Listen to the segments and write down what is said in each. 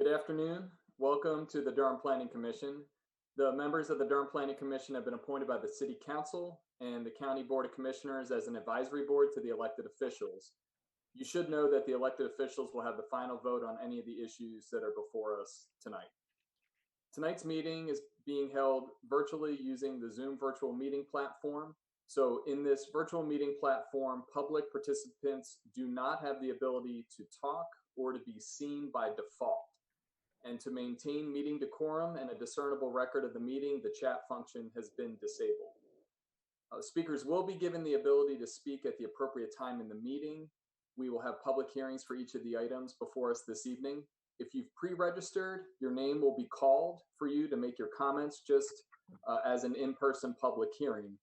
Good afternoon. Welcome to the Durham Planning Commission. The members of the Durham Planning Commission have been appointed by the City Council and the County Board of Commissioners as an advisory board to the elected officials. You should know that the elected officials will have the final vote on any of the issues that are before us tonight. Tonight's meeting is being held virtually using the Zoom virtual meeting platform. So in this virtual meeting platform, public participants do not have the ability to talk or to be seen by default. And to maintain meeting decorum and a discernible record of the meeting, the chat function has been disabled. Speakers will be given the ability to speak at the appropriate time in the meeting. We will have public hearings for each of the items before us this evening. If you've pre-registered, your name will be called for you to make your comments just as an in-person public hearing.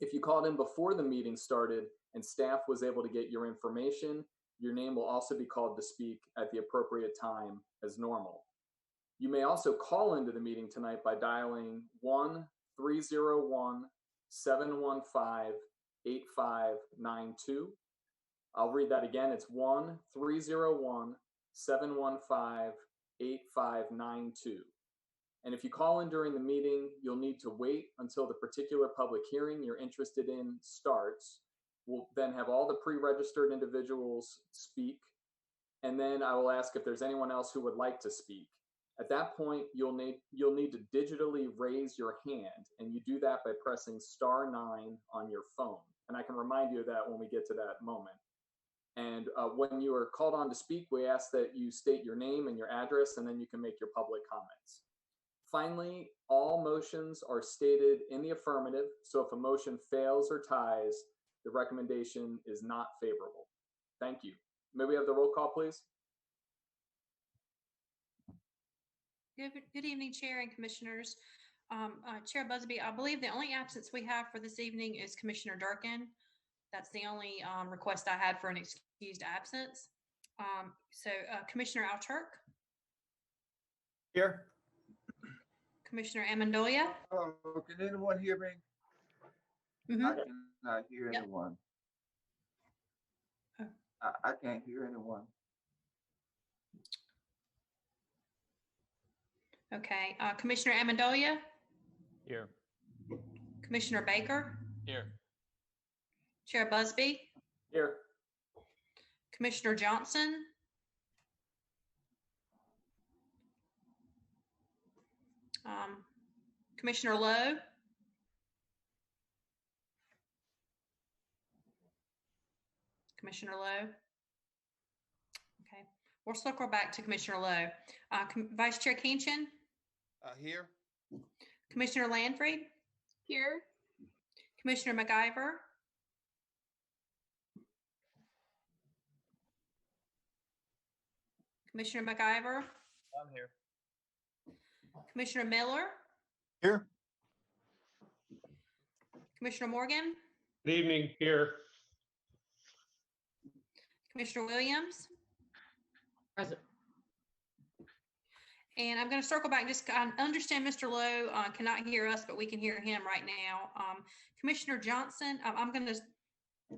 If you called in before the meeting started and staff was able to get your information, your name will also be called to speak at the appropriate time as normal. You may also call into the meeting tonight by dialing 1-301-715-8592. I'll read that again. It's 1-301-715-8592. And if you call in during the meeting, you'll need to wait until the particular public hearing you're interested in starts. We'll then have all the pre-registered individuals speak. And then I will ask if there's anyone else who would like to speak. At that point, you'll need to digitally raise your hand. And you do that by pressing *9 on your phone. And I can remind you of that when we get to that moment. And when you are called on to speak, we ask that you state your name and your address, and then you can make your public comments. Finally, all motions are stated in the affirmative. So if a motion fails or ties, the recommendation is not favorable. Thank you. May we have the roll call, please? Good evening, Chair and Commissioners. Chair Busby, I believe the only absence we have for this evening is Commissioner Durkin. That's the only request I had for an excused absence. Commissioner Alturk. Here. Commissioner Amendolia. Hello, can anyone hear me? Mm-hmm. I cannot hear anyone. Oh. I can't hear anyone. Okay, Commissioner Amendolia. Here. Commissioner Baker. Here. Chair Busby. Here. Commissioner Johnson. Commissioner Lowe. Commissioner Lowe. Okay, we'll circle back to Commissioner Lowe. Vice Chair Kinchin. Here. Commissioner Landfried. Here. Commissioner McIver. Commissioner McIver. I'm here. Commissioner Miller. Here. Commissioner Morgan. Good evening. Here. Commissioner Williams. Present. And I'm going to circle back. Just I understand Mr. Lowe cannot hear us, but we can hear him right now. Commissioner Johnson, I'm going to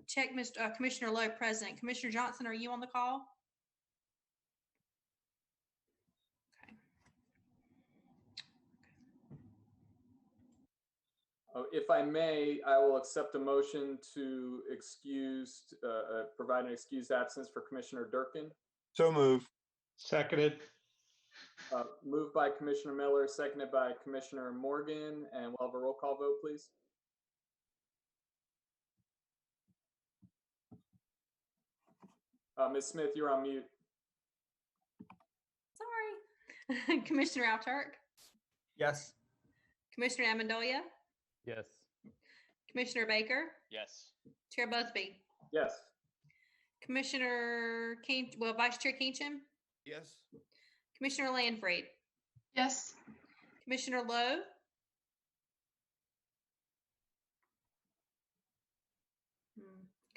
check Commissioner Lowe present. Commissioner Johnson, are you on the call? If I may, I will accept a motion to provide an excused absence for Commissioner Durkin. So move. Seconded. Moved by Commissioner Miller, seconded by Commissioner Morgan, and we'll have a roll call vote, please. Ms. Smith, you're on mute. Sorry. Commissioner Alturk. Yes. Commissioner Amendolia. Yes. Commissioner Baker. Yes. Chair Busby. Yes. Commissioner Vice Chair Kinchin. Yes. Commissioner Landfried. Yes. Commissioner Lowe.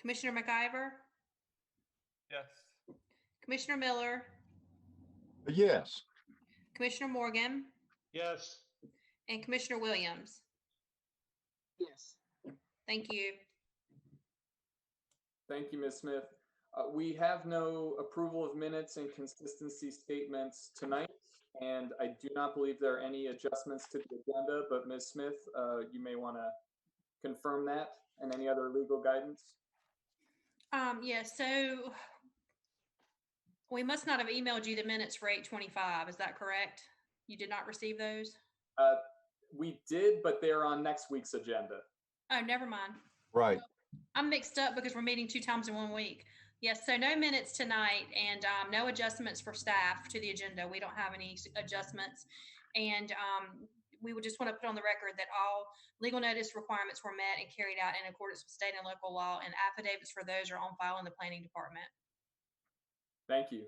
Commissioner McIver. Yes. Commissioner Miller. Yes. Commissioner Morgan. Yes. And Commissioner Williams. Yes. Thank you. Thank you, Ms. Smith. We have no approval of minutes and consistency statements tonight, and I do not believe there are any adjustments to the agenda, but Ms. Smith, you may want to confirm that and any other legal guidance. Yes, so we must not have emailed you the minutes for 8:25. Is that correct? You did not receive those? We did, but they're on next week's agenda. Oh, never mind. Right. I'm mixed up because we're meeting 2 times in 1 week. Yes, so no minutes tonight and no adjustments for staff to the agenda. We don't have any adjustments. And we would just want to put on the record that all legal notice requirements were met and carried out in accordance with state and local law, and affidavits for those are on file in the planning department. Thank you.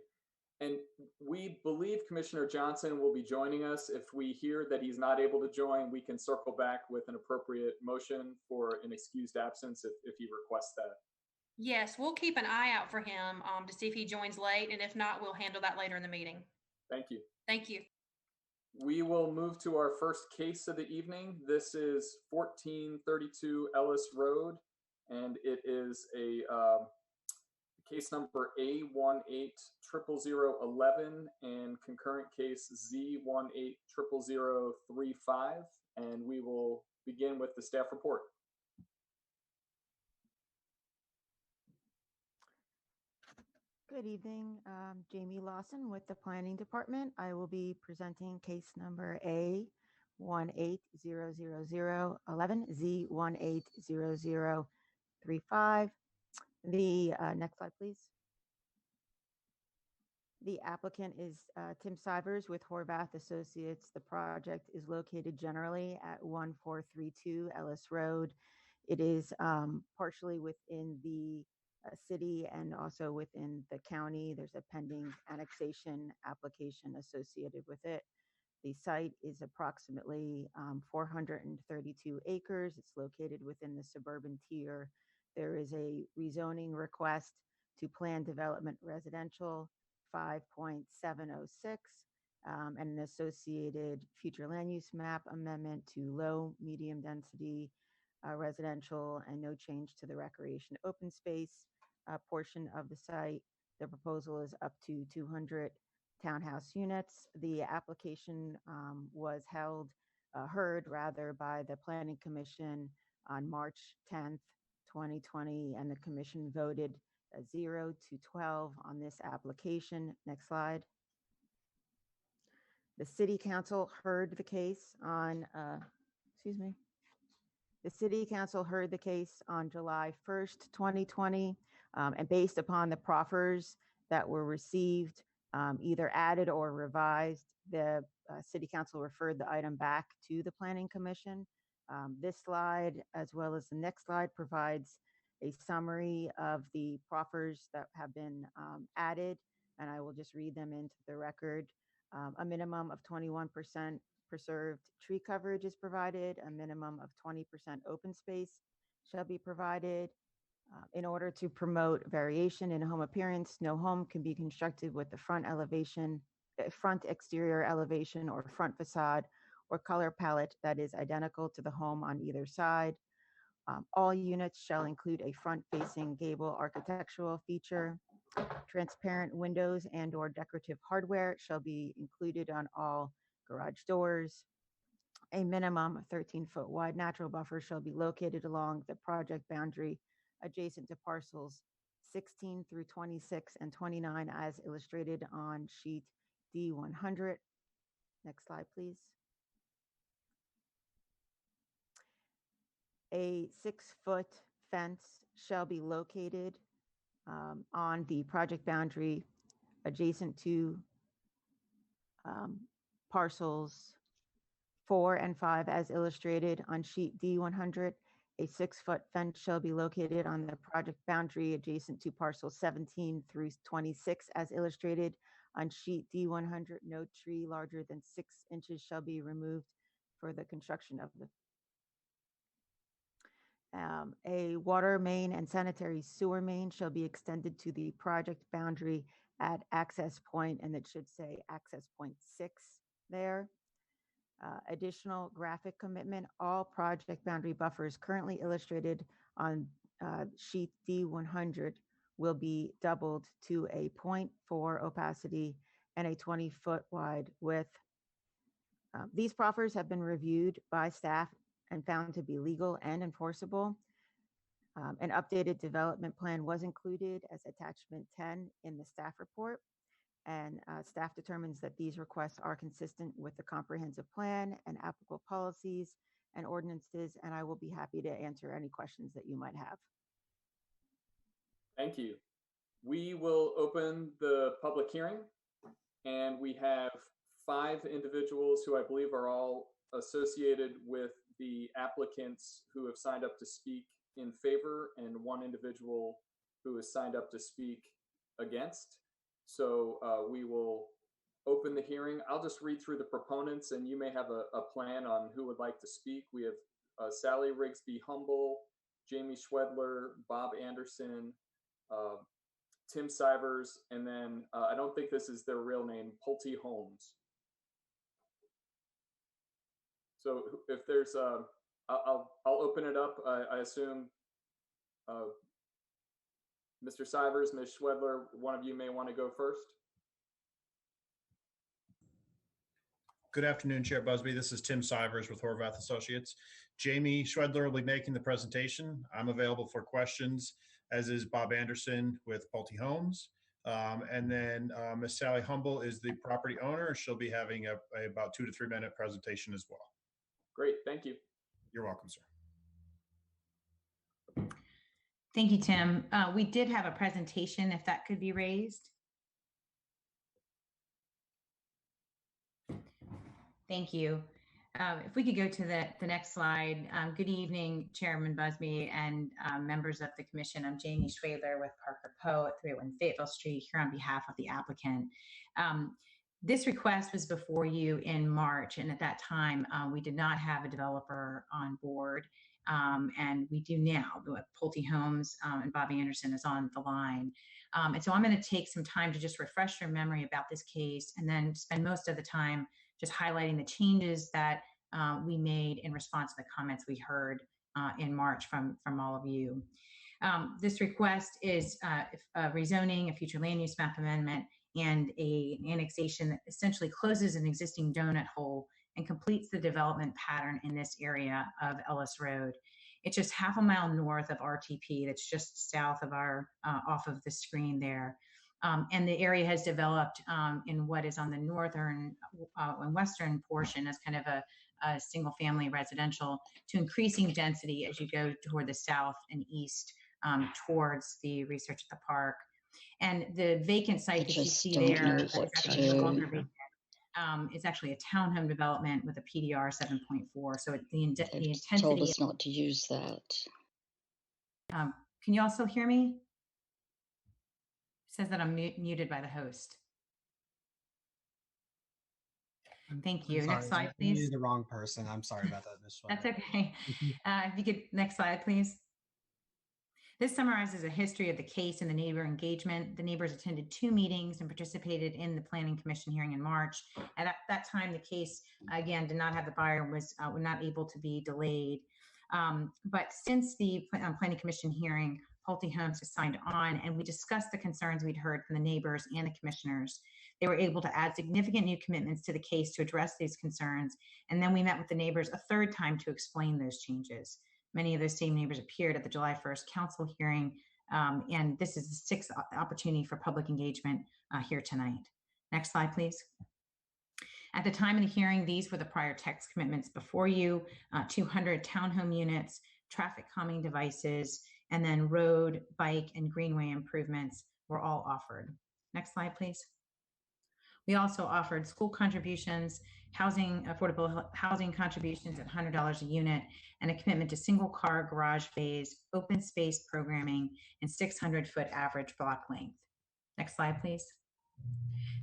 And we believe Commissioner Johnson will be joining us. If we hear that he's not able to join, we can circle back with an appropriate motion for an excused absence if he requests that. Yes, we'll keep an eye out for him to see if he joins late, and if not, we'll handle that later in the meeting. Thank you. Thank you. We will move to our first case of the evening. This is 1432 Ellis Road, and it is a case number A180011 and concurrent case Z180035, and we will begin with the staff report. Good evening, Jamie Lawson with the Planning Department. I will be presenting case number A180011, Z180035. The next slide, please. The applicant is Tim Sivers with Horvath Associates. The project is located generally at 1432 Ellis Road. It is partially within the city and also within the county. There's a pending annexation application associated with it. The site is approximately 432 acres. It's located within the suburban tier. There is a rezoning request to plan development residential 5.706 and an associated future land use map amendment to low, medium density residential, and no change to the recreation open space portion of the site. The proposal is up to 200 townhouse units. The application was heard by the Planning Commission on March 10th, 2020, and the commission voted 0 to 12 on this application. Next slide. The City Council heard the case on, The City Council heard the case on July 1st, 2020, and based upon the proffers that were received, either added or revised, the City Council referred the item back to the Planning Commission. This slide, as well as the next slide, provides a summary of the proffers that have been added, and I will just read them into the record. A minimum of 21% preserved tree coverage is provided. A minimum of 20% open space shall be provided. In order to promote variation in home appearance, no home can be constructed with the front exterior elevation or front facade or color palette that is identical to the home on either side. All units shall include a front-facing gable architectural feature. Transparent windows and/or decorative hardware shall be included on all garage doors. A minimum 13-foot wide natural buffer shall be located along the project boundary adjacent to parcels 16 through 26 and 29 as illustrated on sheet D100. Next slide, please. A 6-foot fence shall be located on the project boundary adjacent to parcels 4 and 5 as illustrated on sheet D100. A 6-foot fence shall be located on the project boundary adjacent to parcels 17 through 26 as illustrated on sheet D100. No tree larger than 6 inches shall be removed for the construction of the a water main and sanitary sewer main shall be extended to the project boundary at access point, and it should say access point 6 there. Additional graphic commitment, all project boundary buffers currently illustrated on sheet D100 will be doubled to a 0.4 opacity and a 20-foot wide width. These proffers have been reviewed by staff and found to be legal and enforceable. An updated development plan was included as attachment 10 in the staff report, and staff determines that these requests are consistent with the comprehensive plan and applicable policies and ordinances, and I will be happy to answer any questions that you might have. Thank you. We will open the public hearing, and we have 5 individuals who I believe are all associated with the applicants who have signed up to speak in favor, and 1 individual who has signed up to speak against. So we will open the hearing. I'll just read through the proponents, and you may have a plan on who would like to speak. We have Sally Rigsby Humble, Jamie Schwedler, Bob Anderson, Tim Sivers, and then I don't think this is their real name, Pulte Holmes. So if there's I'll open it up. I assume Mr. Sivers, Ms. Schwedler, one of you may want to go first. Good afternoon, Chair Busby. This is Tim Sivers with Horvath Associates. Jamie Schwedler will be making the presentation. I'm available for questions, as is Bob Anderson with Pulte Homes. And then Ms. Sally Humble is the property owner. She'll be having about 2 to 3 minute presentation as well. Great, thank you. You're welcome, sir. Thank you, Tim. We did have a presentation, if that could be raised. Thank you. If we could go to the next slide. Good evening, Chairman Busby and members of the commission. I'm Jamie Schwedler with Parker Poe at 301 Fayetteville Street, here on behalf of the applicant. This request was before you in March, and at that time, we did not have a developer on board, and we do now. Pulte Homes and Bobby Anderson is on the line. And so I'm going to take some time to just refresh your memory about this case, and then spend most of the time just highlighting the changes that we made in response to the comments we heard in March from all of you. This request is a rezoning, a future land use map amendment, and an annexation that essentially closes an existing donut hole and completes the development pattern in this area of Ellis Road. It's just half a mile north of RTP. That's just south of our, off of the screen there. And the area has developed in what is on the northern and western portion as kind of a single family residential, to increasing density as you go toward the south and east towards the Research at the Park. And the vacant site that you see there is actually no longer vacant. It's actually a townhome development with a PDR 7.4. So the intensity told us not to use that. Can you also hear me? It says that I'm muted by the host. Thank you. Next slide, please. You're the wrong person. I'm sorry about that, Ms. That's okay. If you could, next slide, please. This summarizes a history of the case and the neighbor engagement. The neighbors attended 2 meetings and participated in the Planning Commission hearing in March. And at that time, the case, again, did not have the buyer, was not able to be delayed. But since the Planning Commission hearing, Pulte Homes has signed on, and we discussed the concerns we'd heard from the neighbors and the commissioners. They were able to add significant new commitments to the case to address these concerns. And then we met with the neighbors a 3rd time to explain those changes. Many of those same neighbors appeared at the July 1st council hearing, and this is the 6th opportunity for public engagement here tonight. Next slide, please. At the time of the hearing, these were the prior text commitments before you: 200 townhome units, traffic calming devices, and then road, bike, and greenway improvements were all offered. Next slide, please. We also offered school contributions, housing, affordable housing contributions at $100 a unit, and a commitment to single car garage bays, open space programming, and 600-foot average block length. Next slide, please.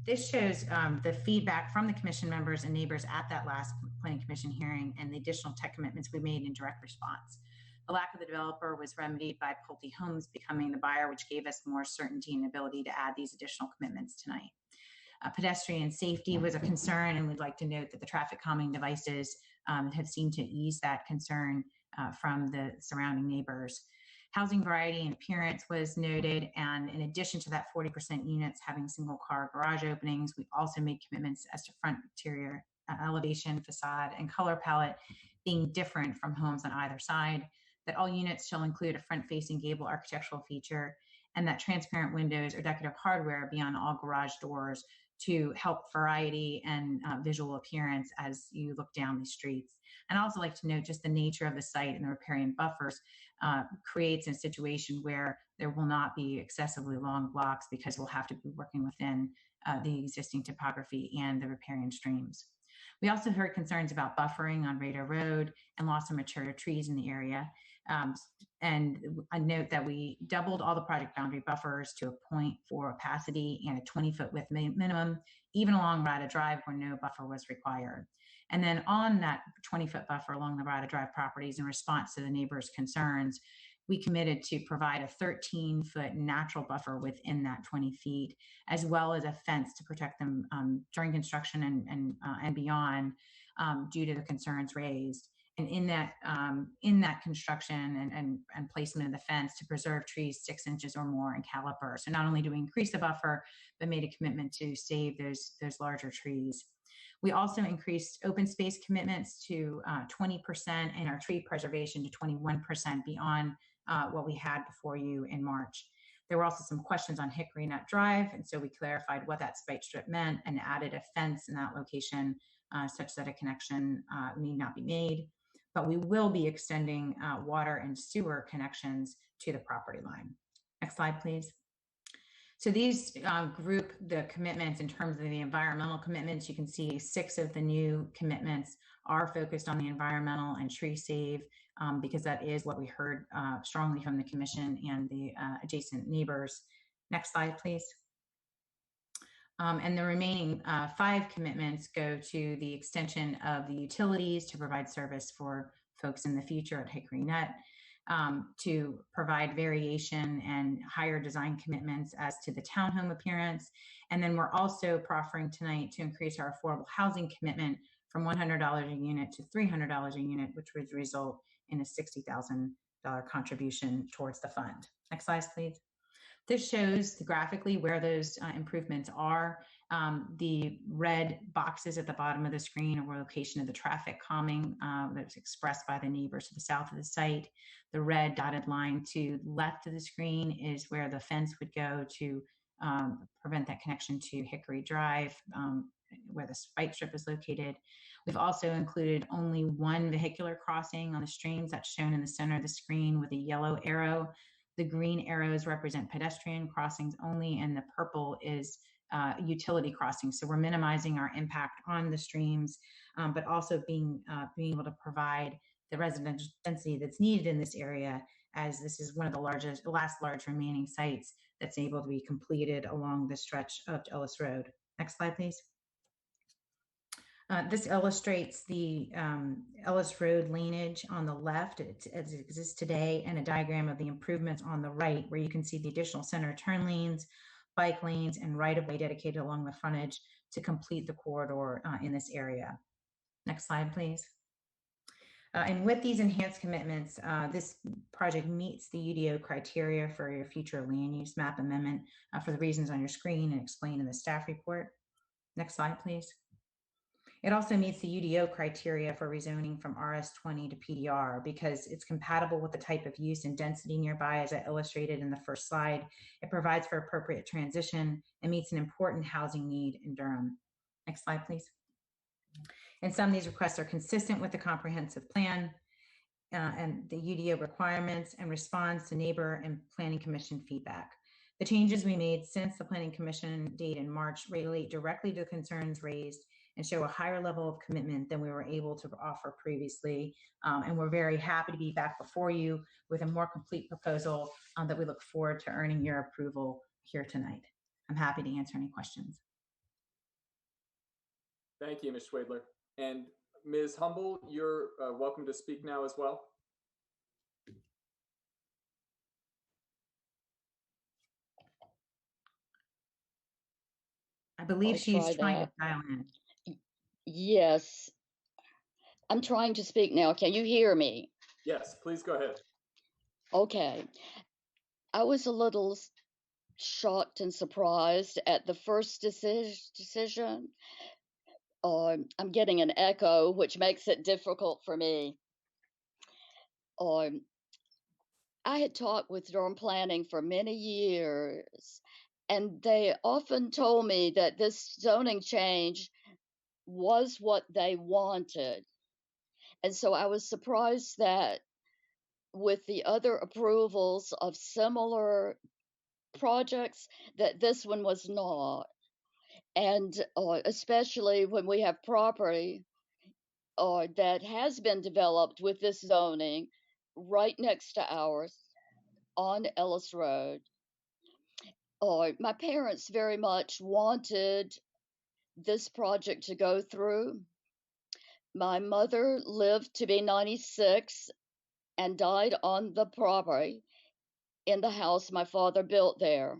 This shows the feedback from the commission members and neighbors at that last Planning Commission hearing and the additional tech commitments we made in direct response. The lack of the developer was remedied by Pulte Homes becoming the buyer, which gave us more certainty and ability to add these additional commitments tonight. Pedestrian safety was a concern, and we'd like to note that the traffic calming devices have seemed to ease that concern from the surrounding neighbors. Housing variety and appearance was noted, and in addition to that 40% units having single car garage openings, we also made commitments as to front interior elevation, facade, and color palette being different from homes on either side, that all units shall include a front-facing gable architectural feature, and that transparent windows or decorative hardware be on all garage doors to help variety and visual appearance as you look down the streets. And I also like to note just the nature of the site and the riparian buffers creates a situation where there will not be excessively long blocks because we'll have to be working within the existing topography and the riparian streams. We also heard concerns about buffering on Radar Road and loss of mature trees in the area. And I note that we doubled all the project boundary buffers to a 0.4 opacity and a 20-foot width minimum, even along Rada Drive where no buffer was required. And then on that 20-foot buffer along the Rada Drive properties, in response to the neighbors' concerns, we committed to provide a 13-foot natural buffer within that 20 feet, as well as a fence to protect them during construction and beyond due to the concerns raised. And in that construction and placement of the fence to preserve trees 6 inches or more in caliber. So not only do we increase the buffer, but made a commitment to save those larger trees. We also increased open space commitments to 20% and our tree preservation to 21% beyond what we had before you in March. There were also some questions on Hickory Nut Drive, and so we clarified what that spite strip meant and added a fence in that location such that a connection need not be made. But we will be extending water and sewer connections to the property line. Next slide, please. So these group the commitments in terms of the environmental commitments. You can see 6 of the new commitments are focused on the environmental and tree save because that is what we heard strongly from the commission and the adjacent neighbors. Next slide, please. And the remaining 5 commitments go to the extension of the utilities to provide service for folks in the future at Hickory Nut, to provide variation and higher design commitments as to the townhome appearance. And then we're also proffering tonight to increase our affordable housing commitment from $100 a unit to $300 a unit, which would result in a $60,000 contribution towards the fund. Next slide, please. This shows graphically where those improvements are. The red boxes at the bottom of the screen are location of the traffic calming that was expressed by the neighbors to the south of the site. The red dotted line to the left of the screen is where the fence would go to prevent that connection to Hickory Drive, where the spite strip is located. We've also included only one vehicular crossing on the streams that's shown in the center of the screen with a yellow arrow. The green arrows represent pedestrian crossings only, and the purple is utility crossings. So we're minimizing our impact on the streams, but also being able to provide the residential density that's needed in this area, as this is one of the last large remaining sites that's able to be completed along the stretch of Ellis Road. Next slide, please. This illustrates the Ellis Road laneage on the left as it exists today, and a diagram of the improvements on the right, where you can see the additional center turn lanes, bike lanes, and right-of-way dedicated along the frontage to complete the corridor in this area. Next slide, please. And with these enhanced commitments, this project meets the UDO criteria for your future land use map amendment for the reasons on your screen and explained in the staff report. Next slide, please. It also meets the UDO criteria for rezoning from RS20 to PDR because it's compatible with the type of use and density nearby, as I illustrated in the first slide. It provides for appropriate transition and meets an important housing need in Durham. Next slide, please. And some of these requests are consistent with the comprehensive plan and the UDO requirements and responds to neighbor and planning commission feedback. The changes we made since the planning commission date in March relate directly to the concerns raised and show a higher level of commitment than we were able to offer previously. And we're very happy to be back before you with a more complete proposal that we look forward to earning your approval here tonight. I'm happy to answer any questions. Thank you, Ms. Schwedler. And Ms. Humble, you're welcome to speak now as well. I believe I'll she's try trying that. to dial in. Yes. I'm trying to speak now. Can you hear me? Yes, please go ahead. Okay. I was a little shocked and surprised at the first decision. I'm getting an echo, which makes it difficult for me. I had talked with Durham Planning for many years, and they often told me that this zoning change was what they wanted. And so I was surprised that with the other approvals of similar projects, that this one was not. And especially when we have property that has been developed with this zoning right next to ours on Ellis Road. My parents very much wanted this project to go through. My mother lived to be 96 and died on the property in the house my father built there.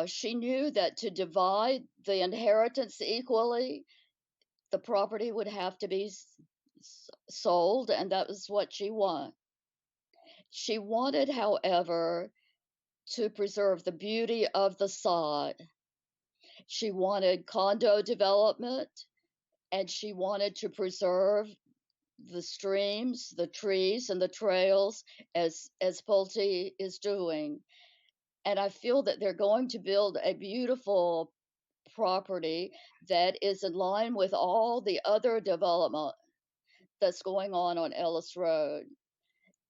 She knew that to divide the inheritance equally, the property would have to be sold, and that was what she wanted. She wanted, however, to preserve the beauty of the site. She wanted condo development, and she wanted to preserve the streams, the trees, and the trails as Pulte is doing. And I feel that they're going to build a beautiful property that is in line with all the other development that's going on Ellis Road.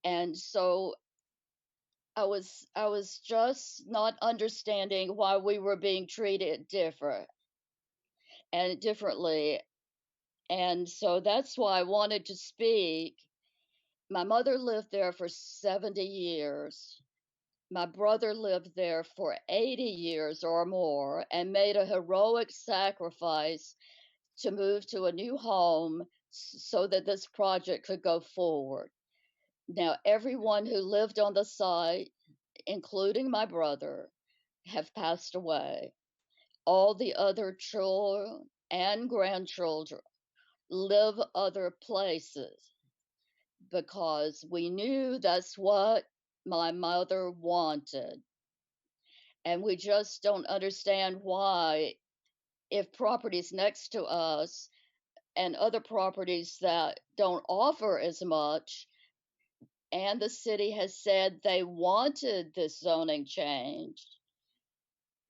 And so I was just not understanding why we were being treated differently. And so that's why I wanted to speak. My mother lived there for 70 years. My brother lived there for 80 years or more and made a heroic sacrifice to move to a new home so that this project could go forward. Now, everyone who lived on the site, including my brother, have passed away. All the other children and grandchildren live other places because we knew that's what my mother wanted. And we just don't understand why, if properties next to us and other properties that don't offer as much, and the city has said they wanted this zoning change,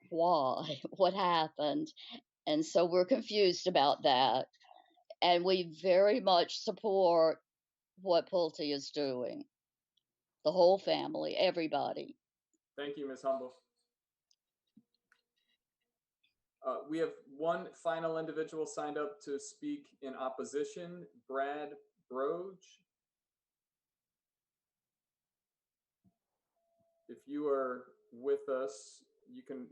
why? What happened? And so we're confused about that. And we very much support what Pulte is doing. The whole family, everybody. Thank you, Ms. Humble. We have one final individual signed up to speak in opposition, Brad Broge. If you are with us, you can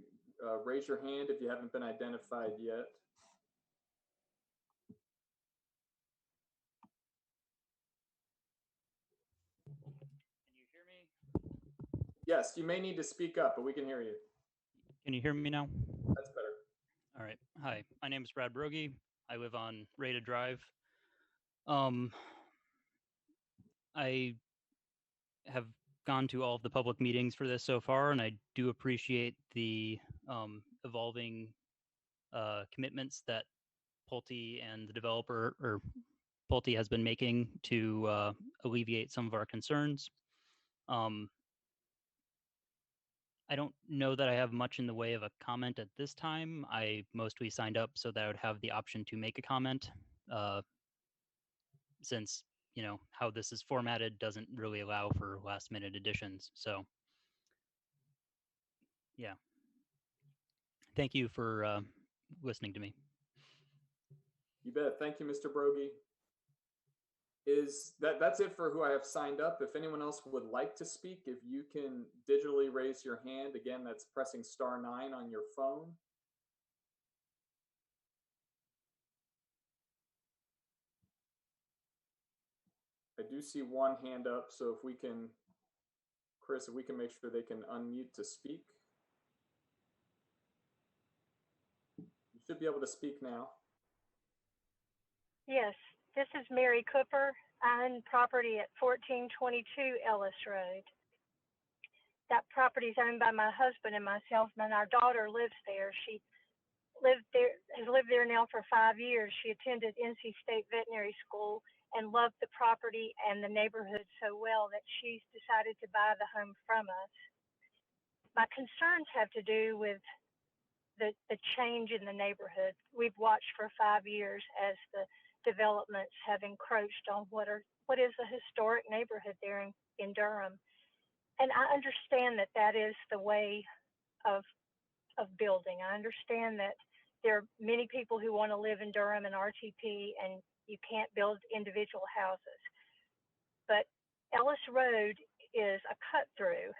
raise your hand if you haven't been identified yet. Can you hear me? Yes, you may need to speak up, but we can hear you. Can you hear me now? That's better. All right. Hi, my name is Brad Brogi. I live on Rated Drive. I have gone to all of the public meetings for this so far, and I do appreciate the evolving commitments that Pulte and the developer, or Pulte, has been making to alleviate some of our concerns. I don't know that I have much in the way of a comment at this time. I mostly signed up so that I would have the option to make a comment, since, you know, how this is formatted doesn't really allow for last minute additions. So, yeah. Thank you for listening to me. You bet. Thank you, Mr. Brogi. That's it for who I have signed up. If anyone else would like to speak, if you can digitally raise your hand, again, that's pressing *9 on your phone. I do see one hand up, so if we can, Chris, if we can make sure they can unmute to speak. You should be able to speak now. Yes, This is Mary Cooper. I own property at 1422 Ellis Road. That property is owned by my husband and myself, and our daughter lives there. She has lived there now for 5 years. She attended NC State Veterinary School and loved the property and the neighborhood so well that she's decided to buy the home from us. My concerns have to do with the change in the neighborhood. We've watched for 5 years as the developments have encroached on what is a historic neighborhood there in Durham. And I understand that that is the way of building. I understand that there are many people who want to live in Durham and RTP, and you can't build individual houses. But Ellis Road is a cut through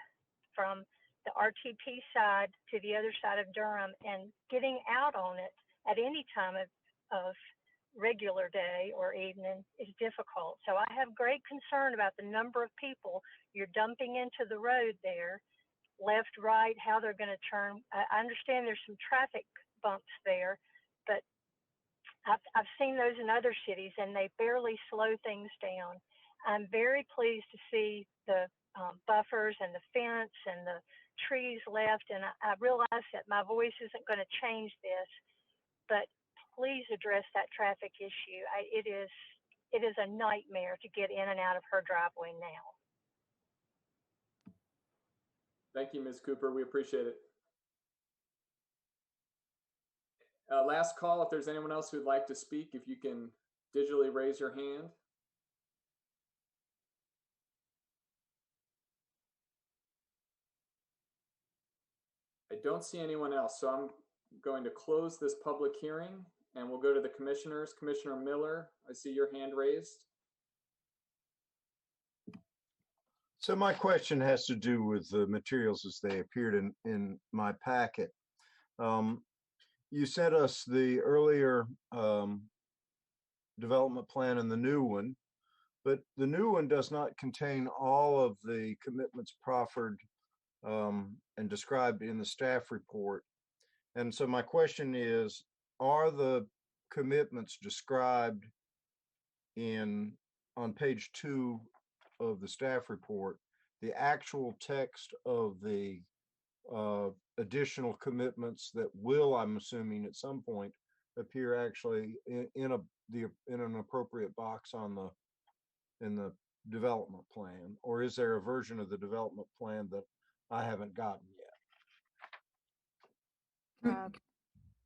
from the RTP side to the other side of Durham, and getting out on it at any time of regular day or evening is difficult. So I have great concern about the number of people you're dumping into the road there, left, right, how they're going to turn. I understand there's some traffic bumps there, but I've seen those in other cities and they barely slow things down. I'm very pleased to see the buffers and the fence and the trees left, and I realize that my voice isn't going to change this, but please address that traffic issue. It is a nightmare to get in and out of her driveway now. Thank you, Ms. Cooper. We appreciate it. Last call, if there's anyone else who'd like to speak, if you can digitally raise your hand. I don't see anyone else, so I'm going to close this public hearing and we'll go to the commissioners. Commissioner Miller, I see your hand raised. So my question has to do with the materials as they appeared in my packet. You sent us the earlier development plan and the new one, but the new one does not contain all of the commitments proffered and described in the staff report. And so my question is, are the commitments described on page 2 of the staff report the actual text of the additional commitments that will, I'm assuming at some point, appear actually in an appropriate box in the development plan? Or is there a version of the development plan that I haven't gotten yet?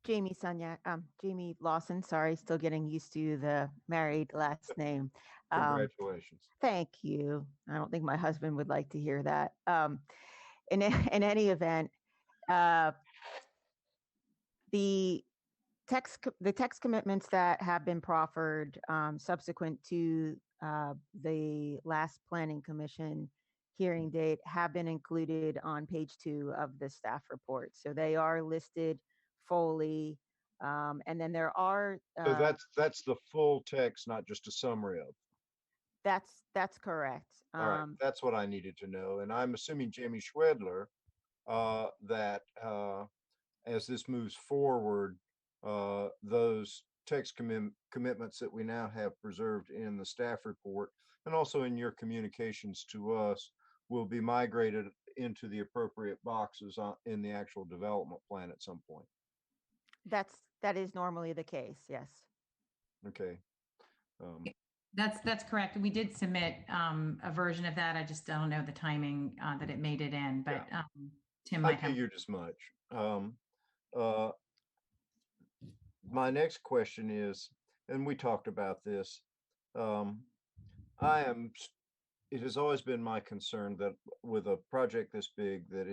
Jamie Lawson, sorry, still getting used to the married last name. Congratulations. Thank you. I don't think my husband would like to hear that. In any event, the text commitments that have been proffered subsequent to the last Planning Commission hearing date have been included on page 2 of the staff report. So they are listed fully. And then there are so that's the full text, not just a summary of. That's correct. All right, that's what I needed to know. And I'm assuming Jamie Schwedler, that as this moves forward, those text commitments that we now have preserved in the staff report and also in your communications to us will be migrated into the appropriate boxes in the actual development plan at some point. That is normally the case, yes. Okay. That's correct. We did submit a version of that. I just don't know the timing that it made it in, but yeah. Tim might have. I figured as much. My next question is, and we talked about this, it has always been my concern that with a project this big, that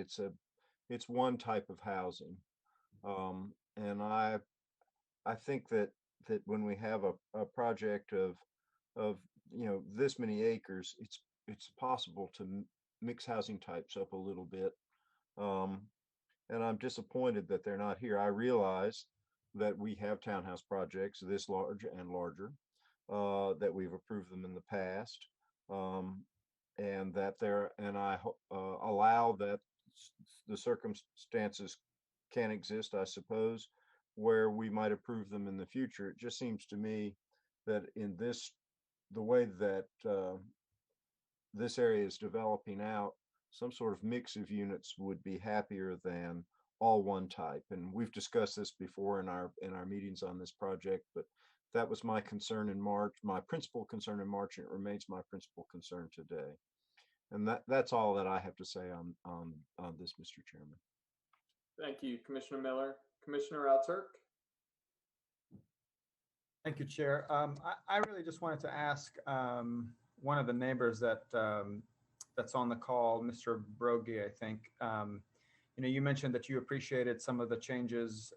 it's one type of housing. And I think that when we have a project of this many acres, it's possible to mix housing types up a little bit. And I'm disappointed that they're not here. I realize that we have townhouse projects this large and larger, that we've approved them in the past, and that I allow that the circumstances can exist, I suppose, where we might approve them in the future. It just seems to me that in the way that this area is developing out, some sort of mix of units would be happier than all one type. And we've discussed this before in our meetings on this project, but that was my concern in March, my principal concern in March, and it remains my principal concern today. And that's all that I have to say on this, Mr. Chairman. Thank you, Commissioner Miller. Commissioner Alturk? Thank you, Chair. I really just wanted to ask one of the neighbors that's on the call, Mr. Brogi, I think. You mentioned that you appreciated some of the changes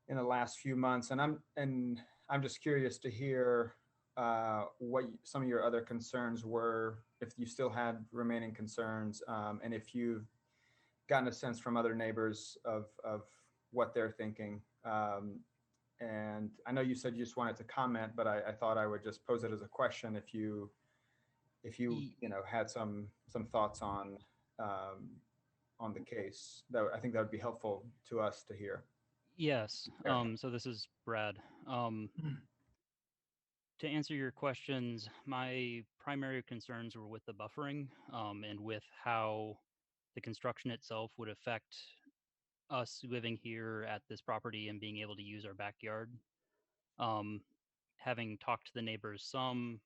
in the last few months, and I'm just curious to hear what some of your other concerns were, if you still had remaining concerns, and if you've gotten a sense from other neighbors of what they're thinking. And I know you said you just wanted to comment, but I thought I would just pose it as a question if you had some thoughts on the case. I think that would be helpful to us to hear. Yes. So this is Brad. To answer your questions, my primary concerns were with the buffering and with how the construction itself would affect us living here at this property and being able to use our backyard. Having talked to the neighbors some,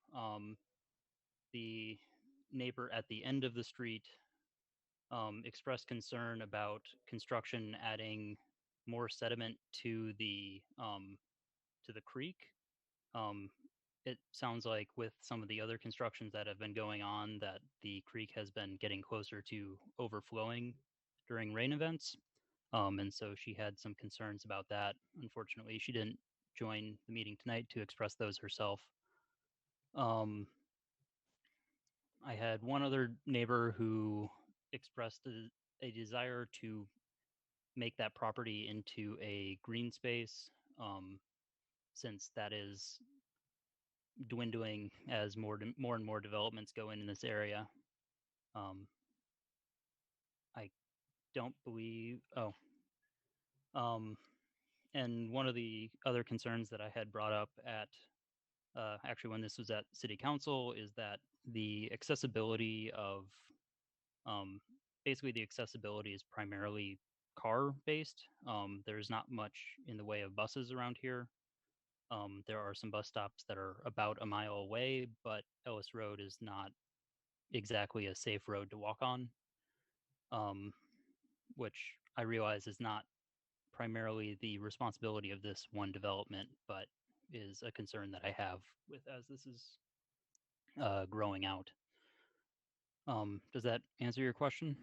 the neighbor at the end of the street expressed concern about construction adding more sediment to the creek. It sounds like with some of the other constructions that have been going on that the creek has been getting closer to overflowing during rain events. And so she had some concerns about that. Unfortunately, she didn't join the meeting tonight to express those herself. I had one other neighbor who expressed a desire to make that property into a green space, since that is dwindling as more and more developments go in this area. I don't believe. And one of the other concerns that I had brought up at actually when this was at City Council is that the accessibility of basically the accessibility is primarily car based. There's not much in the way of buses around here. There are some bus stops that are about a mile away, but Ellis Road is not exactly a safe road to walk on, which I realize is not primarily the responsibility of this one development, but is a concern that I have with as this is growing out. Does that answer your question?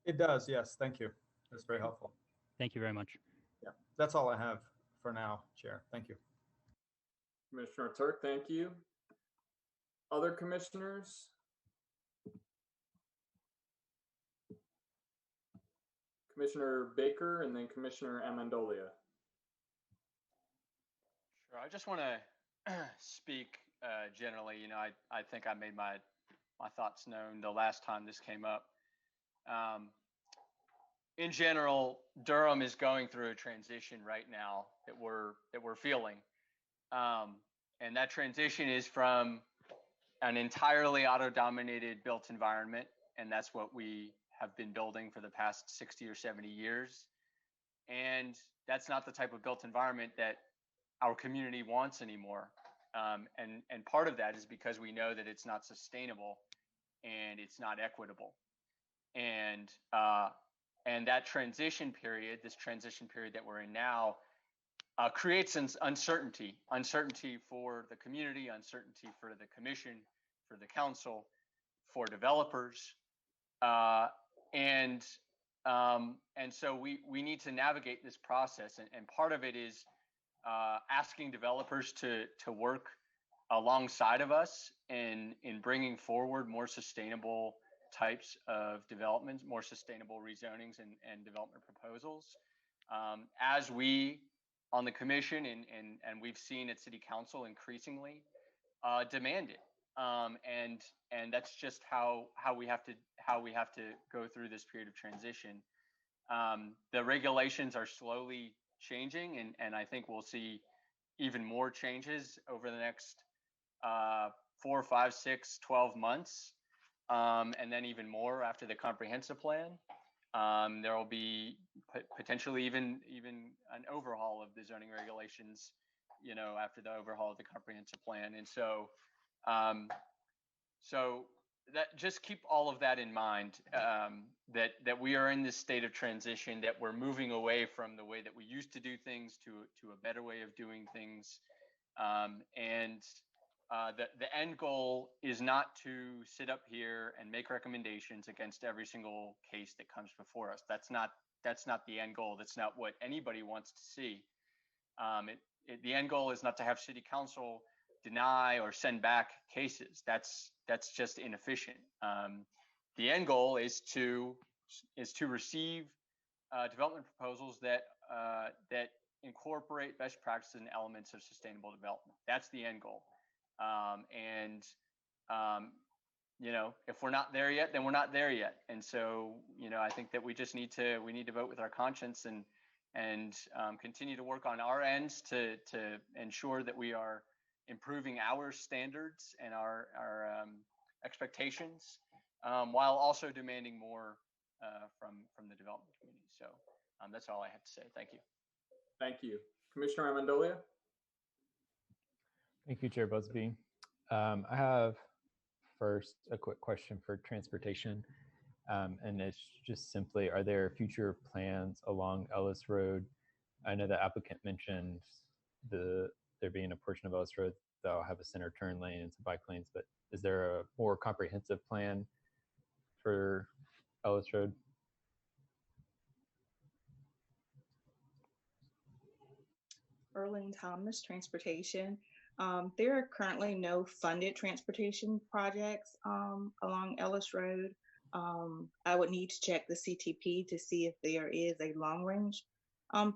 It does, yes. Thank you. That's very helpful. Thank you very much. Yeah, that's all I have for now, Chair. Thank you. Commissioner Turk, thank you. Other commissioners? Commissioner Baker and then Commissioner Amendolia. Sure. I just want to speak generally. I think I made my thoughts known the last time this came up. In general, Durham is going through a transition right now that we're feeling, and that transition is from an entirely auto-dominated built environment, and that's what we have been building for the past 60 or 70 years. And that's not the type of built environment that our community wants anymore. And part of that is because we know that it's not sustainable and it's not equitable. And that transition period, this transition period that we're in now, creates an uncertainty for the community, uncertainty for the commission, for the council, for developers. And so we need to navigate this process. And part of it is asking developers to work alongside of us in bringing forward more sustainable types of developments, more sustainable rezonings and development proposals. As we on the commission and we've seen at City Council increasingly demand it. And that's just how we have to go through this period of transition. The regulations are slowly changing, and I think we'll see even more changes over the next 4, 5, 6, 12 months, and then even more after the comprehensive plan. There will be potentially even an overhaul of the zoning regulations, after the overhaul of the comprehensive plan. And so, that just keep all of that in mind, that we are in this state of transition, that we're moving away from the way that we used to do things to a better way of doing things. And the end goal is not to sit up here and make recommendations against every single case that comes before us. That's not the end goal. That's not what anybody wants to see. The end goal is not to have city council deny or send back cases. That's just inefficient. The end goal is to receive development proposals that incorporate best practices and elements of sustainable development. That's the end goal. If we're not there yet, then we're not there yet. And so, I think that we need to vote with our conscience and continue to work on our ends to ensure that we are improving our standards and our expectations, while also demanding more from the development community. So that's all I have to say. Thank you. Thank you. Commissioner Amendolia? Thank you, Chair Busby. I have first a quick question for transportation. And it's just simply, are there future plans along Ellis Road? I know the applicant mentioned there being a portion of Ellis Road that will have a center turn lane and some bike lanes, but is there a more comprehensive plan for Ellis Road? Erling Thomas, Transportation. There are currently no funded transportation projects along Ellis Road. I would need to check the CTP to see if there is a long-range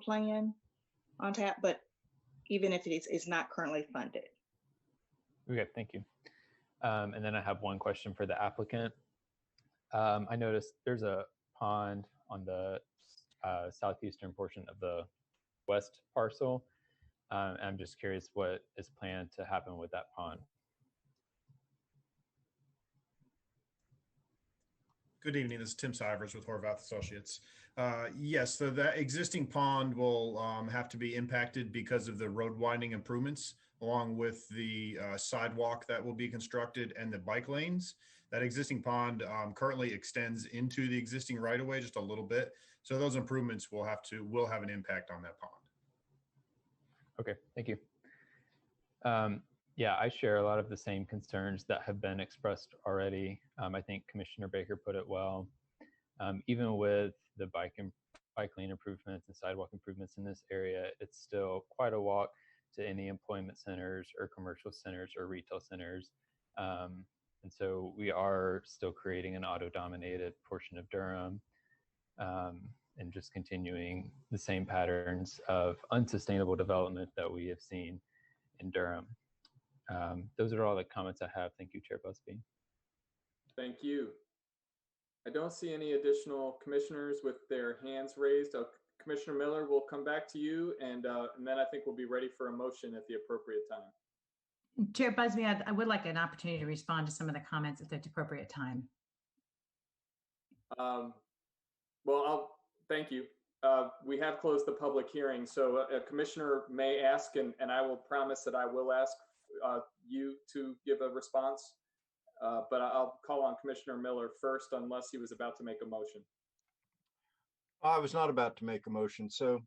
plan on tap, but even if it's not currently funded. Okay, thank you. And then I have one question for the applicant. I noticed there's a pond on the southeastern portion of the west parcel. I'm just curious what is planned to happen with that pond. Good evening. This is Tim Sivers with Horvath Associates. Yes, so that existing pond will have to be impacted because of the road widening improvements, along with the sidewalk that will be constructed and the bike lanes. That existing pond currently extends into the existing right-of-way just a little bit. So those improvements will have an impact on that pond. Okay, thank you. Yeah, I share a lot of the same concerns that have been expressed already. I think Commissioner Baker put it well. Even with the bike lane improvements and sidewalk improvements in this area, it's still quite a walk to any employment centers or commercial centers or retail centers. And so we are still creating an auto-dominated portion of Durham, and just continuing the same patterns of unsustainable development that we have seen in Durham. Those are all the comments I have. Thank you, Chair Busby. Thank you. I don't see any additional commissioners with their hands raised. Commissioner Miller, we'll come back to you, and then I think we'll be ready for a motion at the appropriate time. Chair Busby, I would like an opportunity to respond to some of the comments at the appropriate time. Well, thank you. We have closed the public hearing, so a commissioner may ask, and I will promise that I will ask you to give a response, but I'll call on Commissioner Miller first, unless he was about to make a motion. I was not about to make a motion, so,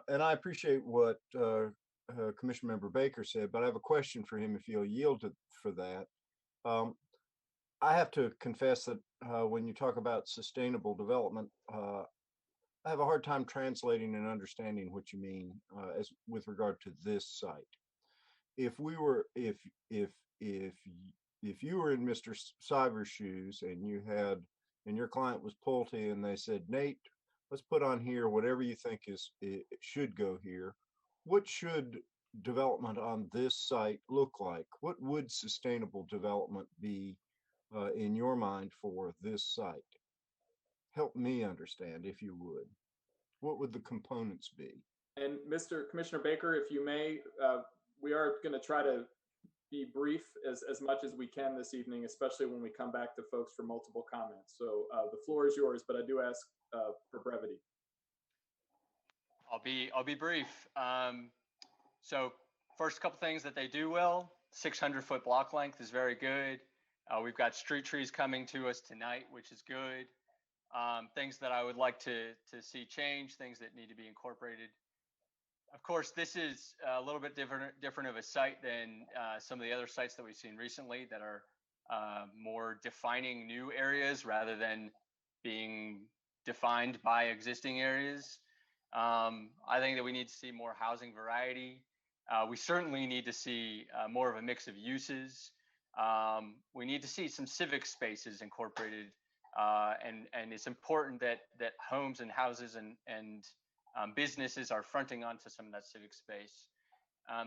and I appreciate what Commissioner Member Baker said, but I have a question for him if he'll yield for that. I have to confess that when you talk about sustainable development, I have a hard time translating and understanding what you mean as with regard to this site. If you were in Mr. Sivers' shoes and your client was Pulte and they said, Nate, let's put on here whatever you think it should go here. What should development on this site look like? What would sustainable development be in your mind for this site? Help me understand, if you would. What would the components be? And Mr. Commissioner Baker, if you may, we are going to try to be brief as much as we can this evening, especially when we come back to folks for multiple comments. So the floor is yours, but I do ask for brevity. I'll be brief. So first couple things that they do well, 600-foot block length is very good. We've got street trees coming to us tonight, which is good. Things that I would like to see change, things that need to be incorporated. Of course, this is a little bit different of a site than some of the other sites that we've seen recently that are more defining new areas rather than being defined by existing areas. I think that we need to see more housing variety. We certainly need to see more of a mix of uses. We need to see some civic spaces incorporated, and it's important that homes and houses and businesses are fronting onto some of that civic space.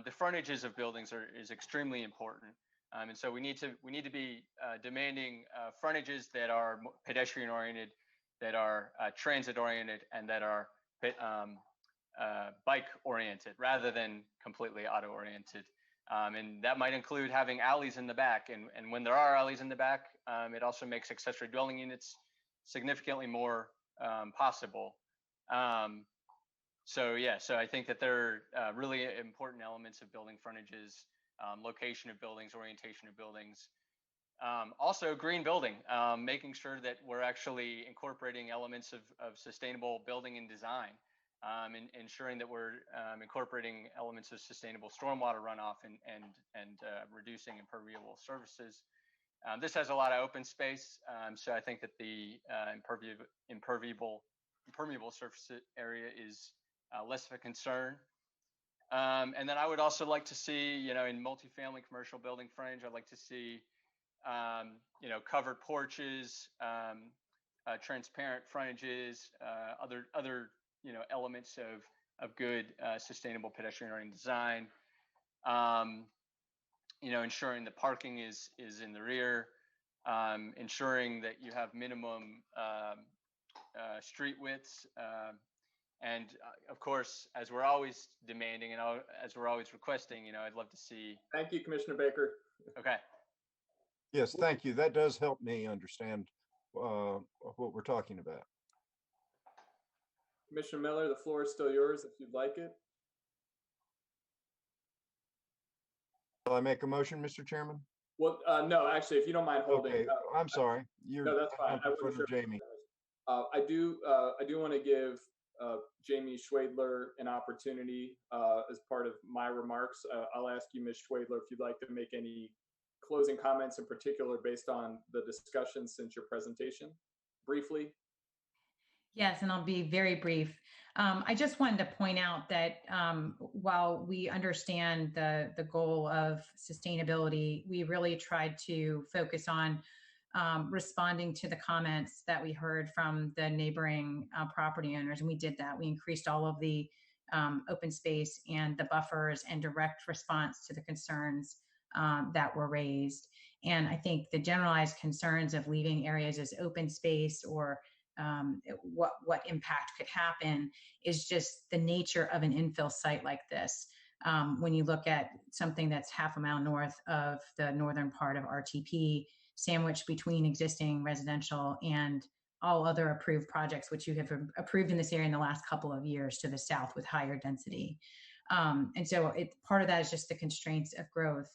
The frontages of buildings is extremely important, and so we need to be demanding frontages that are pedestrian oriented, that are transit oriented, and that are bike oriented rather than completely auto oriented. And that might include having alleys in the back. And when there are alleys in the back, it also makes accessory dwelling units significantly more possible. So I think that they're really important elements of building frontages, location of buildings, orientation of buildings. Also green building, making sure that we're actually incorporating elements of sustainable building and design, and ensuring that we're incorporating elements of sustainable stormwater runoff and reducing impermeable surfaces. This has a lot of open space, so I think that the impermeable surface area is less of a concern. And then I would also like to see, in multifamily commercial building frontage, I'd like to see, covered porches, transparent frontages, other elements of good sustainable pedestrian-oriented design. Ensuring the parking is in the rear, ensuring that you have minimum street widths, and of course, as we're always demanding and as we're always requesting, I'd love to see. Thank you, Commissioner Baker. Okay. Yes, thank you. That does help me understand what we're talking about. Commissioner Miller, the floor is still yours if you'd like it. Will I make a motion, Mr. Chairman? Well, no, actually, if you don't mind holding. Okay, I'm sorry. No, that's fine. I wasn't sure. Jamie. I do want to give Jamie Schwedler an opportunity as part of my remarks. I'll ask you, Ms. Schwedler, if you'd like to make any closing comments in particular based on the discussion since your presentation, briefly. Yes, and I'll be very brief. I just wanted to point out that while we understand the goal of sustainability, we really tried to focus on responding to the comments that we heard from the neighboring property owners. And we did that. We increased all of the open space and the buffers and direct response to the concerns that were raised. And I think the generalized concerns of leaving areas as open space or what impact could happen is just the nature of an infill site like this. When you look at something that's half a mile north of the northern part of RTP, sandwiched between existing residential and all other approved projects, which you have approved in this area in the last couple of years to the south with higher density. And so part of that is just the constraints of growth.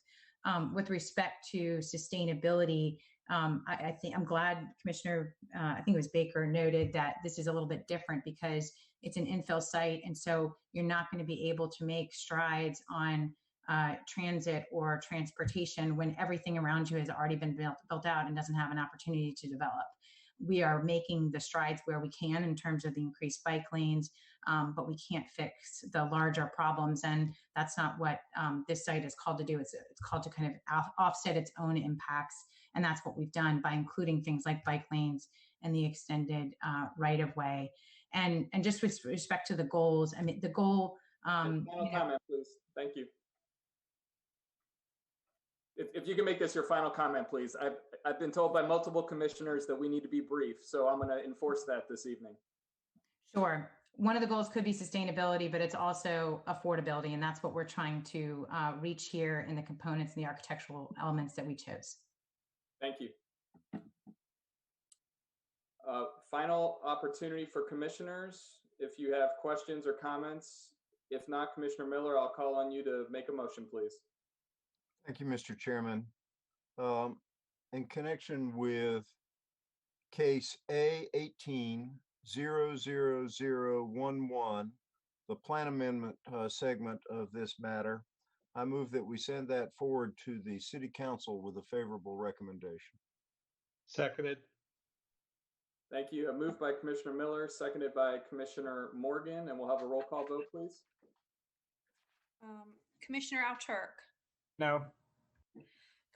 With respect to sustainability, I think I'm glad Commissioner, I think it was Baker, noted that this is a little bit different because it's an infill site. And so you're not going to be able to make strides on transit or transportation when everything around you has already been built out and doesn't have an opportunity to develop. We are making the strides where we can in terms of the increased bike lanes, but we can't fix the larger problems. And that's not what this site is called to do. It's called to kind of offset its own impacts. And that's what we've done by including things like bike lanes and the extended right of way. And just with respect to the goals, I mean, the goal. Final comment, please. Thank you. If you can make this your final comment, please. I've been told by multiple commissioners that we need to be brief, so I'm going to enforce that this evening. Sure. one of the goals could be sustainability, but it's also affordability. And that's what we're trying to reach here in the components and the architectural elements that we chose. Thank you. Final opportunity for commissioners. If you have questions or comments, if not, Commissioner Miller, I'll call on you to make a motion, please. Thank you, Mr. Chairman. In connection with case A18-00011, the plan amendment segment of this matter, I move that we send that forward to the City Council with a favorable recommendation. Seconded. Thank you. A move by Commissioner Miller, seconded by Commissioner Morgan, and we'll have a roll call vote, please. Commissioner Alturk, No.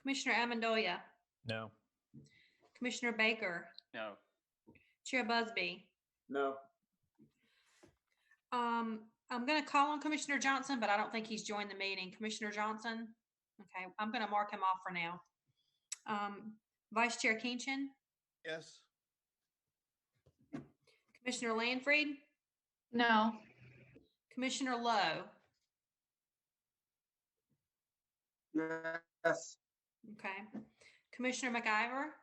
Commissioner Amendolia, No. Commissioner Baker, No. Chair Busby. No. I'm going to call on Commissioner Johnson, but I don't think he's joined the meeting. Commissioner Johnson? Okay, I'm going to mark him off for now. Vice Chair Kenchin? Yes. Commissioner Landfried? No. Commissioner Lowe? Yes. Okay. Commissioner McIver?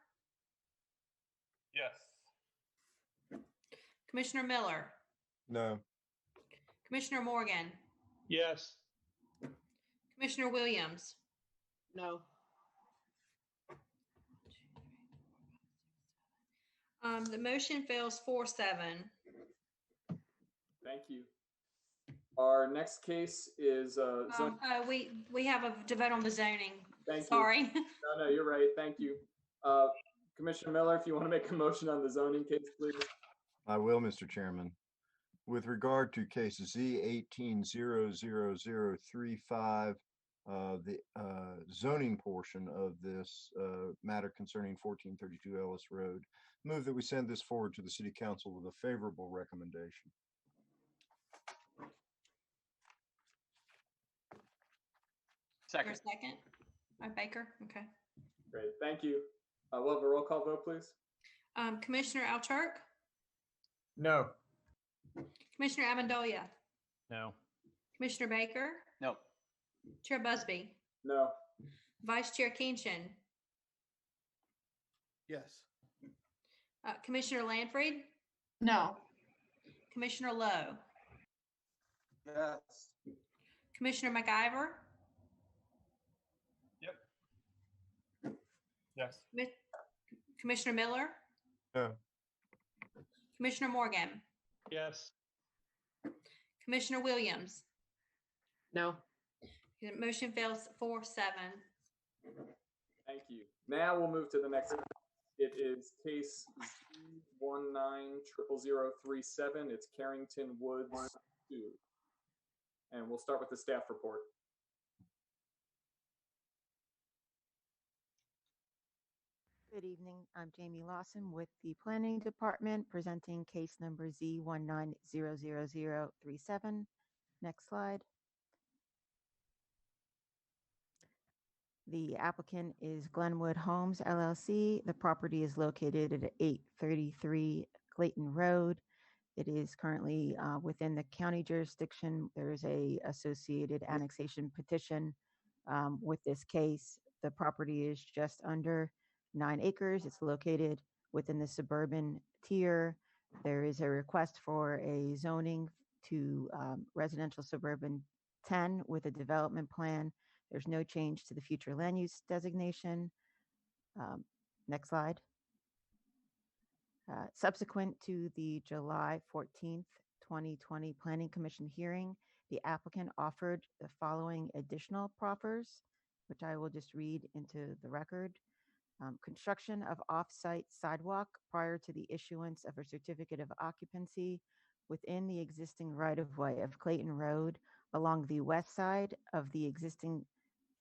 Yes. Commissioner Miller? No. Commissioner Morgan? Yes. Commissioner Williams? No. The motion fails 4-7. Thank you. Our next case is We have to vote on the zoning. Thank Sorry. you. No, you're right. Thank you. Commissioner Miller, if you want to make a motion on the zoning case, please. I will, Mr. Chairman. With regard to case Z18-00035, the zoning portion of this matter concerning 1432 Ellis Road, move that we send this forward to the City Council with a favorable recommendation. Second. Second? Baker? Okay. Great. Thank you. We'll have a roll call vote, please. Commissioner Alturk? No. Commissioner Amendolia? No. Commissioner Baker? No. Chair Busby? No. Vice Chair Kenchin? Yes. Commissioner Landfried? No. Commissioner Lowe? Yes. Commissioner McIver? Yes. Commissioner Miller? No. Commissioner Morgan? Yes. Commissioner Williams? No. The motion fails 4-7. Thank you. Now we'll move to the next. It is case Z190037. It's Carrington Woods II. And we'll start with the staff report. Good evening. I'm Jamie Lawson with the Planning Department presenting case number Z190037. Next slide. The applicant is Glenwood Homes Llc. The property is located at 833 Clayton Road. It is currently within the county jurisdiction. There is a associated annexation petition with this case. The property is just under 9 acres. It's located within the suburban tier. There is a request for a zoning to residential suburban 10 with a development plan. There's no change to the future land use designation. Next slide. Subsequent to the July 14th, 2020 Planning Commission hearing, the applicant offered the following additional proffers, which I will just read into the record. Construction of off-site sidewalk prior to the issuance of a certificate of occupancy within the existing right-of-way of Clayton Road along the west side of the existing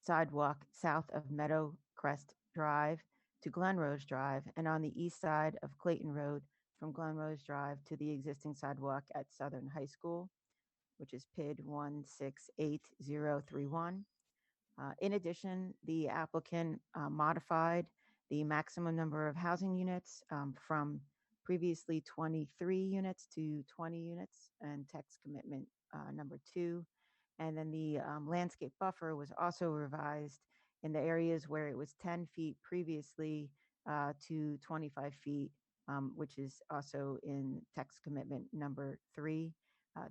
sidewalk south of Meadowcrest Drive to Glenrose Drive and on the east side of Clayton Road from Glenrose Drive to the existing sidewalk at Southern High School, which is PID 168031. In addition, the applicant modified the maximum number of housing units from previously 23 units to 20 units, and text commitment number 2. And then the landscape buffer was also revised in the areas where it was 10 feet previously to 25 feet, which is also in text commitment number 3.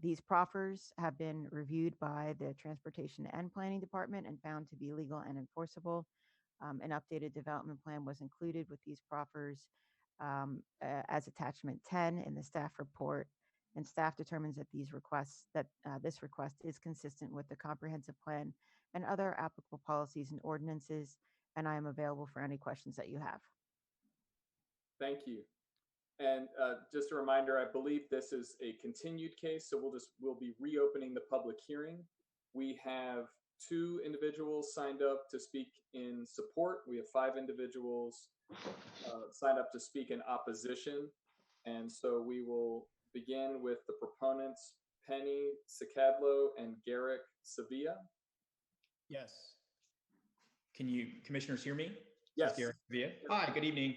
These proffers have been reviewed by the Transportation and Planning Department and found to be legal and enforceable. An updated development plan was included with these proffers as attachment 10 in the staff report, and staff determines that this request is consistent with the comprehensive plan and other applicable policies and ordinances, and I am available for any questions that you have. Thank you. And just a reminder, I believe this is a continued case, so we'll be reopening the public hearing. We have 2 individuals signed up to speak in support. We have 5 individuals signed up to speak in opposition. And so we will begin with the proponents, Penny Sicadlo and Garrick Sevilla. Yes. Can you commissioners hear me? Yes. Garrick Sevilla. Hi, good evening.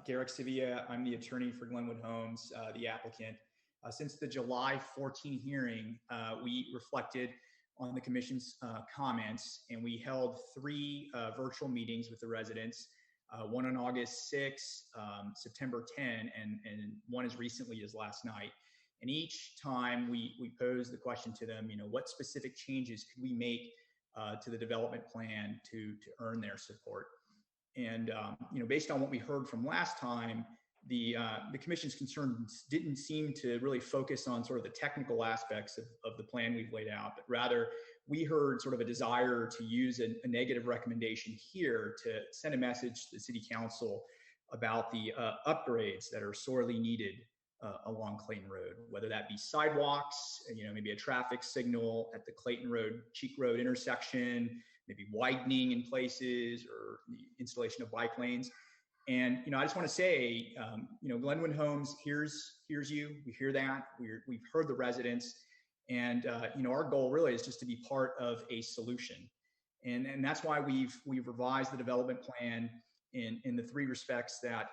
Garrick Sevilla, I'm the attorney for Glenwood Homes, the applicant. Since the July 14 hearing, we reflected on the commission's comments, and we held 3 virtual meetings with the residents, one on August 6, September 10, and one as recently as last night. And each time we posed the question to them, what specific changes could we make to the development plan to earn their support? And based on what we heard from last time, the commission's concerns didn't seem to really focus on sort of the technical aspects of the plan we've laid out, but rather we heard sort of a desire to use a negative recommendation here to send a message to the city council about the upgrades that are sorely needed along Clayton Road, whether that be sidewalks, maybe a traffic signal at the Clayton Road, Cheek Road intersection, maybe widening in places, or the installation of bike lanes. And, I just want to say, Glenwood Homes hears you. We hear that. We've heard the residents. And, our goal really is just to be part of a solution. And that's why we've revised the development plan in the 3 respects that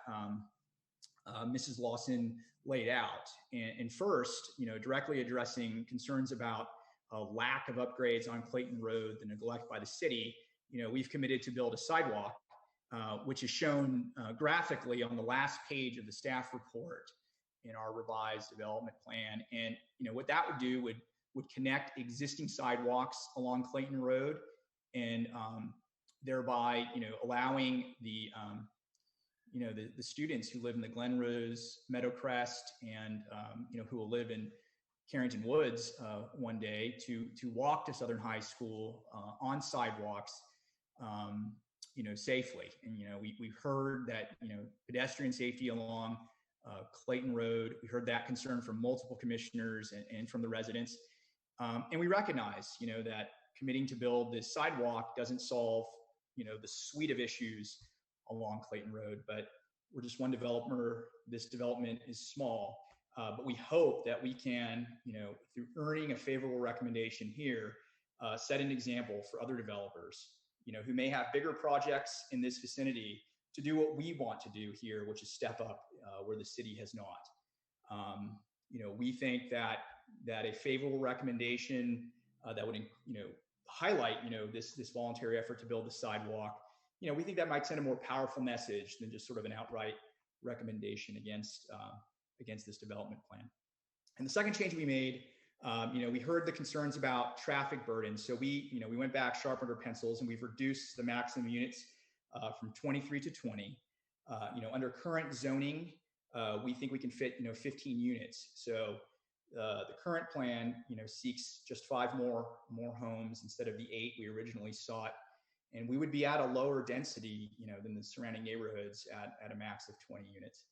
Mrs. Lawson laid out. And first, directly addressing concerns about a lack of upgrades on Clayton Road, the neglect by the city, we've committed to build a sidewalk, which is shown graphically on the last page of the staff report in our revised development plan. And what that would do would connect existing sidewalks along Clayton Road, and thereby allowing the students who live in the Glenrose, Meadowcrest, and who will live in Carrington Woods one day to walk to Southern High School on sidewalks, safely. And we've heard that pedestrian safety along Clayton Road. We heard that concern from multiple commissioners and from the residents, and we recognize that committing to build this sidewalk doesn't solve the suite of issues along Clayton Road. But we're just one developer. This development is small. But we hope that we can, through earning a favorable recommendation here, set an example for other developers, who may have bigger projects in this vicinity to do what we want to do here, which is step up where the city has not. We think that a favorable recommendation that would, highlight, this voluntary effort to build the sidewalk, we think that might send a more powerful message than just sort of an outright recommendation against this development plan. And the second change we made, we heard the concerns about traffic burden. So we went back, sharpened our pencils, and we've reduced the maximum units from 23 to 20. Under current zoning, we think we can fit, 15 units. So the current plan, seeks just 5 more homes instead of the 8 we originally sought. And we would be at a lower density, than the surrounding neighborhoods at a max of 20 units.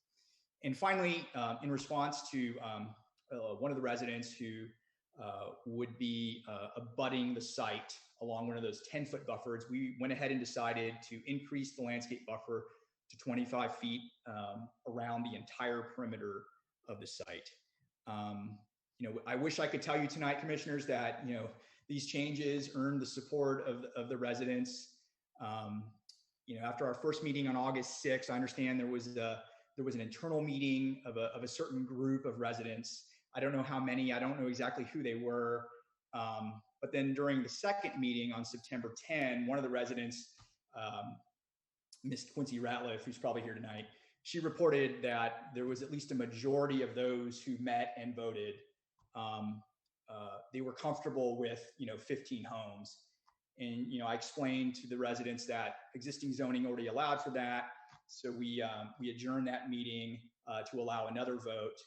And finally, in response to one of the residents who would be abutting the site along one of those 10-foot buffers, we went ahead and decided to increase the landscape buffer to 25 feet around the entire perimeter of the site. I wish I could tell you tonight, commissioners, that these changes earned the support of the residents. After our first meeting on August 6th, I understand there was the There was an internal meeting of a certain group of residents. I don't know how many, I don't know exactly who they were. But then during the second meeting on September 10, one of the residents, Ms. Quincy Ratliff, who's probably here tonight, she reported that there was at least a majority of those who met and voted. They were comfortable with, 15 homes. And, I explained to the residents that existing zoning already allowed for that. So we adjourned that meeting to allow another vote.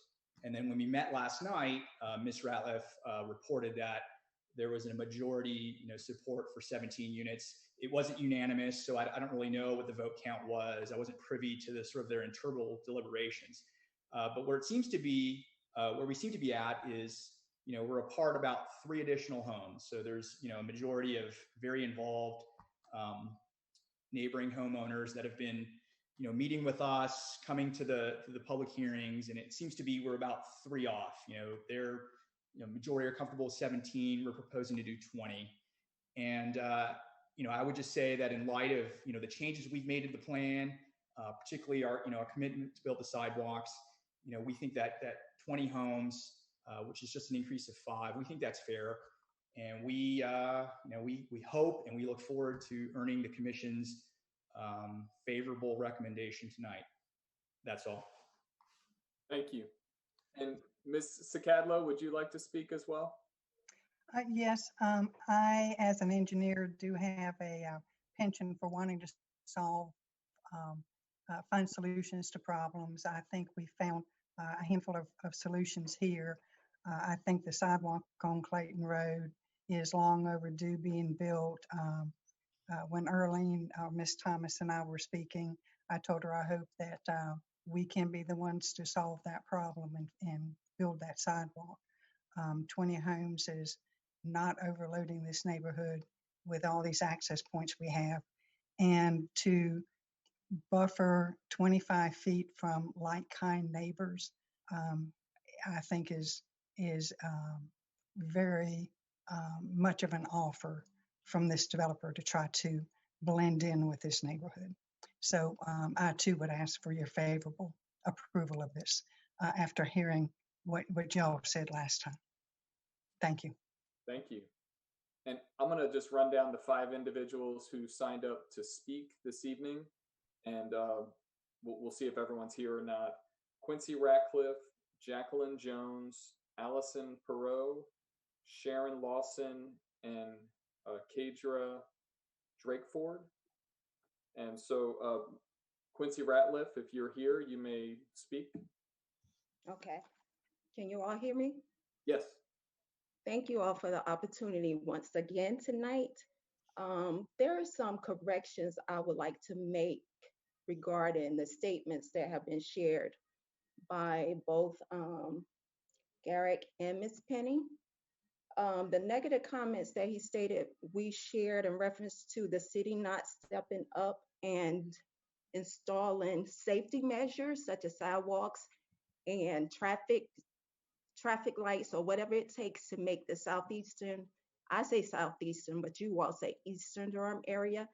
And then when we met last night, Ms. Ratliff reported that there was a majority, support for 17 units. It wasn't unanimous, so I don't really know what the vote count was. I wasn't privy to the sort of their internal deliberations. But where we seem to be at is, we're apart about 3 additional homes. So there's, a majority of very involved neighboring homeowners that have been, meeting with us, coming to the public hearings, and it seems to be we're about 3 off. They're, majority are comfortable with 17. We're proposing to do 20, and I would just say that in light of the changes we've made to the plan, particularly our our commitment to build the sidewalks, we think that 20 homes, which is just an increase of 5, we think that's fair, and we hope and we look forward to earning the commission's favorable recommendation tonight. That's all. Thank you. And Ms. Sakadlo, would you like to speak as well? Yes, I, as an engineer, do have a penchant for wanting to solve, find solutions to problems. I think we found a handful of solutions here. I think the sidewalk on Clayton Road is long overdue being built. When Earlene, Miss Thomas and I were speaking, I told her I hope that we can be the ones to solve that problem and build that sidewalk. 20 homes is not overloading this neighborhood with all these access points we have. And to buffer 25 feet from like-kind neighbors, I think is very much of an offer from this developer to try to blend in with this neighborhood. So I too would ask for your favorable approval of this after hearing what y'all said last time. Thank you. Thank you. And I'm going to just run down the 5 individuals who signed up to speak this evening, and we'll see if everyone's here or not. Quincy Ratcliffe, Jacqueline Jones, Allison Perot, Sharon Lawson, and Kadra Drakeford. And so Quincy Ratliff, if you're here, you may speak. Okay. Can you all hear me? Yes. Thank you all for the opportunity once again tonight. There are some corrections I would like to make regarding the statements that have been shared by both Garrick and Ms. Penny. The negative comments that he stated we shared in reference to the city not stepping up and installing safety measures such as sidewalks and traffic lights or whatever it takes to make the Southeastern, I say Southeastern, but you all say Eastern Durham area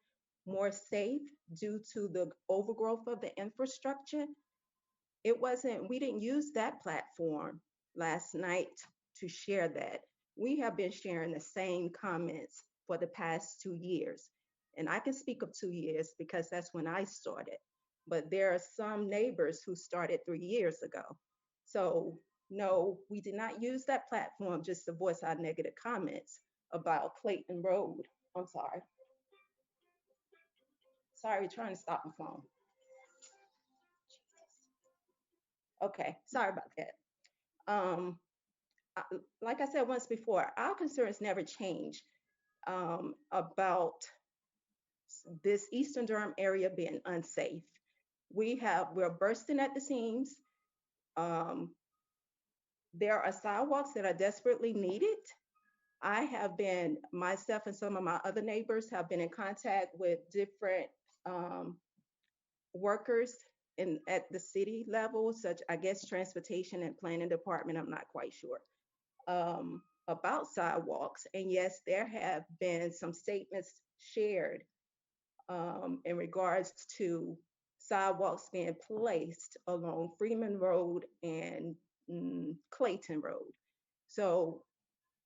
more safe due to the overgrowth of the infrastructure. We didn't use that platform last night to share that. We have been sharing the same comments for the past 2 years. And I can speak of 2 years because that's when I started. But there are some neighbors who started 3 years ago. So no, we did not use that platform just to voice our negative comments about Clayton Road. I'm sorry. Sorry, trying to stop my phone. Okay, sorry about that. Like I said once before, our concerns never change about this Eastern Durham area being unsafe. We're bursting at the seams. There are sidewalks that are desperately needed. I have been, myself and some of my other neighbors have been in contact with different workers at the city level, such, I guess, transportation and planning department, I'm not quite sure, about sidewalks. And yes, there have been some statements shared in regards to sidewalks being placed along Freeman Road and Clayton Road. So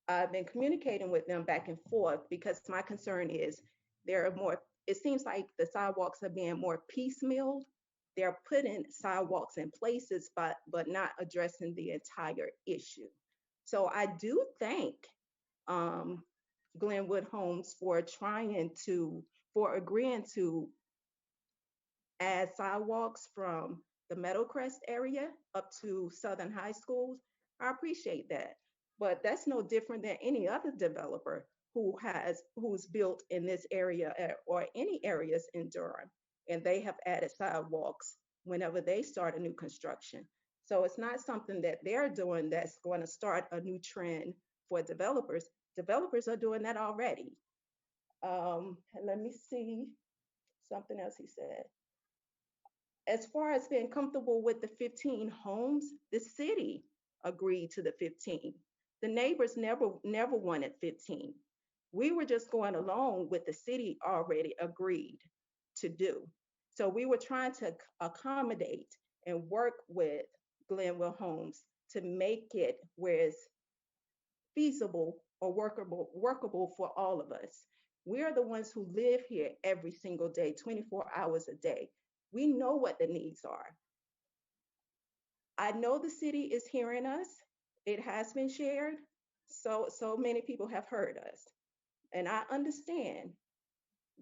I've been communicating with them back and forth because my concern is there are more, it seems like the sidewalks are being more piecemealed. They're putting sidewalks in places, but not addressing the entire issue. So I do thank Glenwood Homes for agreeing to add sidewalks from the Meadowcrest area up to Southern High Schools. I appreciate that. But that's no different than any other developer who's built in this area or any areas in Durham. And they have added sidewalks whenever they start a new construction. So it's not something that they're doing that's going to start a new trend for developers. Developers are doing that already. And let me see something else he said. As far as being comfortable with the 15 homes, the city agreed to the 15. The neighbors never wanted 15. We were just going along with the city already agreed to do. So we were trying to accommodate and work with Glenwood Homes to make it where it's feasible or workable for all of us. We are the ones who live here every single day, 24 hours a day. We know what the needs are. I know the city is hearing us. It has been shared. So many people have heard us. And I understand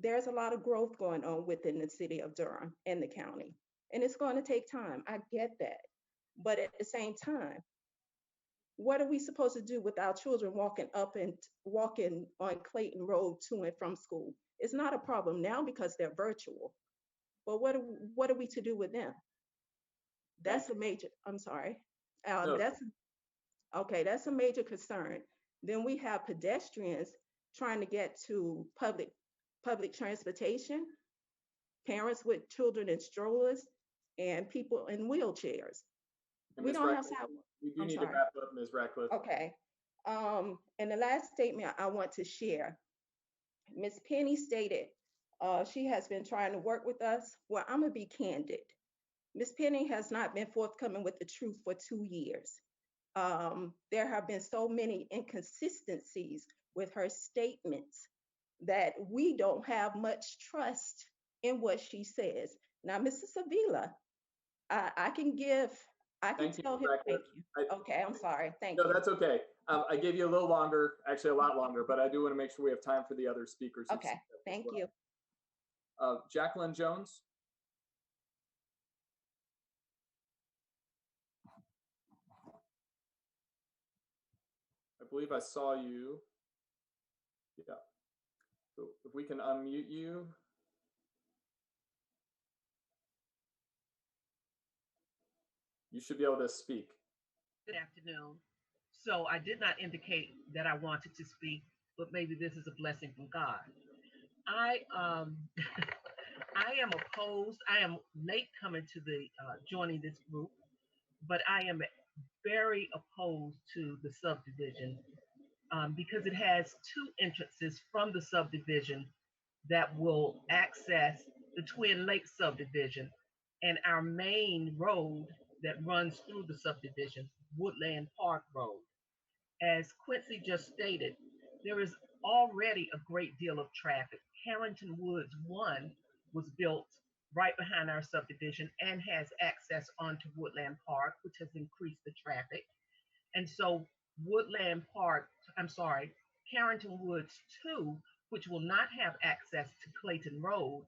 there's a lot of growth going on within the city of Durham and the county. And it's going to take time. I get that. But at the same time, what are we supposed to do with our children walking on Clayton Road to and from school? It's not a problem now because they're virtual. But what are we to do with them? That's a major, I'm sorry. No. That's a major concern. Then we have pedestrians trying to get to public transportation, parents with children in strollers, and people in wheelchairs. We don't have sidewalks. We do need to wrap up, Ms. Ratcliffe. Okay. And the last statement I want to share, Ms. Penny stated she has been trying to work with us. Well, I'm gonna be candid. Ms. Penny has not been forthcoming with the truth for 2 years. There have been so many inconsistencies with her statements that we don't have much trust in what she says. Now, Mrs. Avila, I can tell him, thank you. Okay, I'm sorry, thank you. No, that's okay. I gave you a little longer, actually a lot longer, but I do want to make sure we have time for the other speakers. Okay, thank you. Jacqueline Jones. I believe I saw you. Yeah. So if we can unmute you. You should be able to speak. Good afternoon. So I did not indicate that I wanted to speak, but maybe this is a blessing from God. I am opposed. I am late coming to the joining this group, but I am very opposed to the subdivision because it has 2 entrances from the subdivision that will access the Twin Lakes subdivision and our main road that runs through the subdivision, Woodland Park Road. As Quincy just stated, there is already a great deal of traffic. Carrington Woods I was built right behind our subdivision and has access onto Woodland Park, which has increased the traffic. And so Carrington Woods II, which will not have access to Clayton Road,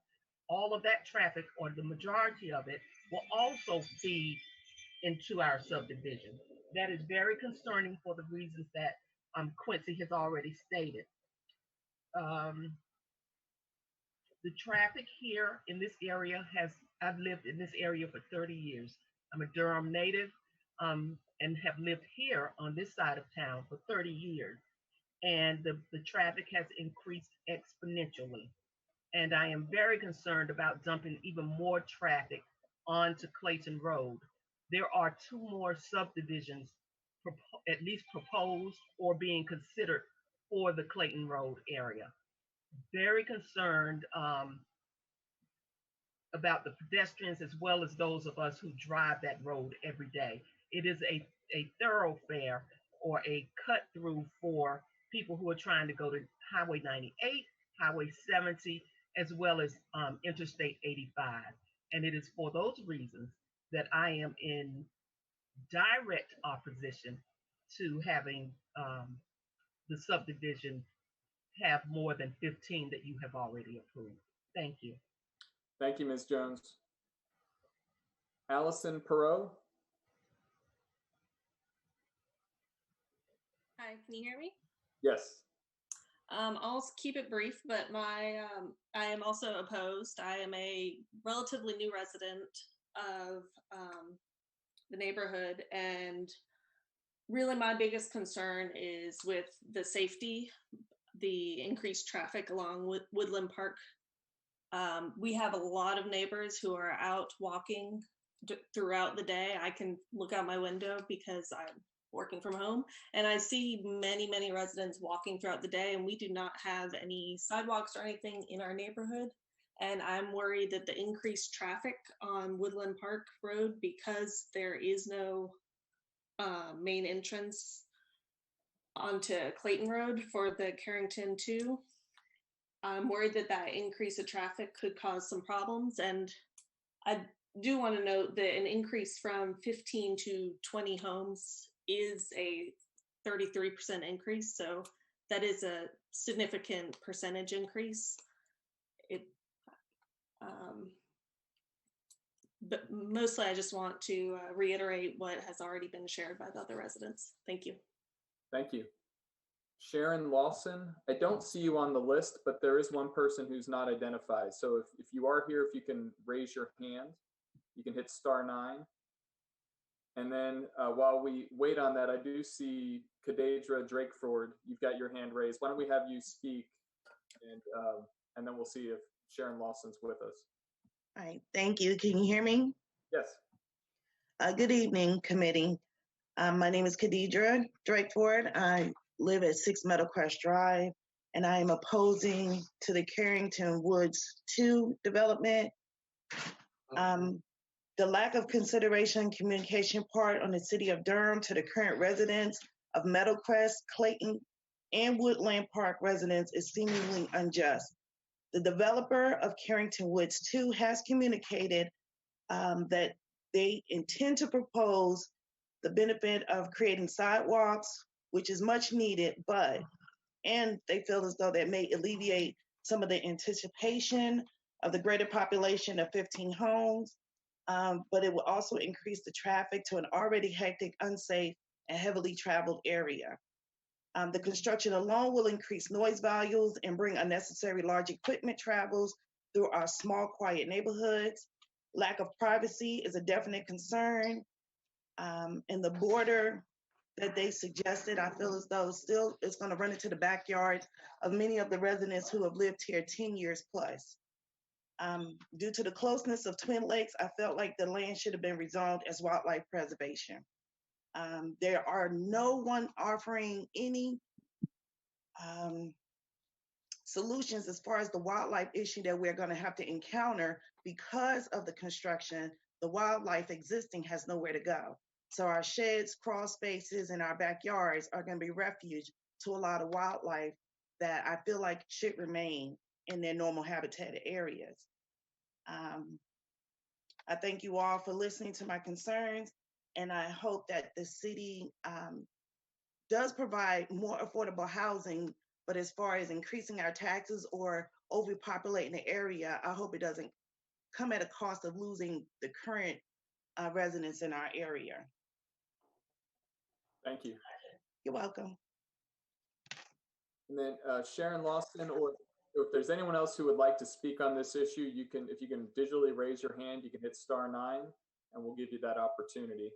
all of that traffic, or the majority of it, will also feed into our subdivision. That is very concerning for the reasons that Quincy has already stated. The traffic here in this area I've lived in this area for 30 years. I'm a Durham native and have lived here on this side of town for 30 years. And the traffic has increased exponentially. And I am very concerned about dumping even more traffic onto Clayton Road. There are 2 more subdivisions at least proposed or being considered for the Clayton Road area. Very concerned about the pedestrians as well as those of us who drive that road every day. It is a thoroughfare or a cut through for people who are trying to go to Highway 98, Highway 70, as well as Interstate 85. And it is for those reasons that I am in direct opposition to having the subdivision have more than 15 that you have already approved. Thank you. Thank you, Ms. Jones. Allison Perot? Hi, can you hear me? Yes. I'll keep it brief, but I am also opposed. I am a relatively new resident of the neighborhood, and really my biggest concern is with the safety, the increased traffic along Woodland Park. We have a lot of neighbors who are out walking throughout the day. I can look out my window because I'm working from home, and I see many, many residents walking throughout the day, and we do not have any sidewalks or anything in our neighborhood. And I'm worried that the increased traffic on Woodland Park Road, because there is no main entrance onto Clayton Road for the Carrington 2, I'm worried that that increase of traffic could cause some problems. And I do want to note that an increase from 15 to 20 homes is a 33% increase. So that is a significant percentage increase. But mostly I just want to reiterate what has already been shared by the other residents. Thank you. Thank you. Sharon Lawson, I don't see you on the list, but there is one person who's not identified. So if you are here, if you can raise your hand, you can hit *9. And then while we wait on that, I do see Kadadra Drakeford. You've got your hand raised. Why don't we have you speak, and then we'll see if Sharon Lawson's with us. All right, thank you. Can you hear me? Yes. Good evening, committee. My name is Kadadra Drakeford. I live at 6 Meadowcrest Drive, and I am opposing to the Carrington Woods II development. The lack of consideration and communication part on the city of Durham to the current residents of Meadowcrest, Clayton, and Woodland Park residents is seemingly unjust. The developer of Carrington Woods II has communicated that they intend to propose the benefit of creating sidewalks, which is much needed, and they feel as though that may alleviate some of the anticipation of the greater population of 15 homes, but it will also increase the traffic to an already hectic, unsafe, and heavily traveled area. The construction alone will increase noise values and bring unnecessary large equipment travels through our small, quiet neighborhoods. Lack of privacy is a definite concern. And the border that they suggested, I feel as though still is going to run into the backyard of many of the residents who have lived here 10 years plus. Due to the closeness of Twin Lakes, I felt like the land should have been rezoned as wildlife preservation. There are no one offering any solutions as far as the wildlife issue that we're going to have to encounter because of the construction. The wildlife existing has nowhere to go. So our sheds, crawl spaces, and our backyards are going to be refuge to a lot of wildlife that I feel like should remain in their normal habitat areas. I thank you all for listening to my concerns, and I hope that the city does provide more affordable housing, but as far as increasing our taxes or overpopulating the area, I hope it doesn't come at a cost of losing the current residents in our area. Thank you. You're welcome. And then Sharon Lawson, or if there's anyone else who would like to speak on this issue, if you can digitally raise your hand, you can hit *9, and we'll give you that opportunity.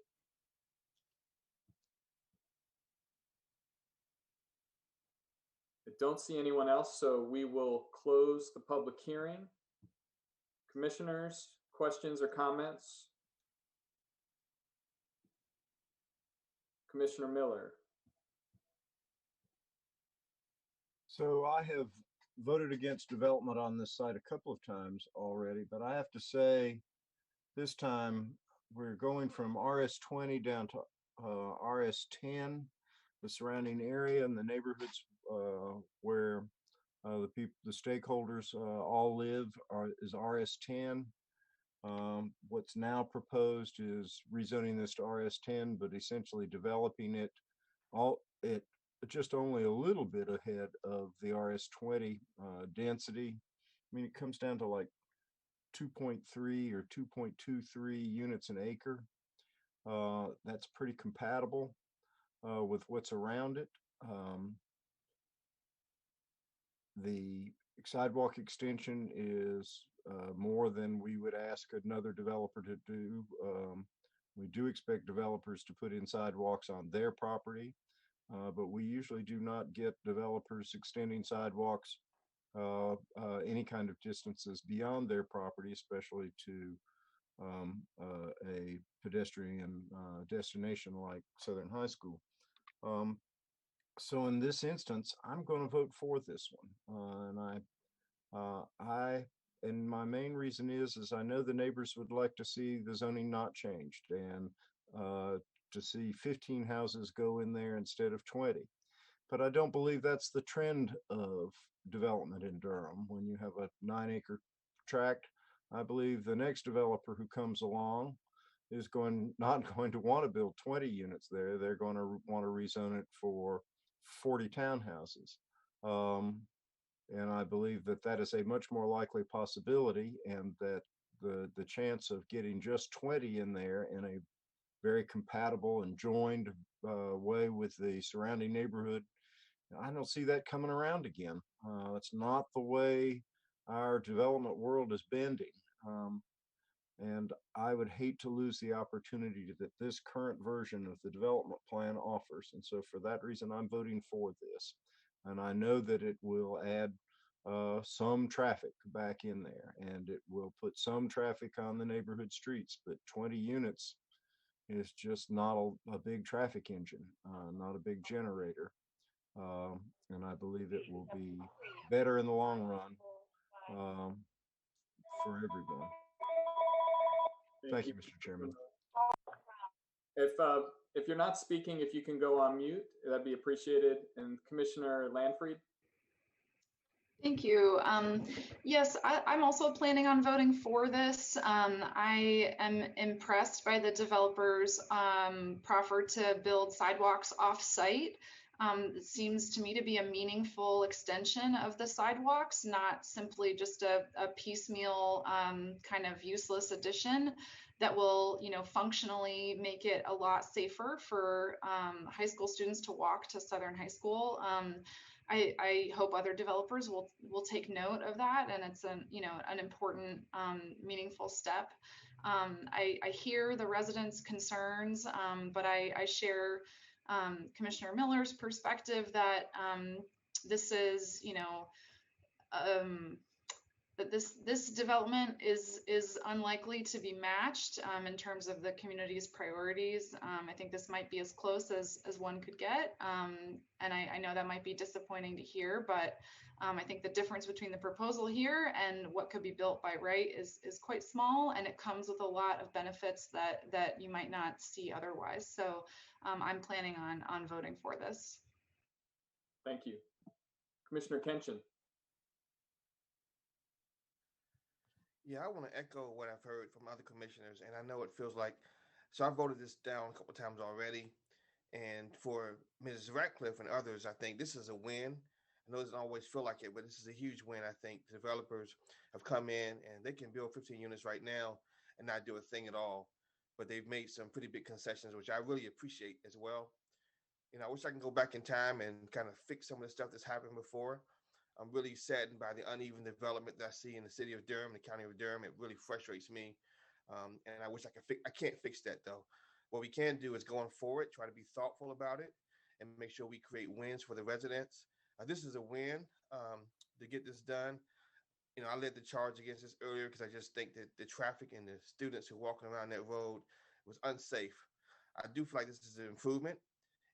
I don't see anyone else, so we will close the public hearing. Commissioners, questions or comments? Commissioner Miller. So I have voted against development on this site a couple of times already, but I have to say this time we're going from RS20 down to RS10. The surrounding area and the neighborhoods where the stakeholders all live is RS10. What's now proposed is rezoning this to RS10, but essentially developing it just only a little bit ahead of the RS20 density. I mean, it comes down to like 2.3 or 2.23 units an acre. That's pretty compatible with what's around it. The sidewalk extension is more than we would ask another developer to do. We do expect developers to put in sidewalks on their property, but we usually do not get developers extending sidewalks any kind of distances beyond their property, especially to a pedestrian destination like Southern High School. So in this instance, I'm going to vote for this one, and my main reason is I know the neighbors would like to see the zoning not changed and to see 15 houses go in there instead of 20. But I don't believe that's the trend of development in Durham. When you have a 9-acre tract, I believe the next developer who comes along is not going to want to build 20 units there. They're going to want to rezone it for 40 townhouses. And I believe that that is a much more likely possibility, and that the chance of getting just 20 in there in a very compatible and joined way with the surrounding neighborhood, I don't see that coming around again. It's not the way our development world is bending. And I would hate to lose the opportunity that this current version of the development plan offers. And so for that reason, I'm voting for this. And I know that it will add some traffic back in there, and it will put some traffic on the neighborhood streets, but 20 units is just not a big traffic engine, not a big generator. And I believe it will be better in the long run for everyone. Thank you, Mr. Chairman. If you're not speaking, if you can go on mute, that'd be appreciated. And Commissioner Landfried. Thank you. Yes, I'm also planning on voting for this. I am impressed by the developers' proffer to build sidewalks off-site. It seems to me to be a meaningful extension of the sidewalks, not simply just a piecemeal kind of useless addition that will, functionally make it a lot safer for high school students to walk to Southern High School. I hope other developers will take note of that, and it's an important, meaningful step. I hear the residents' concerns, but I share Commissioner Miller's perspective that this is, that this development is unlikely to be matched in terms of the community's priorities. I think this might be as close as one could get, and I know that might be disappointing to hear, but I think the difference between the proposal here and what could be built by right is quite small, and it comes with a lot of benefits that you might not see otherwise. So I'm planning on voting for this. Thank you. Commissioner Kenshin. Yeah, I want to echo what I've heard from other commissioners, and I know it feels like, so I voted this down a couple of times already, and for Ms. Ratcliffe and others, I think this is a win. I know it doesn't always feel like it, but this is a huge win. I think developers have come in and they can build 15 units right now and not do a thing at all, but they've made some pretty big concessions, which I really appreciate as well. I wish I can go back in time and kind of fix some of the stuff that's happened before. I'm really saddened by the uneven development that I see in the city of Durham, the county of Durham. It really frustrates me. And I wish I could I can't fix that though. What we can do is going forward, try to be thoughtful about it and make sure we create wins for the residents. This is a win to get this done. I led the charge against this earlier because I just think that the traffic and the students who are walking around that road was unsafe. I do feel like this is an improvement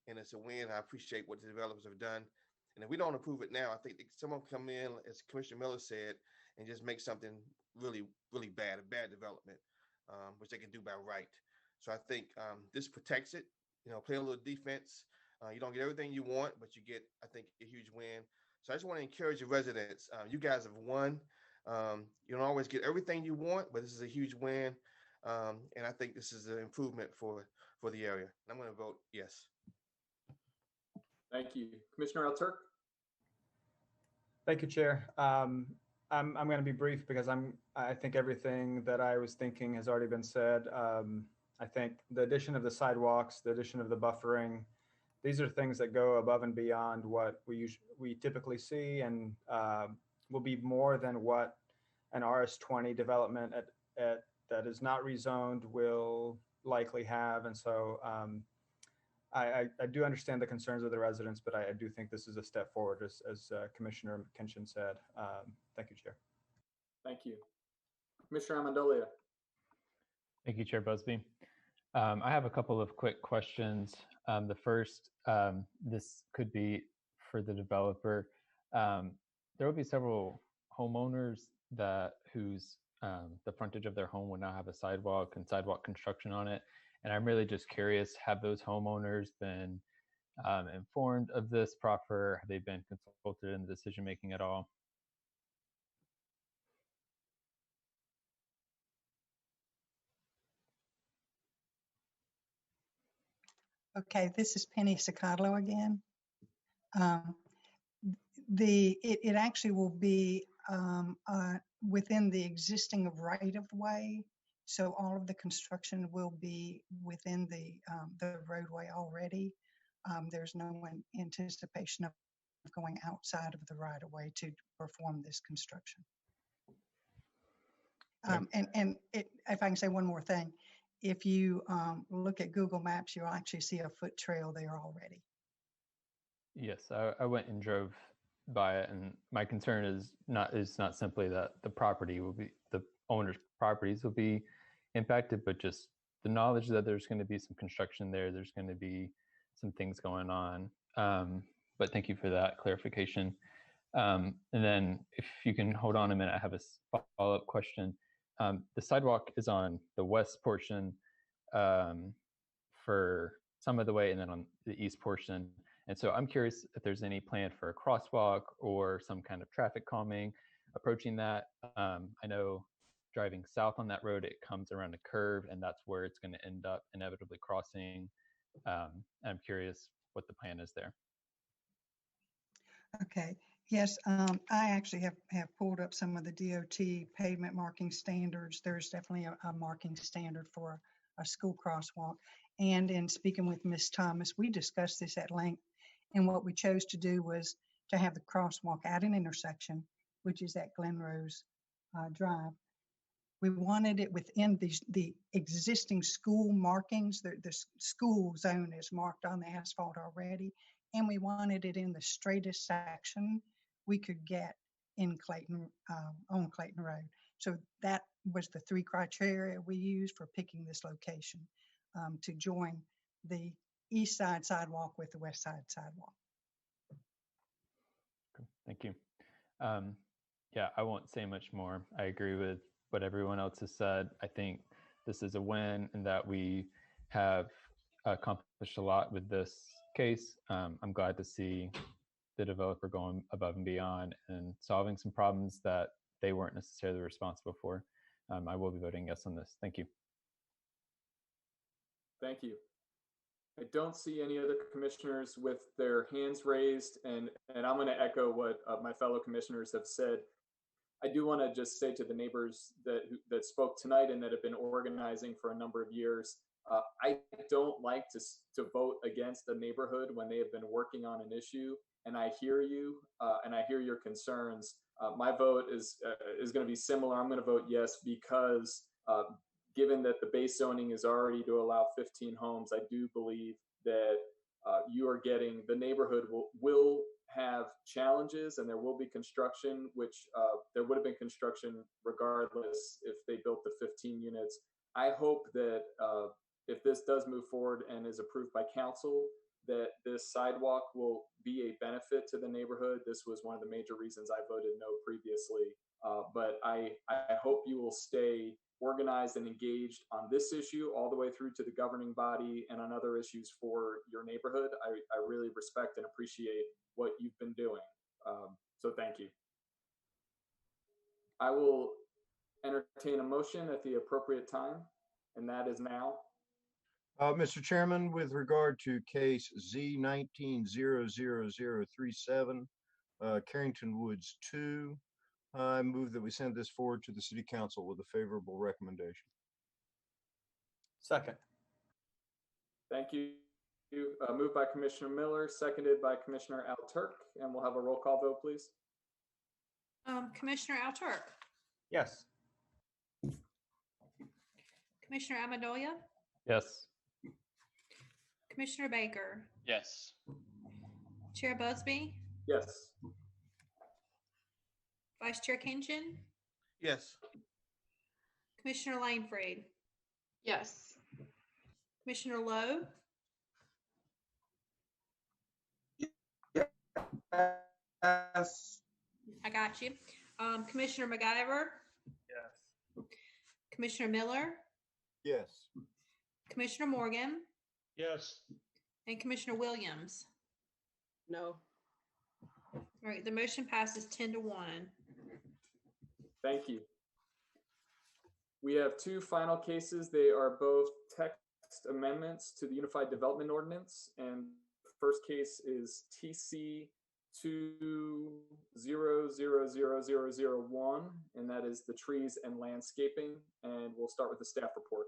and it's a win. I appreciate what the developers have done. And if we don't approve it now, I think someone come in, as Commissioner Miller said, and just make something really, really bad, a bad development, which they can do by right. So I think this protects it, play a little defense. You don't get everything you want, but you get, I think, a huge win. So I just want to encourage the residents. You guys have won. You don't always get everything you want, but this is a huge win. And I think this is an improvement for the area. I'm going to vote yes. Thank you. Commissioner Alturk? Thank you, Chair. I'm going to be brief because I think everything that I was thinking has already been said. I think the addition of the sidewalks, the addition of the buffering, these are things that go above and beyond what we typically see, and will be more than what an RS20 development that is not rezoned will likely have. And so I do understand the concerns of the residents, but I do think this is a step forward, as Commissioner Kinchin said. Thank you, Chair. Thank you. Commissioner Amendolia? Thank you, Chair Busby. I have a couple of quick questions. The first, this could be for the developer. There will be several homeowners whose the frontage of their home would now have a sidewalk and sidewalk construction on it. And I'm really just curious, have those homeowners been informed of this proffer? Have they been consulted in the decision making at all? Okay, this is Penny Sicadlo again. It actually will be within the existing right of way. So all of the construction will be within the roadway already. There's no anticipation of going outside of the right of way to perform this construction. If I can say one more thing, if you look at Google Maps, you'll actually see a foot trail there already. Yes, I went and drove by it, and my concern is not simply that the owner's properties will be impacted, but just the knowledge that there's going to be some construction there, there's going to be some things going on. But thank you for that clarification. And then if you can hold on a minute, I have a follow-up question. The sidewalk is on the west portion for some of the way, and then on the east portion. And so I'm curious if there's any plan for a crosswalk or some kind of traffic calming approaching that. I know driving south on that road, it comes around a curve, and that's where it's going to end up inevitably crossing. I'm curious what the plan is there. Okay. Yes, I actually have pulled up some of the DOT pavement marking standards. There's definitely a marking standard for a school crosswalk. And in speaking with Ms. Thomas, we discussed this at length. And what we chose to do was to have the crosswalk at an intersection, which is at Glenrose Drive. We wanted it within the existing school markings. The school zone is marked on the asphalt already. And we wanted it in the straightest section we could get in Clayton, on Clayton Road. So that was the 3 criteria we used for picking this location to join the east side sidewalk with the west side sidewalk. Okay, thank you. Yeah, I won't say much more. I agree with what everyone else has said. I think this is a win and that we have accomplished a lot with this case. I'm glad to see the developer going above and beyond and solving some problems that they weren't necessarily responsible for. I will be voting yes on this. Thank you. Thank you. I don't see any other commissioners with their hands raised, and I'm going to echo what my fellow commissioners have said. I do want to just say to the neighbors that spoke tonight and that have been organizing for a number of years, I don't like to vote against a neighborhood when they have been working on an issue. And I hear you, and I hear your concerns. My vote is going to be similar. I'm going to vote yes because given that the base zoning is already to allow 15 homes, I do believe that you are getting, the neighborhood will have challenges, and there will be construction, which there would have been construction regardless if they built the 15 units. I hope that if this does move forward and is approved by council, that this sidewalk will be a benefit to the neighborhood. This was one of the major reasons I voted no previously. But I hope you will stay organized and engaged on this issue all the way through to the governing body and on other issues for your neighborhood. I really respect and appreciate what you've been doing. So thank you. I will entertain a motion at the appropriate time, and that is now. Mr. Chairman, with regard to case Z19-00037, Carrington Woods II, I move that we send this forward to the City Council with a favorable recommendation. Second. Thank you. Moved by Commissioner Miller, seconded by Commissioner Al-Turk, and we'll have a roll call vote, please. Commissioner Al-Turk, Yes. Commissioner Amendolia, Yes. Commissioner Baker, Yes. Chair Busby, Yes. Vice Chair Kinchin, Yes. Commissioner Langfried, Yes. Commissioner Lowe, Yes. I got you. Commissioner McIver, Yes. Commissioner Miller, Yes. Commissioner Morgan, Yes. and Commissioner Williams. No. All right, the motion passes 10-1. Thank you. We have two final cases. They are both text amendments to the Unified Development Ordinance. And the first case is TC 2000001, and that is the trees and landscaping. And we'll start with the staff report.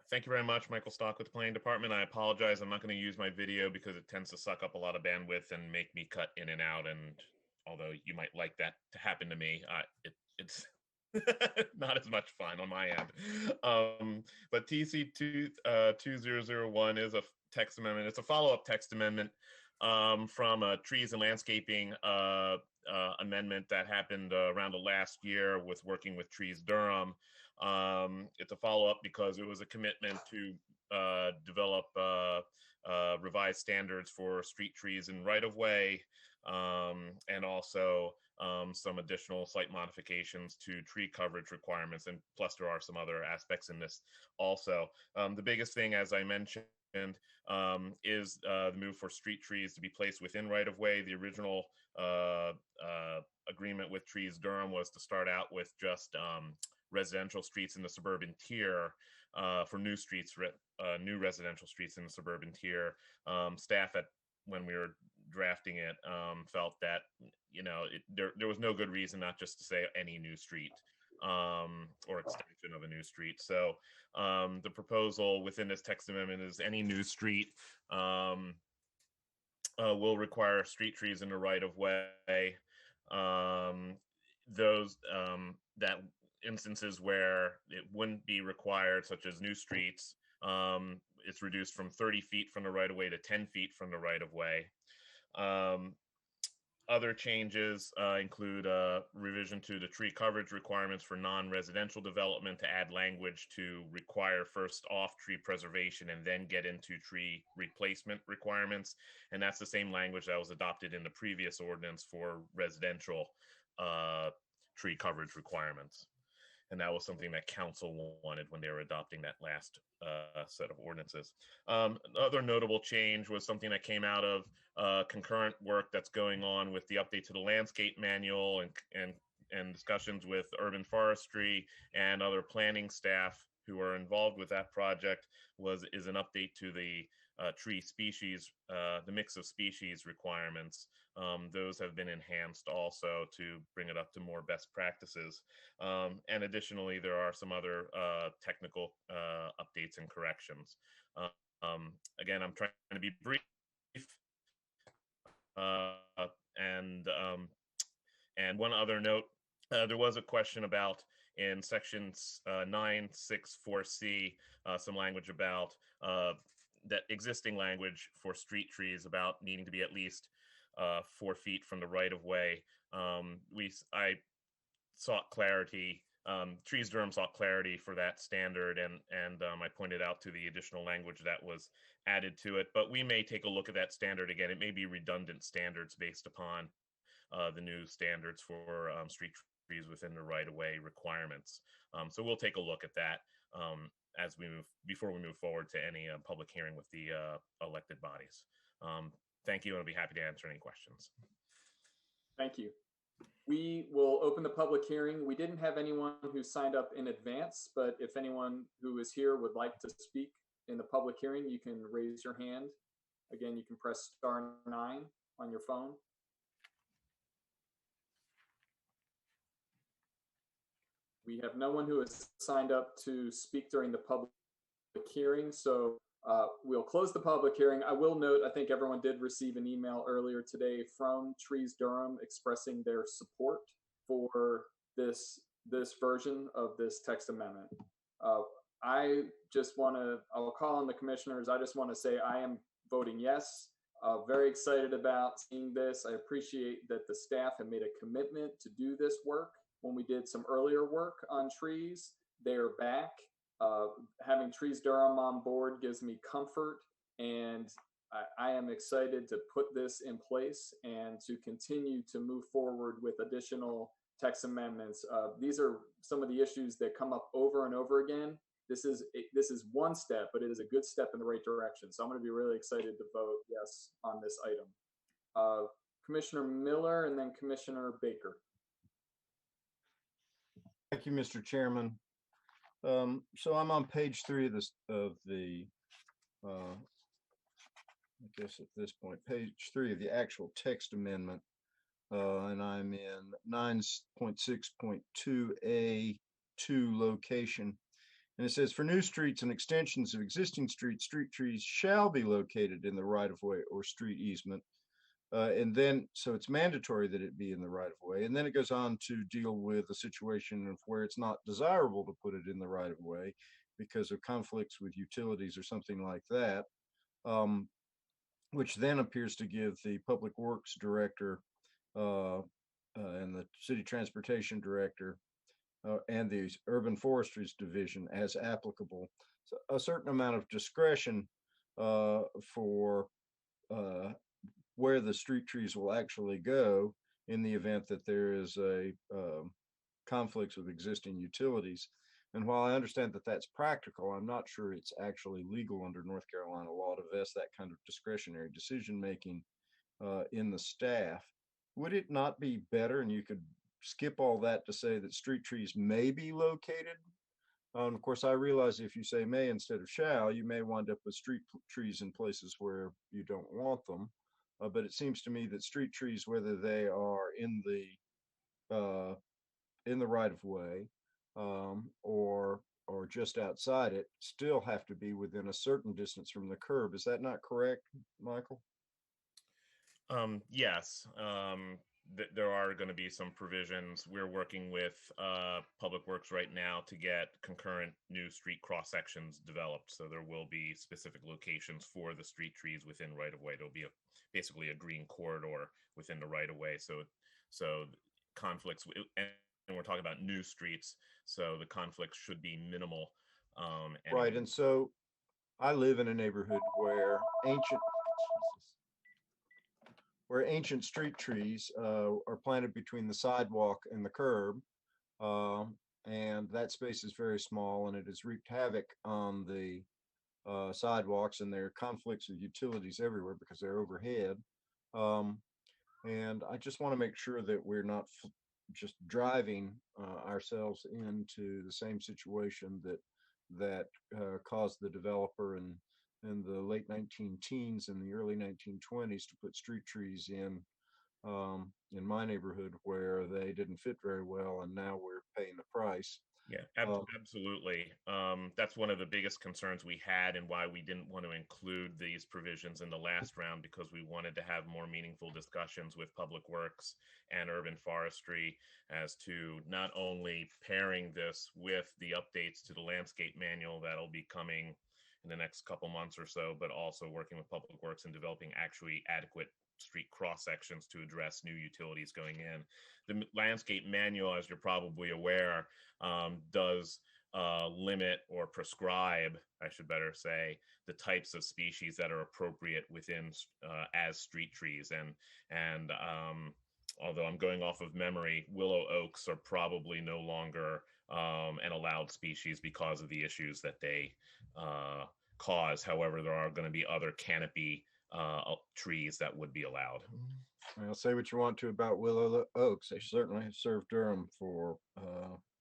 Thank you very much, Michael Stock with the Planning Department. I apologize. I'm not going to use my video because it tends to suck up a lot of bandwidth and make me cut in and out. And although you might like that to happen to me, it's not as much fun on my end. But TC 2001 is a text amendment. It's a follow-up text amendment from a trees and landscaping amendment that happened around the last year with working with Trees Durham. It's a follow-up because it was a commitment to develop revised standards for street trees and right-of-way, and also some additional slight modifications to tree coverage requirements. And plus, there are some other aspects in this also. The biggest thing, as I mentioned, is the move for street trees to be placed within right-of-way. The original agreement with Trees Durham was to start out with just residential streets in the suburban tier for new streets, new residential streets in the suburban tier. Staff when we were drafting it felt that there was no good reason not just to say any new street or extension of a new street. So the proposal within this text amendment is any new street will require street trees in the right of way. Those that instances where it wouldn't be required, such as new streets, it's reduced from 30 feet from the right of way to 10 feet from the right of way. Other changes include a revision to the tree coverage requirements for non-residential development to add language to require first off tree preservation and then get into tree replacement requirements. And that's the same language that was adopted in the previous ordinance for residential tree coverage requirements. And that was something that council wanted when they were adopting that last set of ordinances. Another notable change was something that came out of concurrent work that's going on with the update to the landscape manual and discussions with urban forestry and other planning staff who are involved with that project is an update to the tree species, the mix of species requirements. Those have been enhanced also to bring it up to more best practices. And additionally, there are some other technical updates and corrections. Again, I'm trying to be brief. And one other note, there was a question about in sections 964C, some language about that existing language for street trees about needing to be at least 4 feet from the right of way. I sought clarity. Trees Durham sought clarity for that standard, and I pointed out to the additional language that was added to it, but we may take a look at that standard again. It may be redundant standards based upon the new standards for street trees within the right-of-way requirements. So we'll take a look at that as we move, before we move forward to any public hearing with the elected bodies. Thank you, and I'll be happy to answer any questions. Thank you. We will open the public hearing. We didn't have anyone who signed up in advance, but if anyone who is here would like to speak in the public hearing, you can raise your hand. Again, you can press *9 on your phone. We have no one who has signed up to speak during the public hearing, so we'll close the public hearing. I will note, I think everyone did receive an email earlier today from Trees Durham expressing their support for this version of this text amendment. I just want to, I'll call on the commissioners. I just want to say I am voting yes. Very excited about seeing this. I appreciate that the staff have made a commitment to do this work. When we did some earlier work on trees, they're back. Having Trees Durham on board gives me comfort, and I am excited to put this in place and to continue to move forward with additional text amendments. These are some of the issues that come up over and over again. This is one step, but it is a good step in the right direction. So I'm going to be really excited to vote yes on this item. Commissioner Miller and then Commissioner Baker. Thank you, Mr. Chairman. So I'm on page 3 of the I guess at this point, page 3 of the actual text amendment, and I'm in 9.6.2A2 location. And it says, for new streets and extensions of existing streets, street trees shall be located in the right-of-way or street easement. And then, so it's mandatory that it be in the right-of-way. And then it goes on to deal with a situation of where it's not desirable to put it in the right-of-way because of conflicts with utilities or something like that, which then appears to give the Public Works Director and the City Transportation Director and the Urban Forestries Division as applicable, so a certain amount of discretion for where the street trees will actually go in the event that there is a conflicts with existing utilities. And while I understand that that's practical, I'm not sure it's actually legal under North Carolina law to vest that kind of discretionary decision-making in the staff. Would it not be better, and you could skip all that to say that street trees may be located? Of course, I realize if you say may instead of shall, you may wind up with street trees in places where you don't want them. But it seems to me that street trees, whether they are in the right of way or just outside it, still have to be within a certain distance from the curb. Is that not correct, Michael? Yes. There are going to be some provisions. We're working with Public Works right now to get concurrent new street cross sections developed. So there will be specific locations for the street trees within right of way. There'll be basically a green corridor within the right of way. So conflicts, and we're talking about new streets, so the conflicts should be minimal. Right, and so I live in a neighborhood where ancient street trees are planted between the sidewalk and the curb, and that space is very small, and it has wreaked havoc on the sidewalks, and there are conflicts with utilities everywhere because they're overhead. And I just want to make sure that we're not just driving ourselves into the same situation that caused the developer in the late 19-teens and the early 1920s to put street trees in my neighborhood where they didn't fit very well, and now we're paying the price. Yeah, absolutely. That's one of the biggest concerns we had, and why we didn't want to include these provisions in the last round, because we wanted to have more meaningful discussions with Public Works and Urban Forestry as to not only pairing this with the updates to the landscape manual that'll be coming in the next couple months or so, but also working with Public Works and developing actually adequate street cross sections to address new utilities going in. The landscape manual, as you're probably aware, does limit or prescribe, I should better say, the types of species that are appropriate within as street trees. And although I'm going off of memory, willow oaks are probably no longer an allowed species because of the issues that they cause. However, there are going to be other canopy trees that would be allowed. Well, say what you want to about willow oaks. They certainly have served Durham for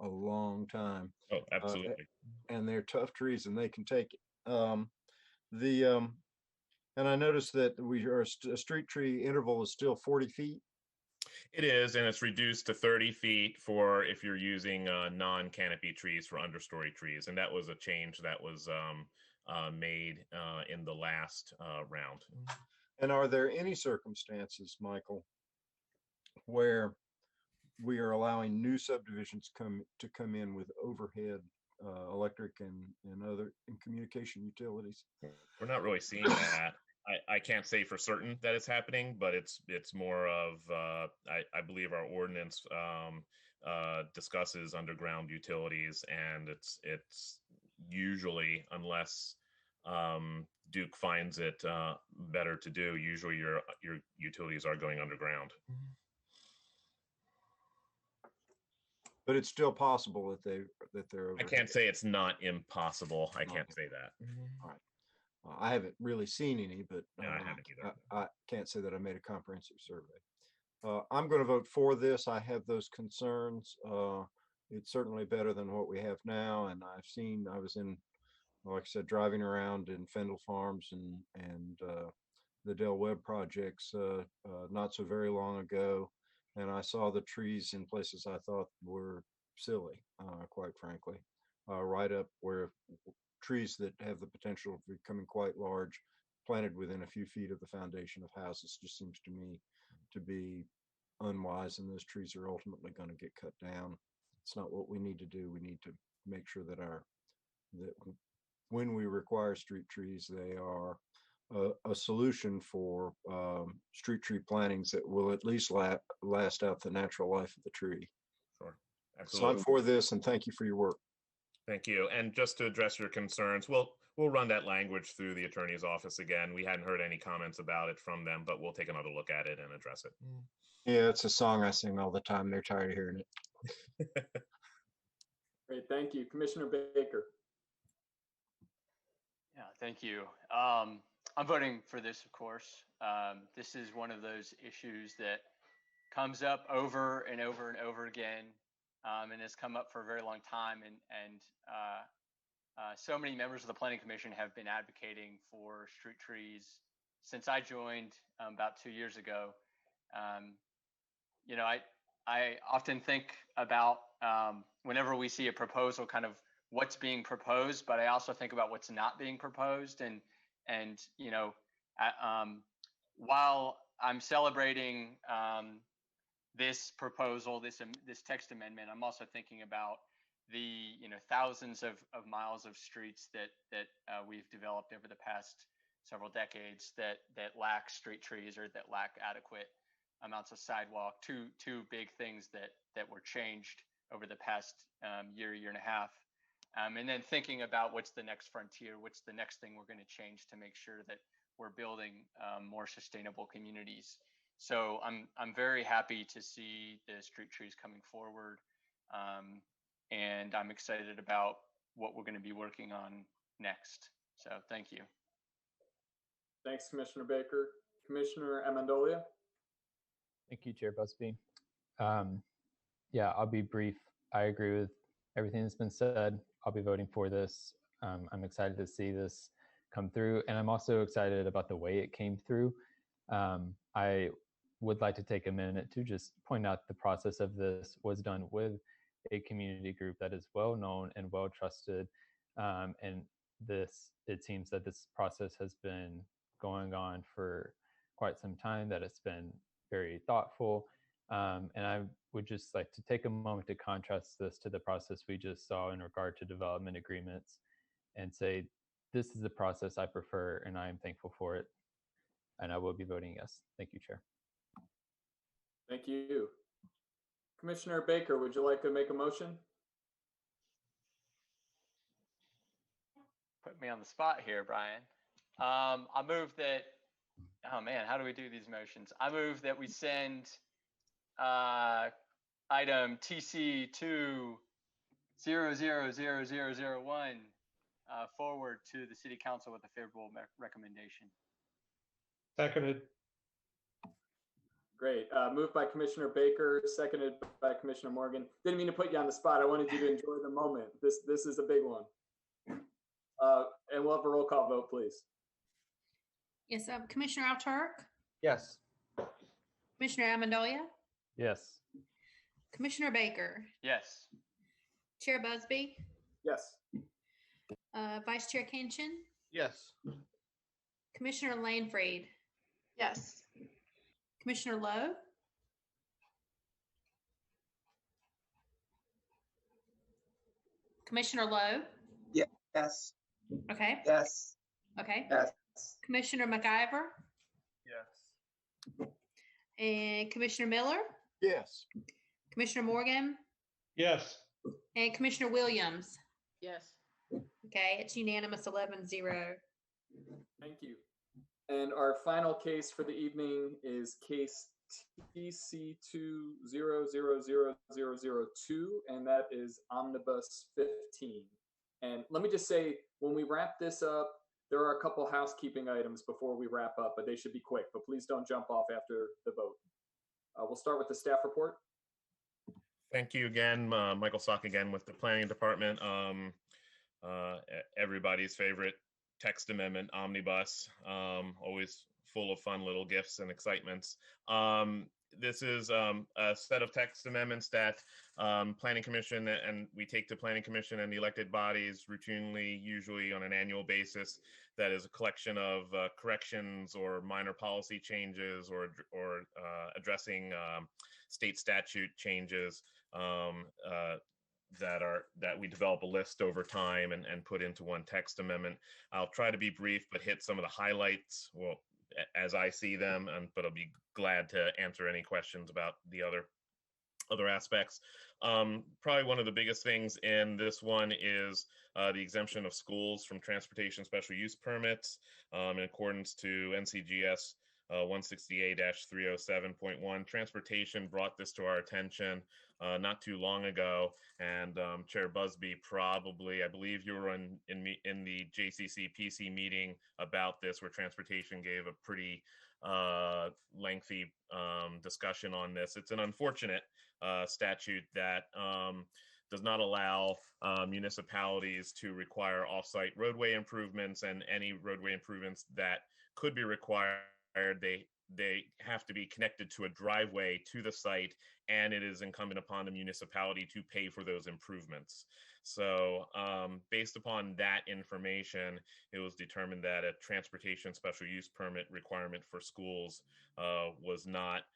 a long time. Oh, absolutely. And they're tough trees, and they can take it. And I noticed that a street tree interval is still 40 feet. It is, and it's reduced to 30 feet for if you're using non-canopy trees for understory trees. And that was a change that was made in the last round. And are there any circumstances, Michael, where we are allowing new subdivisions to come in with overhead electric and other communication utilities? We're not really seeing that. I can't say for certain that it's happening, but it's more of I believe our ordinance discusses underground utilities, and it's usually, unless Duke finds it better to do, usually your utilities are going underground. But it's still possible that they're overhead. I can't say it's not impossible. I can't say that. All right. I haven't really seen any, but no, I haven't either. I can't say that I made a comprehensive survey. I'm going to vote for this. I have those concerns. It's certainly better than what we have now. And I was in, like I said, driving around in Fendel Farms and the Del Webb projects not so very long ago. And I saw the trees in places I thought were silly, quite frankly, right up where trees that have the potential of becoming quite large, planted within a few feet of the foundation of houses, just seems to me to be unwise, and those trees are ultimately going to get cut down. It's not what we need to do. We need to make sure that when we require street trees, they are a solution for street tree plantings that will at least last out the natural life of the tree. Sure, absolutely. So I'm for this, and thank you for your work. Thank you. And just to address your concerns, we'll run that language through the attorney's office again. We hadn't heard any comments about it from them, but we'll take another look at it and address it. Yeah, it's a song I sing all the time. They're tired of hearing it. Great, thank you. Commissioner Baker. Yeah, thank you. I'm voting for this, of course. This is one of those issues that comes up over and over and over again. And has come up for a very long time, and so many members of the Planning Commission have been advocating for street trees since I joined about 2 years ago. You know, I often think about whenever we see a proposal, kind of what's being proposed, but I also think about what's not being proposed. And you know, while I'm celebrating this proposal, this text amendment, I'm also thinking about the thousands of miles of streets that we've developed over the past several decades that lack street trees or that lack adequate amounts of sidewalk. Two big things that were changed over the past year and a half. And then thinking about what's the next frontier, what's the next thing we're going to change to make sure that we're building more sustainable communities. So I'm very happy to see the street trees coming forward, and I'm excited about what we're going to be working on next. So thank you. Thanks, Commissioner Baker. Commissioner Amendolia. Thank you, Chair Busby. Yeah, I'll be brief. I agree with everything that's been said. I'll be voting for this. I'm excited to see this come through, and I'm also excited about the way it came through. I would like to take a minute to just point out the process of this was done with a community group that is well known and well trusted. And it seems that this process has been going on for quite some time, that it's been very thoughtful. And I would just like to take a moment to contrast this to the process we just saw in regard to development agreements and say, this is the process I prefer, and I am thankful for it. And I will be voting yes. Thank you, Chair. Thank you. Commissioner Baker, would you like to make a motion? put me on the spot here, Brian. I move that, oh man, how do we do these motions? I move that we send item TC 2000001 forward to the city council with a favorable recommendation. Seconded. Great. Moved by Commissioner Baker, seconded by Commissioner Morgan. Didn't mean to put you on the spot. I wanted you to enjoy the moment. This is a big one. And we'll have a roll call vote, please. Yes, Commissioner Alturk, Yes. Commissioner Amendolia, Yes. Commissioner Baker, Yes. Chair Busby, Yes. Vice Chair Kinchin, Yes. Commissioner Lanfried, Yes. Commissioner Lowe, Commissioner Lowe. Yes. Okay. Yes. Okay. Yes. Commissioner McIver Yes. and Commissioner Miller, Yes. Commissioner Morgan, Yes. and Commissioner Williams. Yes. Okay, it's unanimous 11-0. Thank you. And our final case for the evening is case TC 2000002, and that is Omnibus 15. And let me just say, when we wrap this up, there are a couple housekeeping items before we wrap up, but they should be quick. But please don't jump off after the vote. We'll start with the staff report. Thank you again, Michael Sock again with the planning department. Everybody's favorite text amendment, Omnibus, always full of fun little gifts and excitements. This is a set of text amendments that Planning Commission and we take to Planning Commission and the elected bodies routinely, usually on an annual basis. That is a collection of corrections or minor policy changes or addressing state statute changes that we develop a list over time and put into one text amendment. I'll try to be brief, but hit some of the highlights. Well, as I see them, but I'll be glad to answer any questions about the other aspects. Probably one of the biggest things in this one is the exemption of schools from transportation special use permits in accordance to NCGS 168-307.1. Transportation brought this to our attention not too long ago, and Chair Busby, probably, I believe you were in the JCC PC meeting about this, where transportation gave a pretty lengthy discussion on this. It's an unfortunate statute that does not allow municipalities to require off-site roadway improvements, and any roadway improvements that could be required, they have to be connected to a driveway to the site, and it is incumbent upon the municipality to pay for those improvements. So based upon that information, it was determined that a transportation special use permit requirement for schools was not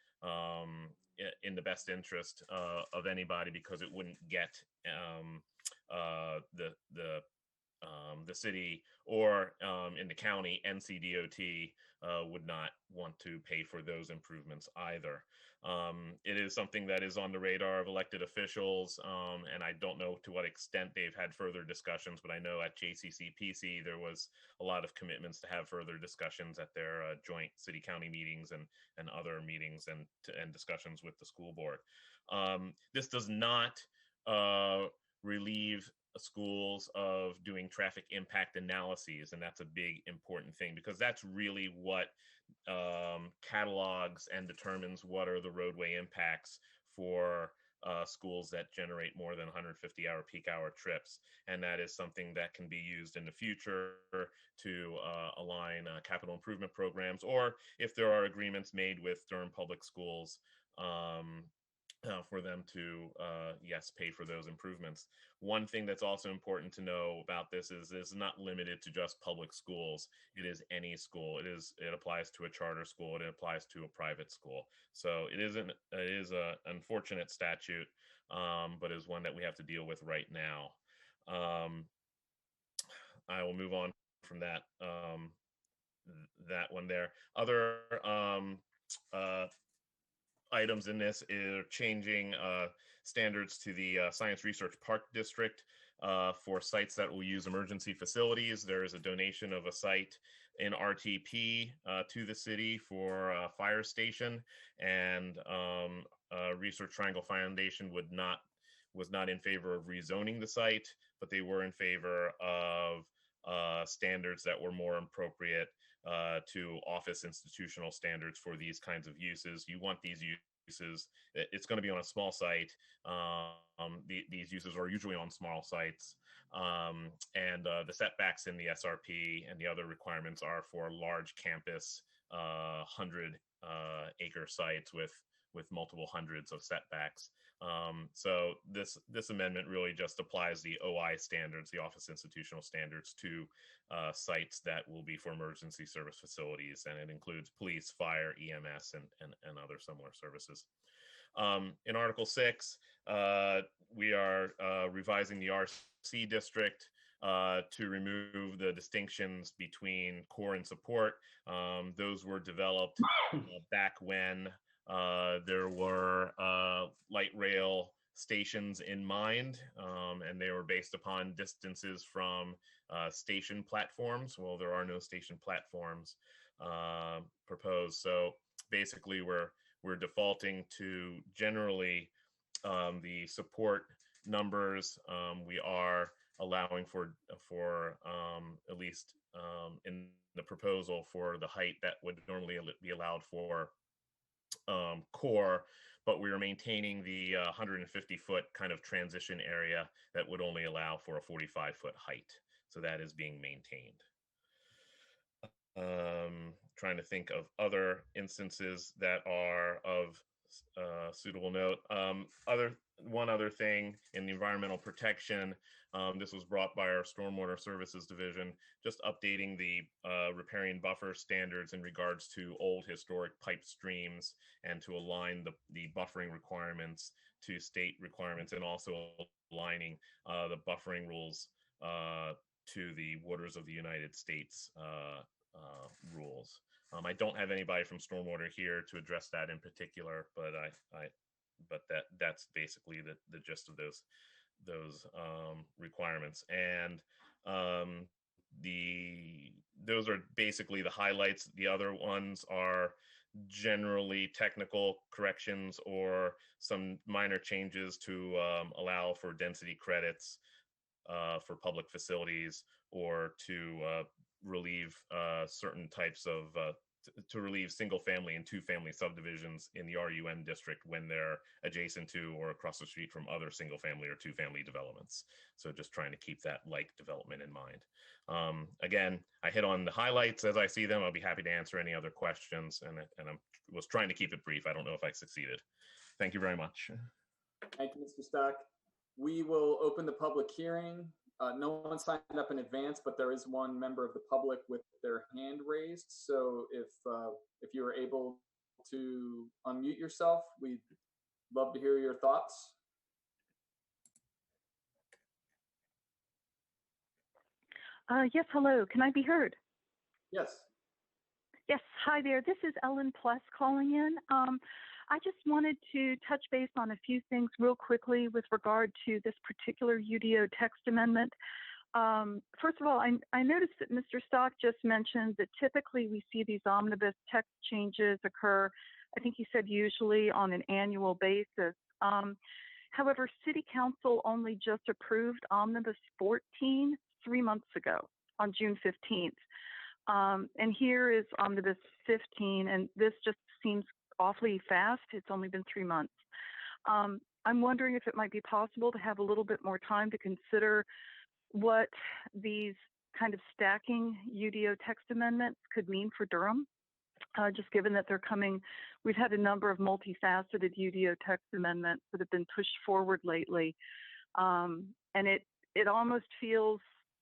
in the best interest of anybody, because it wouldn't get the city or in the county, NCDOT would not want to pay for those improvements either. It is something that is on the radar of elected officials, and I don't know to what extent they've had further discussions, but I know at JCC PC there was a lot of commitments to have further discussions at their joint city county meetings and other meetings and discussions with the school board. This does not relieve schools of doing traffic impact analyses, and that's a big important thing, because that's really what catalogs and determines what are the roadway impacts for schools that generate more than 150-hour peak hour trips. And that is something that can be used in the future to align capital improvement programs, or if there are agreements made with Durham Public Schools for them to, yes, pay for those improvements. One thing that's also important to know about this is it's not limited to just public schools. It is any school. It applies to a charter school. It applies to a private school. So it is an unfortunate statute, but is one that we have to deal with right now. I will move on from that one there. Other items in this are changing standards to the Science Research Park District. for sites that will use emergency facilities. There is a donation of a site in RTP to the city for a fire station, and Research Triangle Foundation was not in favor of rezoning the site, but they were in favor of standards that were more appropriate to office institutional standards for these kinds of uses. You want these uses, it's going to be on a small site. These uses are usually on small sites, and the setbacks in the SRP and the other requirements are for large campus 100-acre sites with multiple hundreds of setbacks. So this amendment really just applies the OI standards, the office institutional standards, to sites that will be for emergency service facilities, and it includes police, fire, EMS, and other similar services. In Article 6, we are revising the RC district to remove the distinctions between core and support. Those were developed back when there were light rail stations in mind, and they were based upon distances from station platforms. Well, there are no station platforms proposed. So basically, we're defaulting to generally the support numbers. We are allowing for at least in the proposal for the height that would normally be allowed for core, but we are maintaining the 150-foot kind of transition area that would only allow for a 45-foot height. So that is being maintained. Trying to think of other instances that are of suitable note. One other thing in the environmental protection, this was brought by our Stormwater Services Division, just updating the riparian buffer standards in regards to old historic pipe streams, and to align the buffering requirements to state requirements, and also aligning the buffering rules to the Waters of the United States rules. I don't have anybody from Stormwater here to address that in particular, but that's basically the gist of those requirements. And those are basically the highlights. The other ones are generally technical corrections or some minor changes to allow for density credits for public facilities, or to relieve certain types of to relieve single family and two family subdivisions in the RUM district when they're adjacent to or across the street from other single family or two family developments. So just trying to keep that like development in mind. Again, I hit on the highlights as I see them. I'll be happy to answer any other questions, and I was trying to keep it brief. I don't know if I succeeded. Thank you very much. Thank you, Mr. Stock. We will open the public hearing. No one signed up in advance, but there is one member of the public with their hand raised. So if you are able to unmute yourself, we'd love to hear your thoughts. Yes, hello. Can I be heard? Yes. Yes, hi there. This is Ellen Pless calling in. I just wanted to touch base on a few things real quickly with regard to this particular UDO text amendment. First of all, I noticed that Mr. Stock just mentioned that typically we see these omnibus text changes occur, I think he said usually on an annual basis. However, City Council only just approved Omnibus 14 3 months ago on June 15th. And here is Omnibus 15, and this just seems awfully fast. It's only been 3 months. I'm wondering if it might be possible to have a little bit more time to consider what these kind of stacking UDO text amendments could mean for Durham, just given that they're coming. We've had a number of multifaceted UDO text amendments that have been pushed forward lately. And it almost feels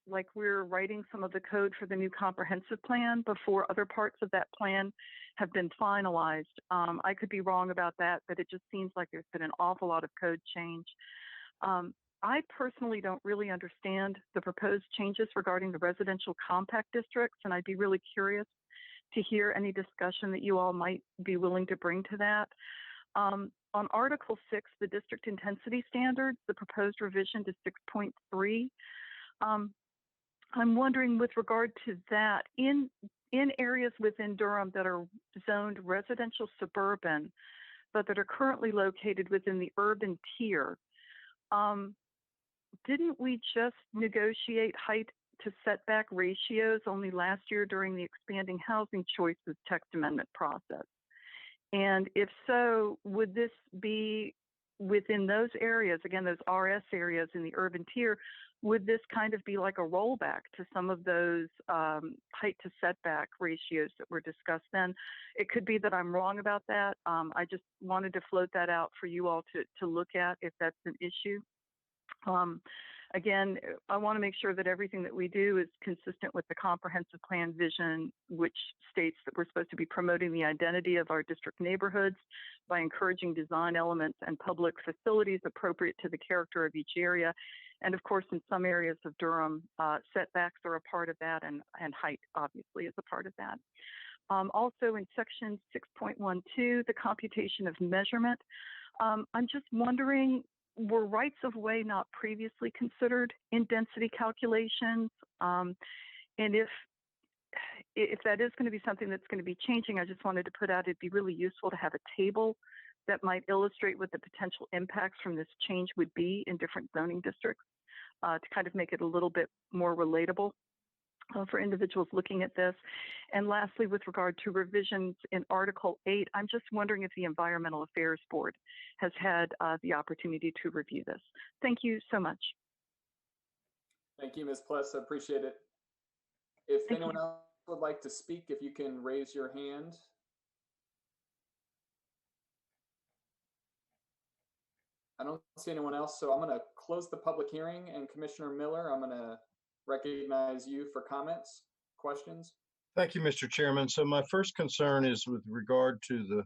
like we're writing some of the code for the new comprehensive plan before other parts of that plan have been finalized. I could be wrong about that, but it just seems like there's been an awful lot of code change. I personally don't really understand the proposed changes regarding the residential compact districts, and I'd be really curious to hear any discussion that you all might be willing to bring to that. On Article 6, the district intensity standards, the proposed revision to 6.3, I'm wondering with regard to that, in areas within Durham that are zoned residential suburban, but that are currently located within the urban tier, didn't we just negotiate height to setback ratios only last year during the expanding housing choices text amendment process? And if so, would this be within those areas, again, those RS areas in the urban tier, would this kind of be like a rollback to some of those height to setback ratios that were discussed then? It could be that I'm wrong about that. I just wanted to float that out for you all to look at if that's an issue. Again, I want to make sure that everything that we do is consistent with the comprehensive plan vision, which states that we're supposed to be promoting the identity of our district neighborhoods by encouraging design elements and public facilities appropriate to the character of each area. And of course, in some areas of Durham, setbacks are a part of that, and height obviously is a part of that. Also in section 6.12, the computation of measurement, I'm just wondering, were rights of way not previously considered in density calculations? And if that is going to be something that's going to be changing, I just wanted to put out, it'd be really useful to have a table that might illustrate what the potential impacts from this change would be in different zoning districts, to kind of make it a little bit more relatable for individuals looking at this. And lastly, with regard to revisions in Article 8, I'm just wondering if the Environmental Affairs Board has had the opportunity to review this. Thank you so much. Thank you, Ms. Pless. I appreciate it. If anyone else would like to speak, if you can raise your hand. I don't see anyone else, so I'm going to close the public hearing. And Commissioner Miller, I'm going to recognize you for comments, questions. Thank you, Mr. Chairman. So my first concern is with regard to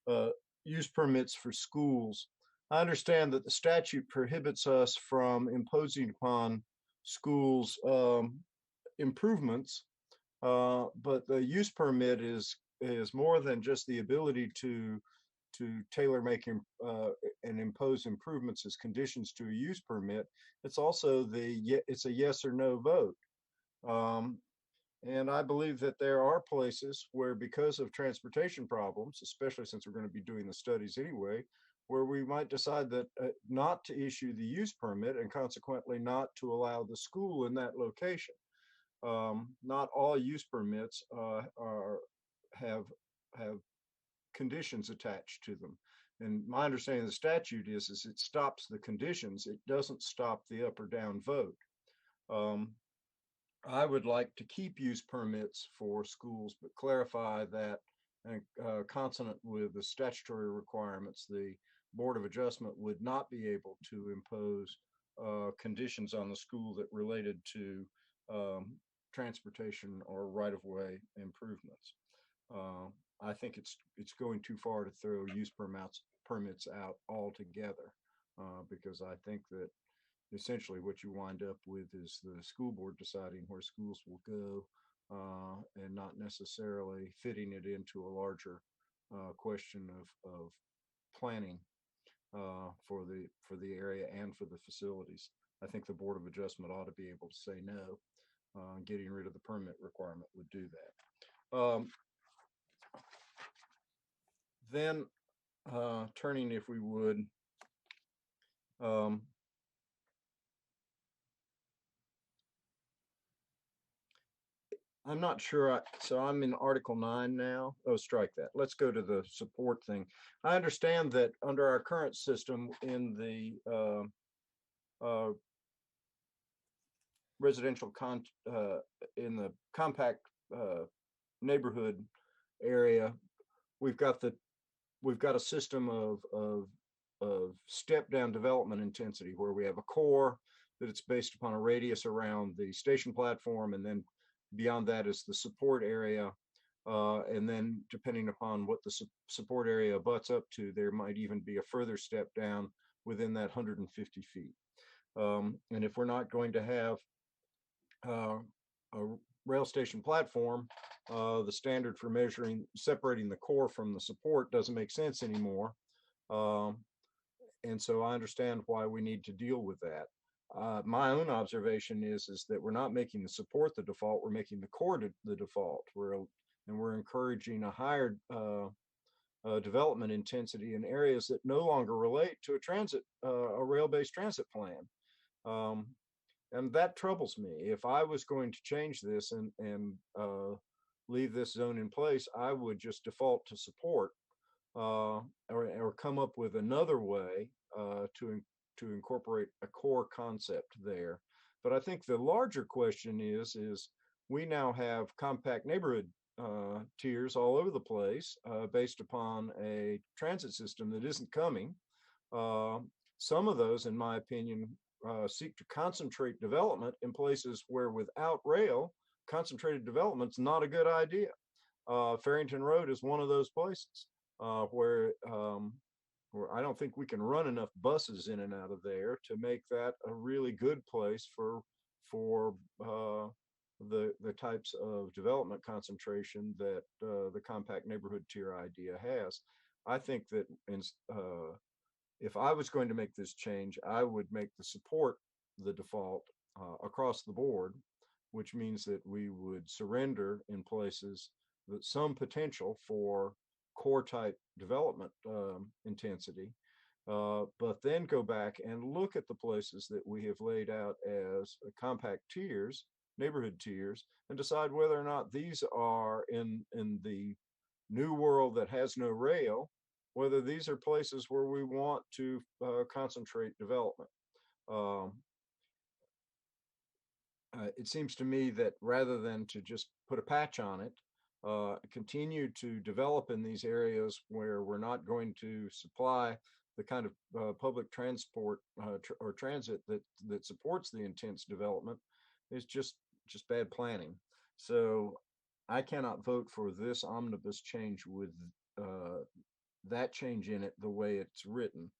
the use permits for schools. I understand that the statute prohibits us from imposing upon schools improvements, but the use permit is more than just the ability to tailor making and impose improvements as conditions to a use permit. It's also it's a yes or no vote. And I believe that there are places where, because of transportation problems, especially since we're going to be doing the studies anyway, where we might decide that not to issue the use permit and consequently not to allow the school in that location. Not all use permits have conditions attached to them. And my understanding of the statute is it stops the conditions. It doesn't stop the up or down vote. I would like to keep use permits for schools, but clarify that consonant with the statutory requirements, the Board of Adjustment would not be able to impose conditions on the school that related to transportation or right-of-way improvements. I think it's going too far to throw use permits out altogether, because I think that essentially what you wind up with is the school board deciding where schools will go, and not necessarily fitting it into a larger question of planning for the area and for the facilities. I think the Board of Adjustment ought to be able to say no. Getting rid of the permit requirement would do that. Then turning, if we would, I'm not sure. So I'm in Article 9 now. Oh, strike that. Let's go to the support thing. I understand that under our current system in the residential in the compact neighborhood area, we've got a system of step down development intensity, where we have a core that it's based upon a radius around the station platform, and then beyond that is the support area, and then depending upon what the support area butts up to, there might even be a further step down within that 150 feet. And if we're not going to have a rail station platform, the standard for separating the core from the support doesn't make sense anymore. And so I understand why we need to deal with that. My own observation is that we're not making the support the default, we're making the core the default. We're encouraging a higher development intensity in areas that no longer relate to a rail-based transit plan. And that troubles me. If I was going to change this and leave this zone in place, I would just default to support or come up with another way to incorporate a core concept there. But I think the larger question is we now have compact neighborhood tiers all over the place based upon a transit system that isn't coming. Some of those, in my opinion, seek to concentrate development in places where without rail, concentrated development's not a good idea. Farrington Road is one of those places where I don't think we can run enough buses in and out of there to make that a really good place for the types of development concentration that the compact neighborhood tier idea has. I think that if I was going to make this change, I would make the support the default across the board, which means that we would surrender in places that some potential for core type development intensity, but then go back and look at the places that we have laid out as compact tiers, neighborhood tiers, and decide whether or not these are in the new world that has no rail, whether these are places where we want to concentrate development. It seems to me that rather than to just put a patch on it, continue to develop in these areas where we're not going to supply the kind of public transport or transit that supports the intense development is just bad planning. So I cannot vote for this omnibus change with that change in it the way it's written.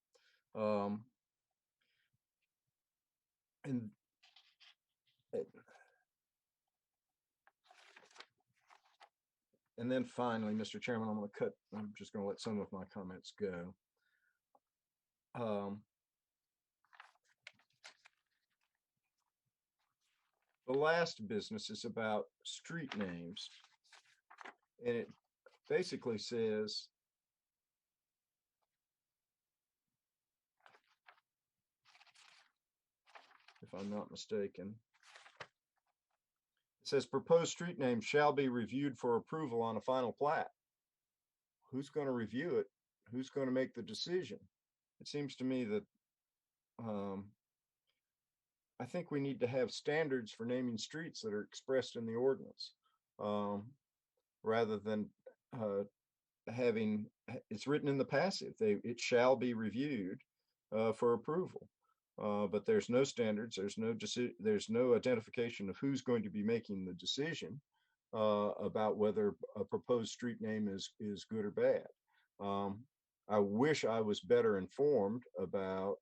And then finally, Mr. Chairman, I'm just going to let some of my comments go. The last business is about street names. And it basically says, if I'm not mistaken, it says proposed street names shall be reviewed for approval on a final plat. Who's going to review it? Who's going to make the decision? It seems to me that I think we need to have standards for naming streets that are expressed in the ordinance, rather than having it's written in the passive. It shall be reviewed for approval. But there's no standards, there's no identification of who's going to be making the decision about whether a proposed street name is good or bad. I wish I was better informed about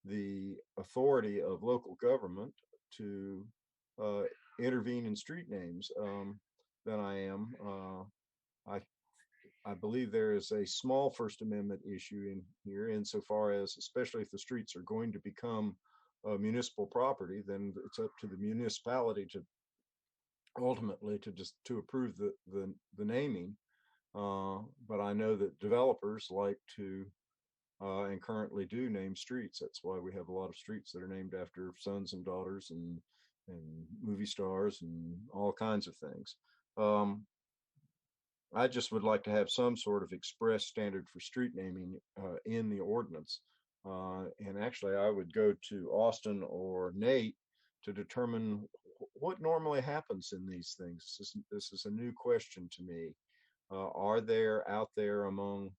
the authority of local government to intervene in street names than I am. I believe there is a small First Amendment issue in here insofar as, especially if the streets are going to become municipal property, then it's up to the municipality to ultimately to approve the naming. But I know that developers like to and currently do name streets. That's why we have a lot of streets that are named after sons and daughters and movie stars and all kinds of things. I just would like to have some sort of express standard for street naming in the ordinance. And actually, I would go to Austin or Nate to determine what normally happens in these things. This is a new question to me. Are there out there among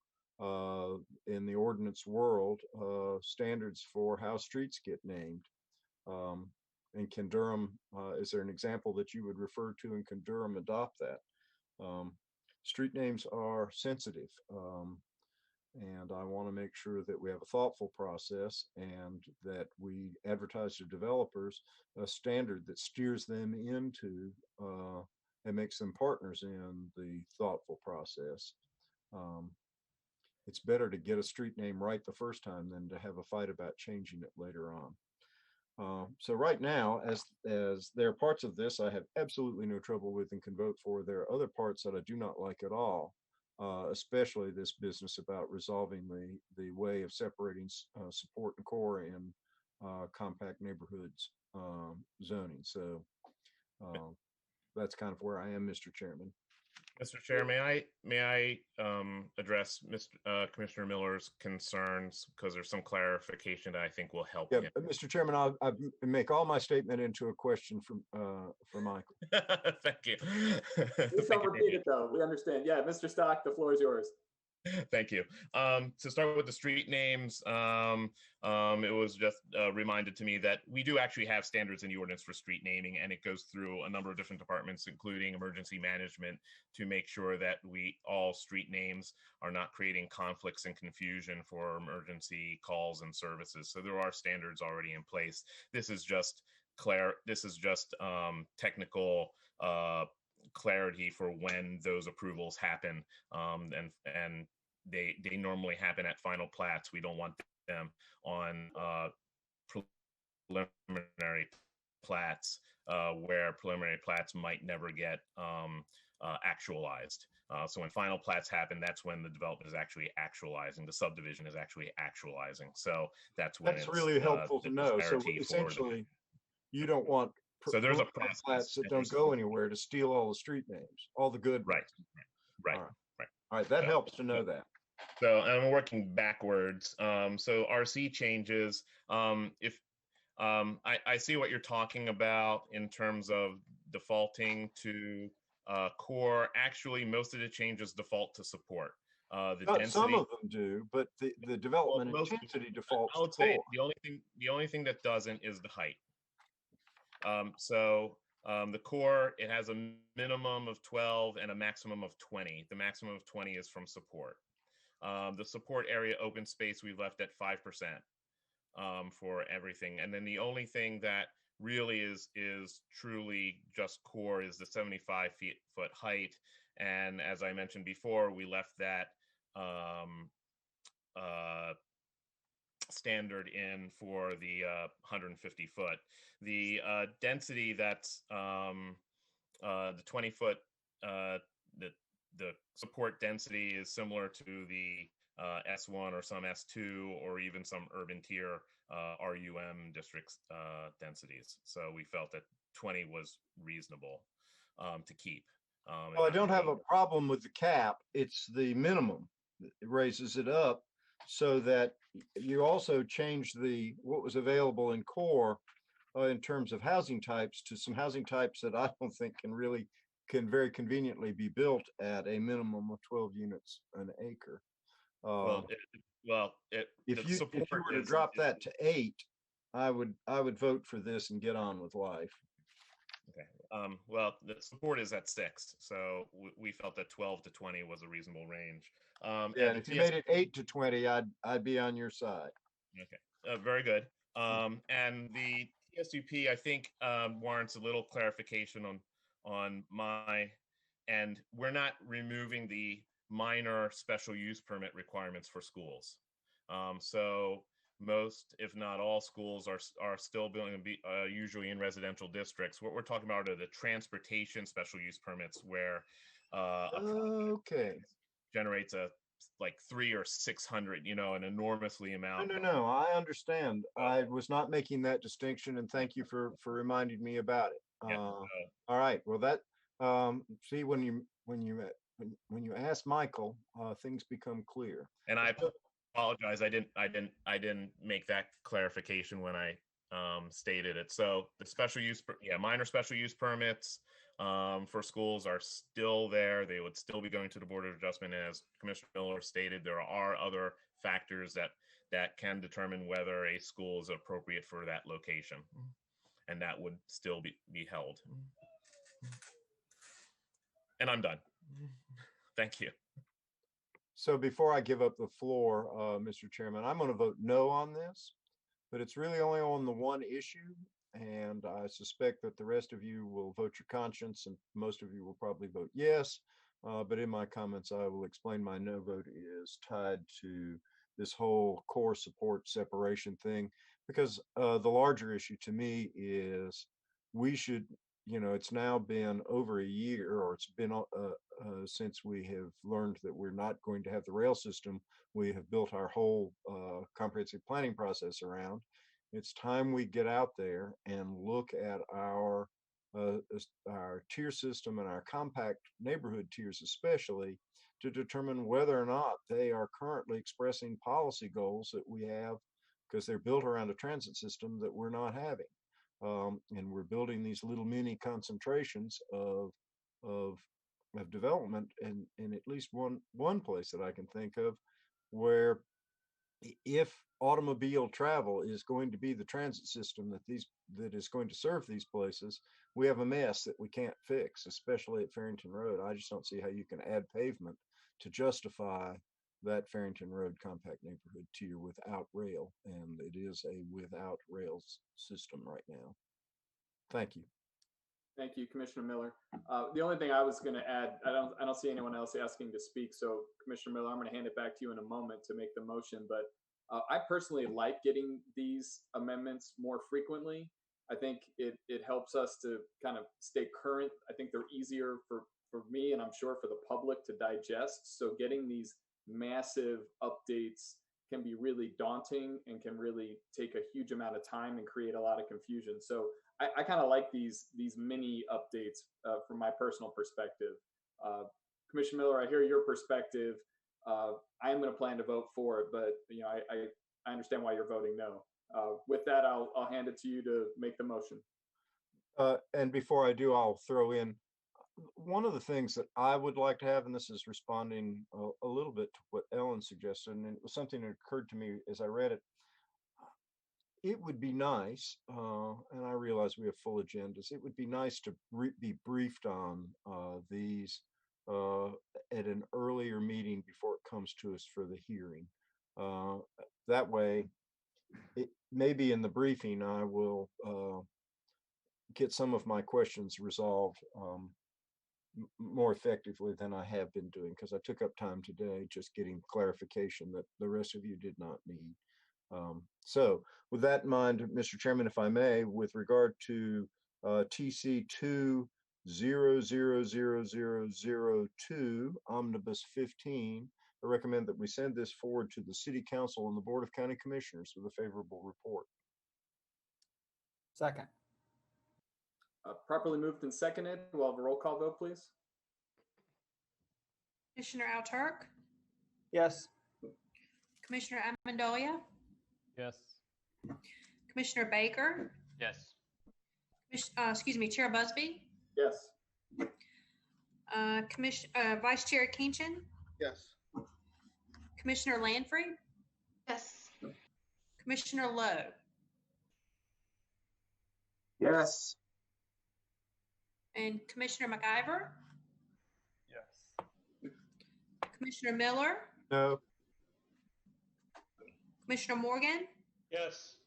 in the ordinance world standards for how streets get named? And can Durham, is there an example that you would refer to, and can Durham adopt that? Street names are sensitive, and I want to make sure that we have a thoughtful process and that we advertise to developers a standard that steers them into and makes them partners in the thoughtful process. it's better to get a street name right the first time than to have a fight about changing it later on. So right now, as there are parts of this I have absolutely no trouble with and can vote for, there are other parts that I do not like at all, especially this business about resolving the way of separating support and core in compact neighborhoods zoning. So that's kind of where I am, Mr. Chairman. Mr. Chair, may I address Commissioner Miller's concerns, because there's some clarification that I think will help Yeah, him. Mr. Chairman, I'll make all my statement into a question for Michael. Thank you. Please don't repeat it though. We understand. Yeah, Mr. Stock, the floor is yours. Thank you. To start with the street names, it was just reminded to me that we do actually have standards in the ordinance for street naming, and it goes through a number of different departments, including emergency management, to make sure that all street names are not creating conflicts and confusion for emergency calls and services. So there are standards already in place. This is just technical clarity for when those approvals happen, and they normally happen at final plats. We don't want them on preliminary plats, where preliminary plats might never get actualized. So when final plats happen, that's when the development is actually actualizing, the subdivision is actually actualizing. So that's when That's really helpful to know. So essentially, you don't want so there's a process plats that don't go anywhere to steal all the street names, all the good right ones. All right, that helps to know that. So I'm working backwards. So RC changes. If I see what you're talking about in terms of defaulting to core. Actually, most of the changes default to support. The density, some of them do, but the development intensity defaults. I would say the only thing that doesn't is the height. The core, it has a minimum of 12 and a maximum of 20. The maximum of 20 is from support. The support area open space we left at 5% for everything. And then the only thing that really is truly just core is the 75-foot height. And as I mentioned before, we left that standard in for the 150 foot. The density, that's the 20-foot, the support density is similar to the S1 or some S2 or even some urban tier RUM districts densities. So we felt that 20 was reasonable to keep. Well, I don't have a problem with the cap. It's the minimum. It raises it up so that you also change what was available in core in terms of housing types to some housing types that I don't think can very conveniently be built at a minimum of 12 units an acre. If you were to drop that to 8, I would vote for this and get on with life. Okay. The support is at 6, so we felt that 12 to 20 was a reasonable range. And if you made it 8 to 20, I'd be on your side. Okay, very good. And the TSUP, I think, warrants a little clarification on my end. We're not removing the minor special use permit requirements for schools. So most, if not all, schools are still going to be usually in residential districts. What we're talking about are the transportation special use permits, where generates a like 300 or 600, an enormously amount. No, I understand. I was not making that distinction, and thank you for reminding me about it. All right. Well, that see, when you ask Michael, things become clear. And I apologize. I didn't make that clarification when I stated it. So the special use, minor special use permits for schools are still there. They would still be going to the Board of Adjustment. As Commissioner Miller stated, there are other factors that can determine whether a school is appropriate for that location, and that would still be held. And I'm done. Thank you. So before I give up the floor, Mr. Chairman, I'm going to vote no on this, but it's really only on the one issue. And I suspect that the rest of you will vote your conscience, and most of you will probably vote yes. But in my comments, I will explain my no vote is tied to this whole core support separation thing, because the larger issue to me is we should, it's now been over a year, or it's been since we have learned that we're not going to have the rail system we have built our whole comprehensive planning process around. It's time we get out there and look at our tier system and our compact neighborhood tiers especially, to determine whether or not they are currently expressing policy goals that we have, because they're built around a transit system that we're not having. And we're building these little mini concentrations of development in at least one place that I can think of, where if automobile travel is going to be the transit system that is going to serve these places, we have a mess that we can't fix, especially at Farrington Road. I just don't see how you can add pavement to justify that Farrington Road compact neighborhood tier without rail, and it is a without rails system right now. Thank you. Thank you, Commissioner Miller. The only thing I was going to add, I don't see anyone else asking to speak. So Commissioner Miller, I'm going to hand it back to you in a moment to make the motion. But I personally like getting these amendments more frequently. I think it helps us to kind of stay current. I think they're easier for me, and I'm sure for the public to digest. So getting these massive updates can be really daunting and can really take a huge amount of time and create a lot of confusion. So I kind of like these mini updates from my personal perspective. Commissioner Miller, I hear your perspective. I am going to plan to vote for it, but I understand why you're voting no. With that, I'll hand it to you to make the motion. And before I do, I'll throw in one of the things that I would like to have, and this is responding a little bit to what Ellen suggested, and it was something that occurred to me as I read it. It would be nice, and I realize we have full agendas, it would be nice to be briefed on these at an earlier meeting before it comes to us for the hearing. That way, maybe in the briefing, I will get some of my questions resolved more effectively than I have been doing, because I took up time today just getting clarification that the rest of you did not need. So with that in mind, Mr. Chairman, if I may, with regard to TC 2000002 Omnibus 15, I recommend that we send this forward to the City Council and the Board of County Commissioners with a favorable report. Second. Properly moved and seconded. We'll have a roll call vote, please. Commissioner Alturk, Yes. Commissioner Amendolia, Yes. Commissioner Baker, Yes. Chair Busby, Yes. Vice Chair Kinchin, Yes. Commissioner Lanfrey, Yes. Commissioner Lowe, Yes. and Commissioner McIver, Yes. Commissioner Miller, No. Commissioner Morgan, Yes.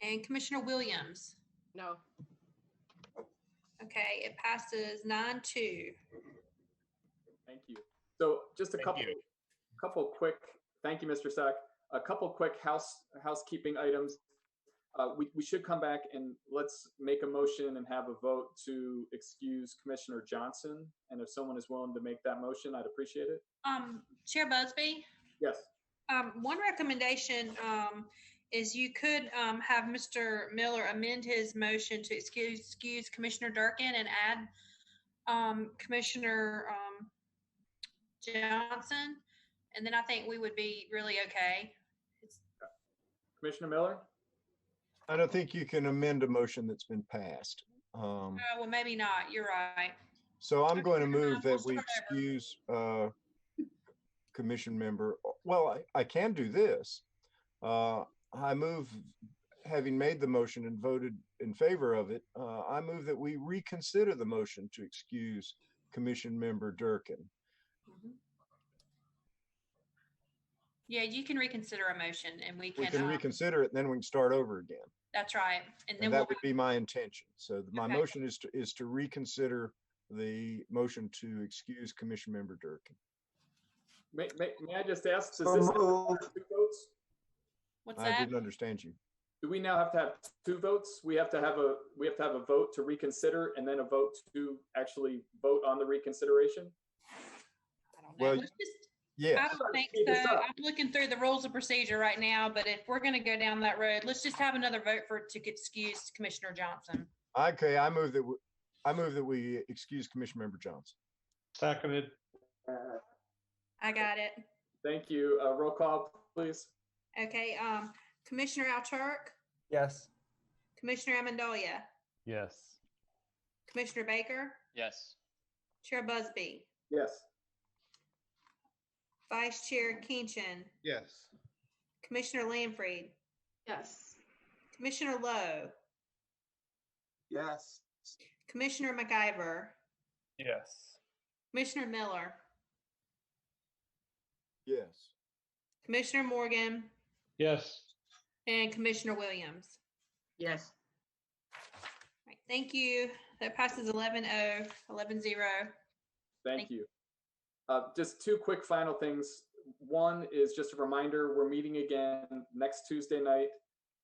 and Commissioner Williams. No. Okay, it passes 9-2. Thank you. So just a couple quick, thank you, Mr. Sack. A couple quick housekeeping items. We should come back and let's make a motion and have a vote to excuse Commissioner Johnson. And if someone is willing to make that motion, I'd appreciate it. Chair Busby? Yes. One recommendation is you could have Mr. Miller amend his motion to excuse Commissioner Durkin and add Commissioner Johnson, and then I think we would be really okay. Commissioner Miller? I don't think you can amend a motion that's been passed. Well, maybe not. You're right. So I'm going to move that we excuse commission member. Well, I can do this. I move, having made the motion and voted in favor of it, I move that we reconsider the motion to excuse Commission Member Durkin. Yeah, you can reconsider a motion, and we can reconsider it, and then we can start over again. That's right, and then that would be my intention. So my motion is to reconsider the motion to excuse Commission Member Durkin. May I just ask, does So this have moved. 2 votes? What's I that? didn't understand you. Do we now have to have 2 votes? We have to have a vote to reconsider and then a vote to actually vote on the reconsideration? I don't know. Well, Let's just, yes. I don't think so. I'm looking through the rules of procedure right now, but if we're going to go down that road, let's just have another vote to excuse Commissioner Johnson. Okay, I move that we excuse Commission Member Johnson. Seconded. I got it. Thank you. Roll call, please. Okay. Commissioner Alturk, Yes. Commissioner Amendolia, Yes. Commissioner Baker, Yes. Chair Busby, Yes. Vice Chair Kinchin, Yes. Commissioner Lamfried, Yes. Commissioner Lowe, Yes. Commissioner McIver, Yes. Commissioner Miller, Yes. Commissioner Morgan, Yes. and Commissioner Williams. Yes. Right, thank you. That passes 11-0, 11-0. Thank you. Just 2 quick final things. One is just a reminder, we're meeting again next Tuesday night,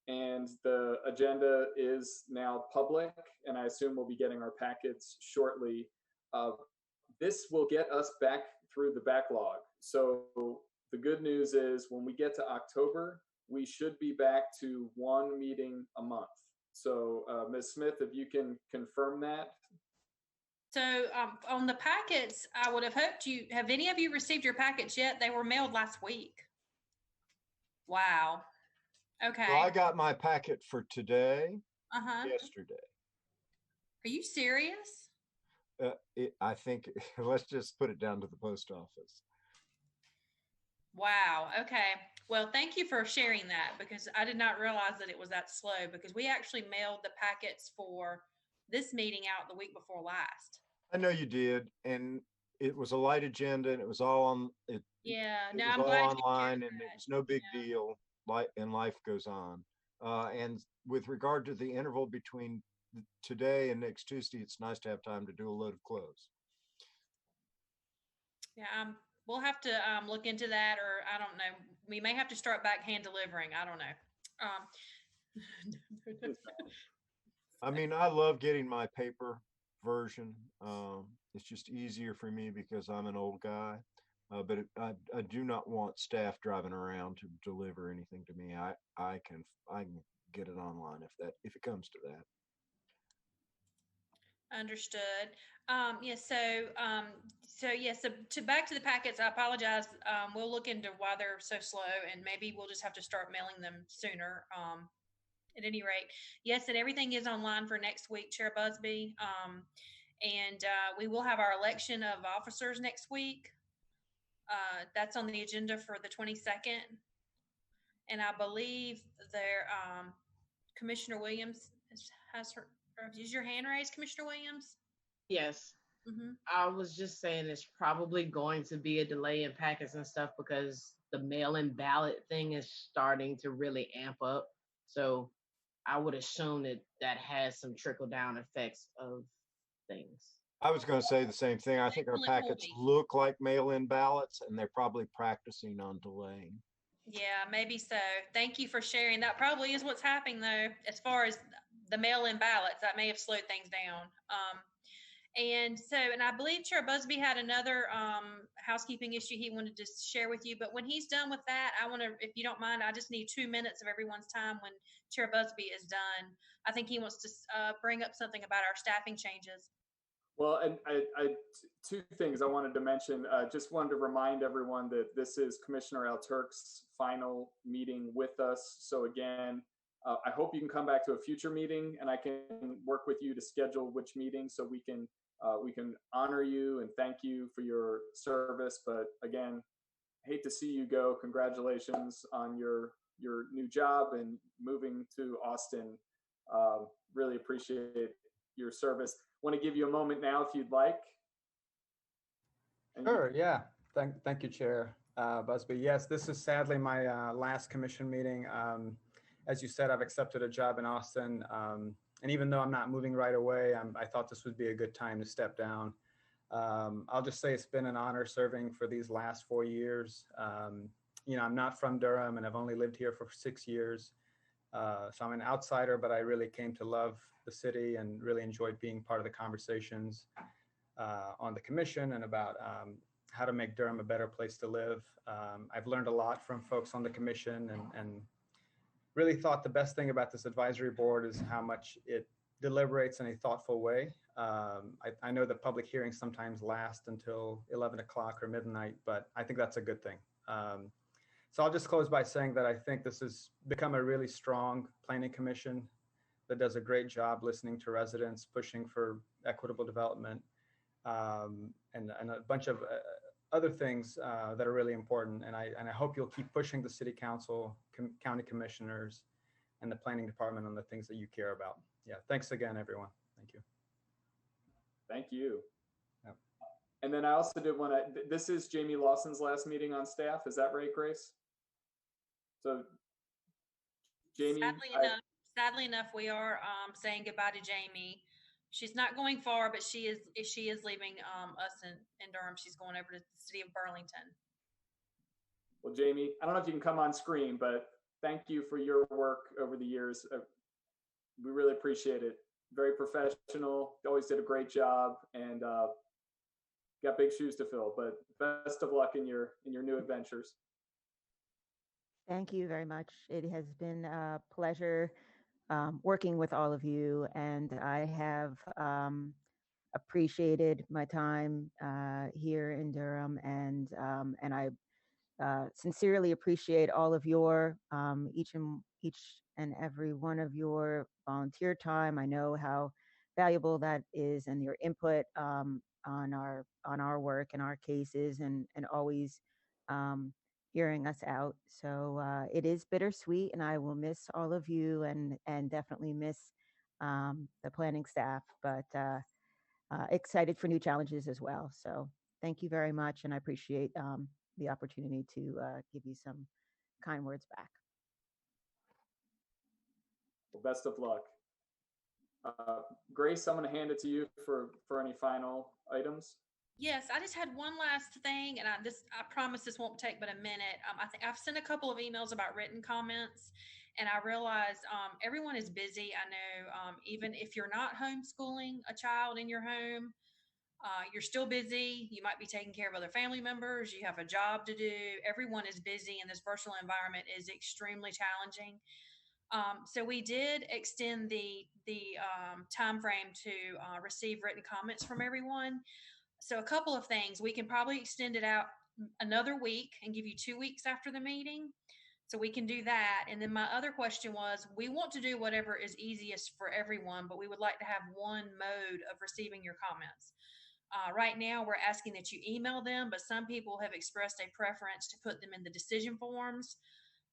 and the agenda is now public, and I assume we'll be getting our packets shortly. This will get us back through the backlog. So the good news is when we get to October, we should be back to 1 meeting a month. So Ms. Smith, if you can confirm that. So on the packets, I would have hoped have any of you received your packets yet? They were mailed last week. Wow. Okay. Well, I got my packet for today, Uh-huh. yesterday. Are you serious? I think, let's just put it down to the post office. Wow. Okay. Well, thank you for sharing that, because I did not realize that it was that slow, because we actually mailed the packets for this meeting out the week before last. I know you did, and it was a light agenda, and it was all on it. Yeah. It No, was I'm all glad you online, shared and it that. was no big deal. And life goes on. And with regard to the interval between today and next Tuesday, it's nice to have time to do a load of clothes. Yeah. We'll have to look into that, or I don't know. We may have to start backhand delivering. I don't know. I mean, I love getting my paper version. It's just easier for me because I'm an old guy. But I do not want staff driving around to deliver anything to me. I can get it online if it comes to that. Understood. So back to the packets. I apologize. We'll look into why they're so slow, and maybe we'll just have to start mailing them sooner. At any rate, yes, and everything is online for next week, Chair Busby. And we will have our election of officers next week. That's on the agenda for the 22nd, and I believe there Commissioner Williams has her. Is your hand raised, Commissioner Williams? Yes. Mm-hmm. I was just saying it's probably going to be a delay in packets and stuff because the mail-in ballot thing is starting to really amp up. So I would assume that has some trickle-down effects of things. I was going to say the same thing. I think our packets look like mail-in ballots, and they're probably practicing on delaying. Yeah, maybe so. Thank you for sharing. That probably is what's happening, though, as far as the mail-in ballots. That may have slowed things down. And I believe Chair Busby had another housekeeping issue he wanted to share with you. But when he's done with that, I want to, if you don't mind, I just need 2 minutes of everyone's time when Chair Busby is done. I think he wants to bring up something about our staffing changes. Well, and I 2 things I wanted to mention. Just wanted to remind everyone that this is Commissioner Alturk's final meeting with us. So again, I hope you can come back to a future meeting, and I can work with you to schedule which meeting so we can honor you and thank you for your service. But again, hate to see you go. Congratulations on your new job and moving to Austin. Really appreciate your service. Want to give you a moment now if you'd like. Sure, yeah. Thank you, Chair Busby. Yes, this is sadly my last commission meeting. As you said, I've accepted a job in Austin. And even though I'm not moving right away, I thought this would be a good time to step down. I'll just say it's been an honor serving for these last 4 years. I'm not from Durham and I've only lived here for 6 years. So I'm an outsider, but I really came to love the city and really enjoyed being part of the conversations on the commission and about how to make Durham a better place to live. I've learned a lot from folks on the commission and really thought the best thing about this advisory board is how much it deliberates in a thoughtful way. I know that public hearings sometimes last until 11 o'clock or midnight, but I think that's a good thing. So I'll just close by saying that I think this has become a really strong planning commission that does a great job listening to residents, pushing for equitable development, and a bunch of other things that are really important. And I hope you'll keep pushing the city council, county commissioners, and the planning department on the things that you care about. Yeah, thanks again, everyone. Thank you. Thank you. Yep. And then I also did want to, this is Jamie Lawson's last meeting on staff. Is that right, Grace? So Jamie, sadly enough, we are saying goodbye to Jamie. She's not going far, but she is leaving us in Durham. She's going over to the city of Burlington. Well, Jamie, I don't know if you can come on screen, but thank you for your work over the years. We really appreciate it. Very professional, always did a great job, and got big shoes to fill, but best of luck in your new adventures. Thank you very much. It has been a pleasure working with all of you, and I have appreciated my time here in Durham, and I sincerely appreciate all of your each and every one of your volunteer time. I know how valuable that is, and your input on our work and our cases, and always hearing us out. So it is bittersweet, and I will miss all of you, and definitely miss the planning staff, but excited for new challenges as well. So thank you very much, and I appreciate the opportunity to give you some kind words back. Well, best of luck. Grace, I'm going to hand it to you for any final items. Yes, I just had one last thing, and I promise this won't take but a minute. I think I've sent a couple of emails about written comments, and I realize everyone is busy. I know even if you're not homeschooling a child in your home, you're still busy. You might be taking care of other family members. You have a job to do. Everyone is busy, and this virtual environment is extremely challenging. So we did extend the time frame to receive written comments from everyone. So a couple of things, we can probably extend it out another week and give you 2 weeks after the meeting. So we can do that. And then my other question was, we want to do whatever is easiest for everyone, but we would like to have one mode of receiving your comments. Right now, we're asking that you email them, but some people have expressed a preference to put them in the decision forms.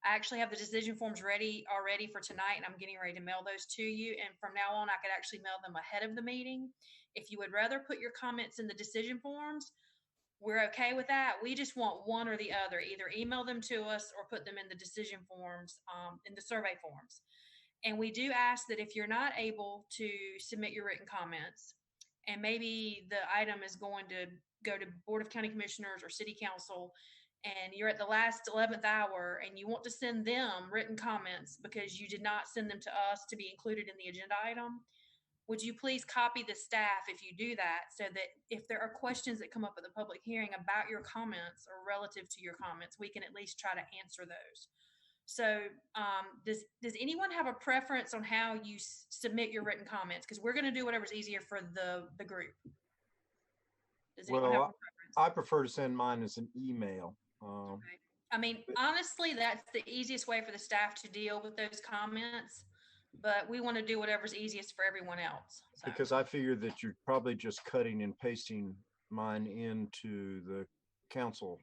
I actually have the decision forms ready already for tonight, and I'm getting ready to mail those to you. And from now on, I could actually mail them ahead of the meeting. If you would rather put your comments in the decision forms, we're okay with that. We just want one or the other. Either email them to us or put them in the decision forms, in the survey forms. And we do ask that if you're not able to submit your written comments, and maybe the item is going to go to Board of County Commissioners or City Council, and you're at the last 11th hour and you want to send them written comments because you did not send them to us to be included in the agenda item, would you please copy the staff if you do that, so that if there are questions that come up at the public hearing about your comments or relative to your comments, we can at least try to answer those. So does anyone have a preference on how you submit your written comments? Because we're going to do whatever's easier for the group. Does anyone have a preference? I prefer to send mine as an email. Okay. I mean, honestly, that's the easiest way for the staff to deal with those comments, but we want to do whatever's easiest for everyone else. So. Because I figured that you're probably just cutting and pasting mine into the council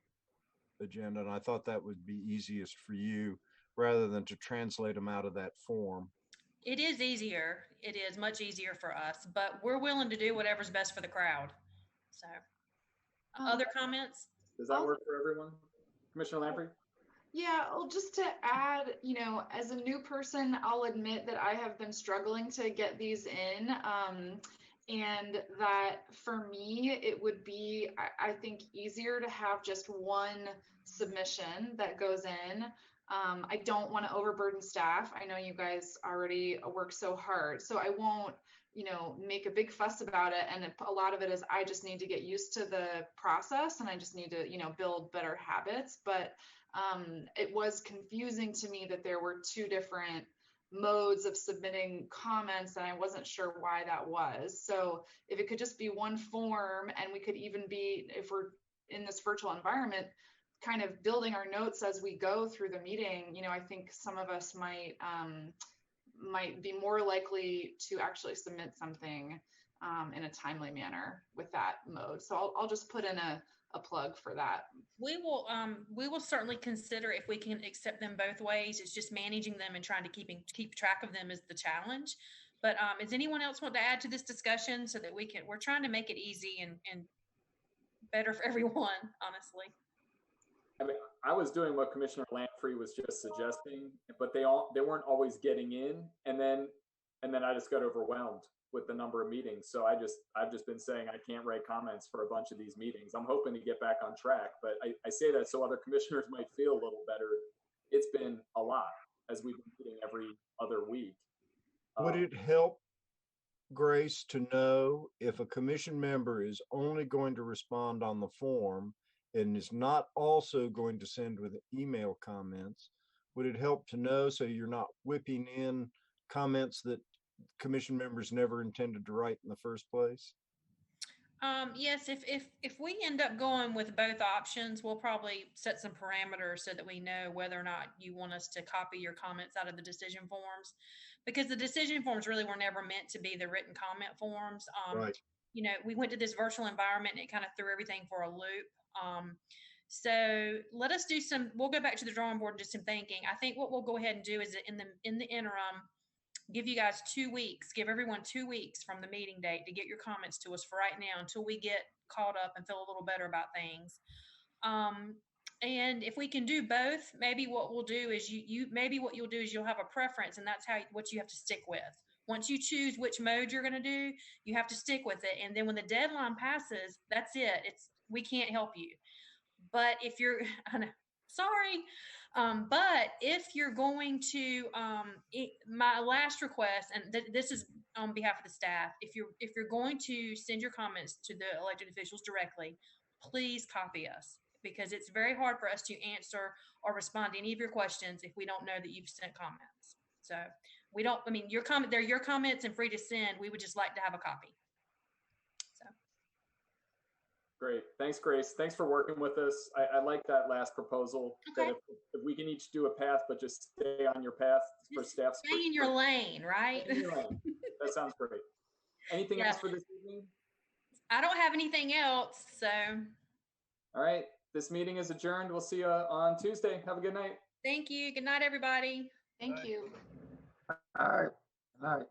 agenda, and I thought that would be easiest for you rather than to translate them out of that form. It is easier. It is much easier for us, but we're willing to do whatever's best for the crowd. So, other comments? Does that work for everyone? Commissioner Lamprey? Yeah, well, just to add, you know, as a new person, I'll admit that I have been struggling to get these in. And that for me, it would be, I think, easier to have just one submission that goes in. I don't want to overburden staff. I know you guys already work so hard, so I won't, you know, make a big fuss about it. And a lot of it is I just need to get used to the process, and I just need to, you know, build better habits. But it was confusing to me that there were two different modes of submitting comments, and I wasn't sure why that was. So if it could just be one form, and we could even be, if we're in this virtual environment, kind of building our notes as we go through the meeting, you know, I think some of us might be more likely to actually submit something in a timely manner with that mode. So I'll just put in a plug for that. We will certainly consider if we can accept them both ways. It's just managing them and trying to keep track of them is the challenge. But does anyone else want to add to this discussion so that we're trying to make it easy and better for everyone, honestly. I mean, I was doing what Commissioner Lamprey was just suggesting, but they weren't always getting in, and then I just got overwhelmed with the number of meetings. So I've just been saying I can't write comments for a bunch of these meetings. I'm hoping to get back on track, but I say that so other commissioners might feel a little better. It's been a lot as we've been meeting every other week. Would it help, Grace, to know if a commission member is only going to respond on the form and is not also going to send with email comments? Would it help to know so you're not whipping in comments that commission members never intended to write in the first place? Yes, if we end up going with both options, we'll probably set some parameters so that we know whether or not you want us to copy your comments out of the decision forms, because the decision forms really were never meant to be the written comment forms. Right. You know, we went to this virtual environment and it kind of threw everything for a loop. So let us do we'll go back to the drawing board and do some thinking. I think what we'll go ahead and do is in the interim, give you guys 2 weeks, give everyone 2 weeks from the meeting date to get your comments to us for right now until we get caught up and feel a little better about things. And if we can do both, maybe what we'll do is what you'll do is you'll have a preference, and that's what you have to stick with. Once you choose which mode you're going to do, you have to stick with it. And then when the deadline passes, that's it. We can't help you. But if you're, sorry, but if you're going to, my last request, and this is on behalf of the staff, if you're going to send your comments to the elected officials directly, please copy us, because it's very hard for us to answer or respond to any of your questions if we don't know that you've sent comments. So they're your comments and free to send. We would just like to have a copy. Great. Thanks, Grace. Thanks for working with us. I like that last proposal. Okay. That if we can each do a path, but just stay on your path for staff. Stay in your lane, right? Stay in your lane. That sounds great. Anything else for this evening? I don't have anything else, so. All right. This meeting is adjourned. We'll see you on Tuesday. Have a good night. Thank you. Good night, everybody. Thank you. All right. All right.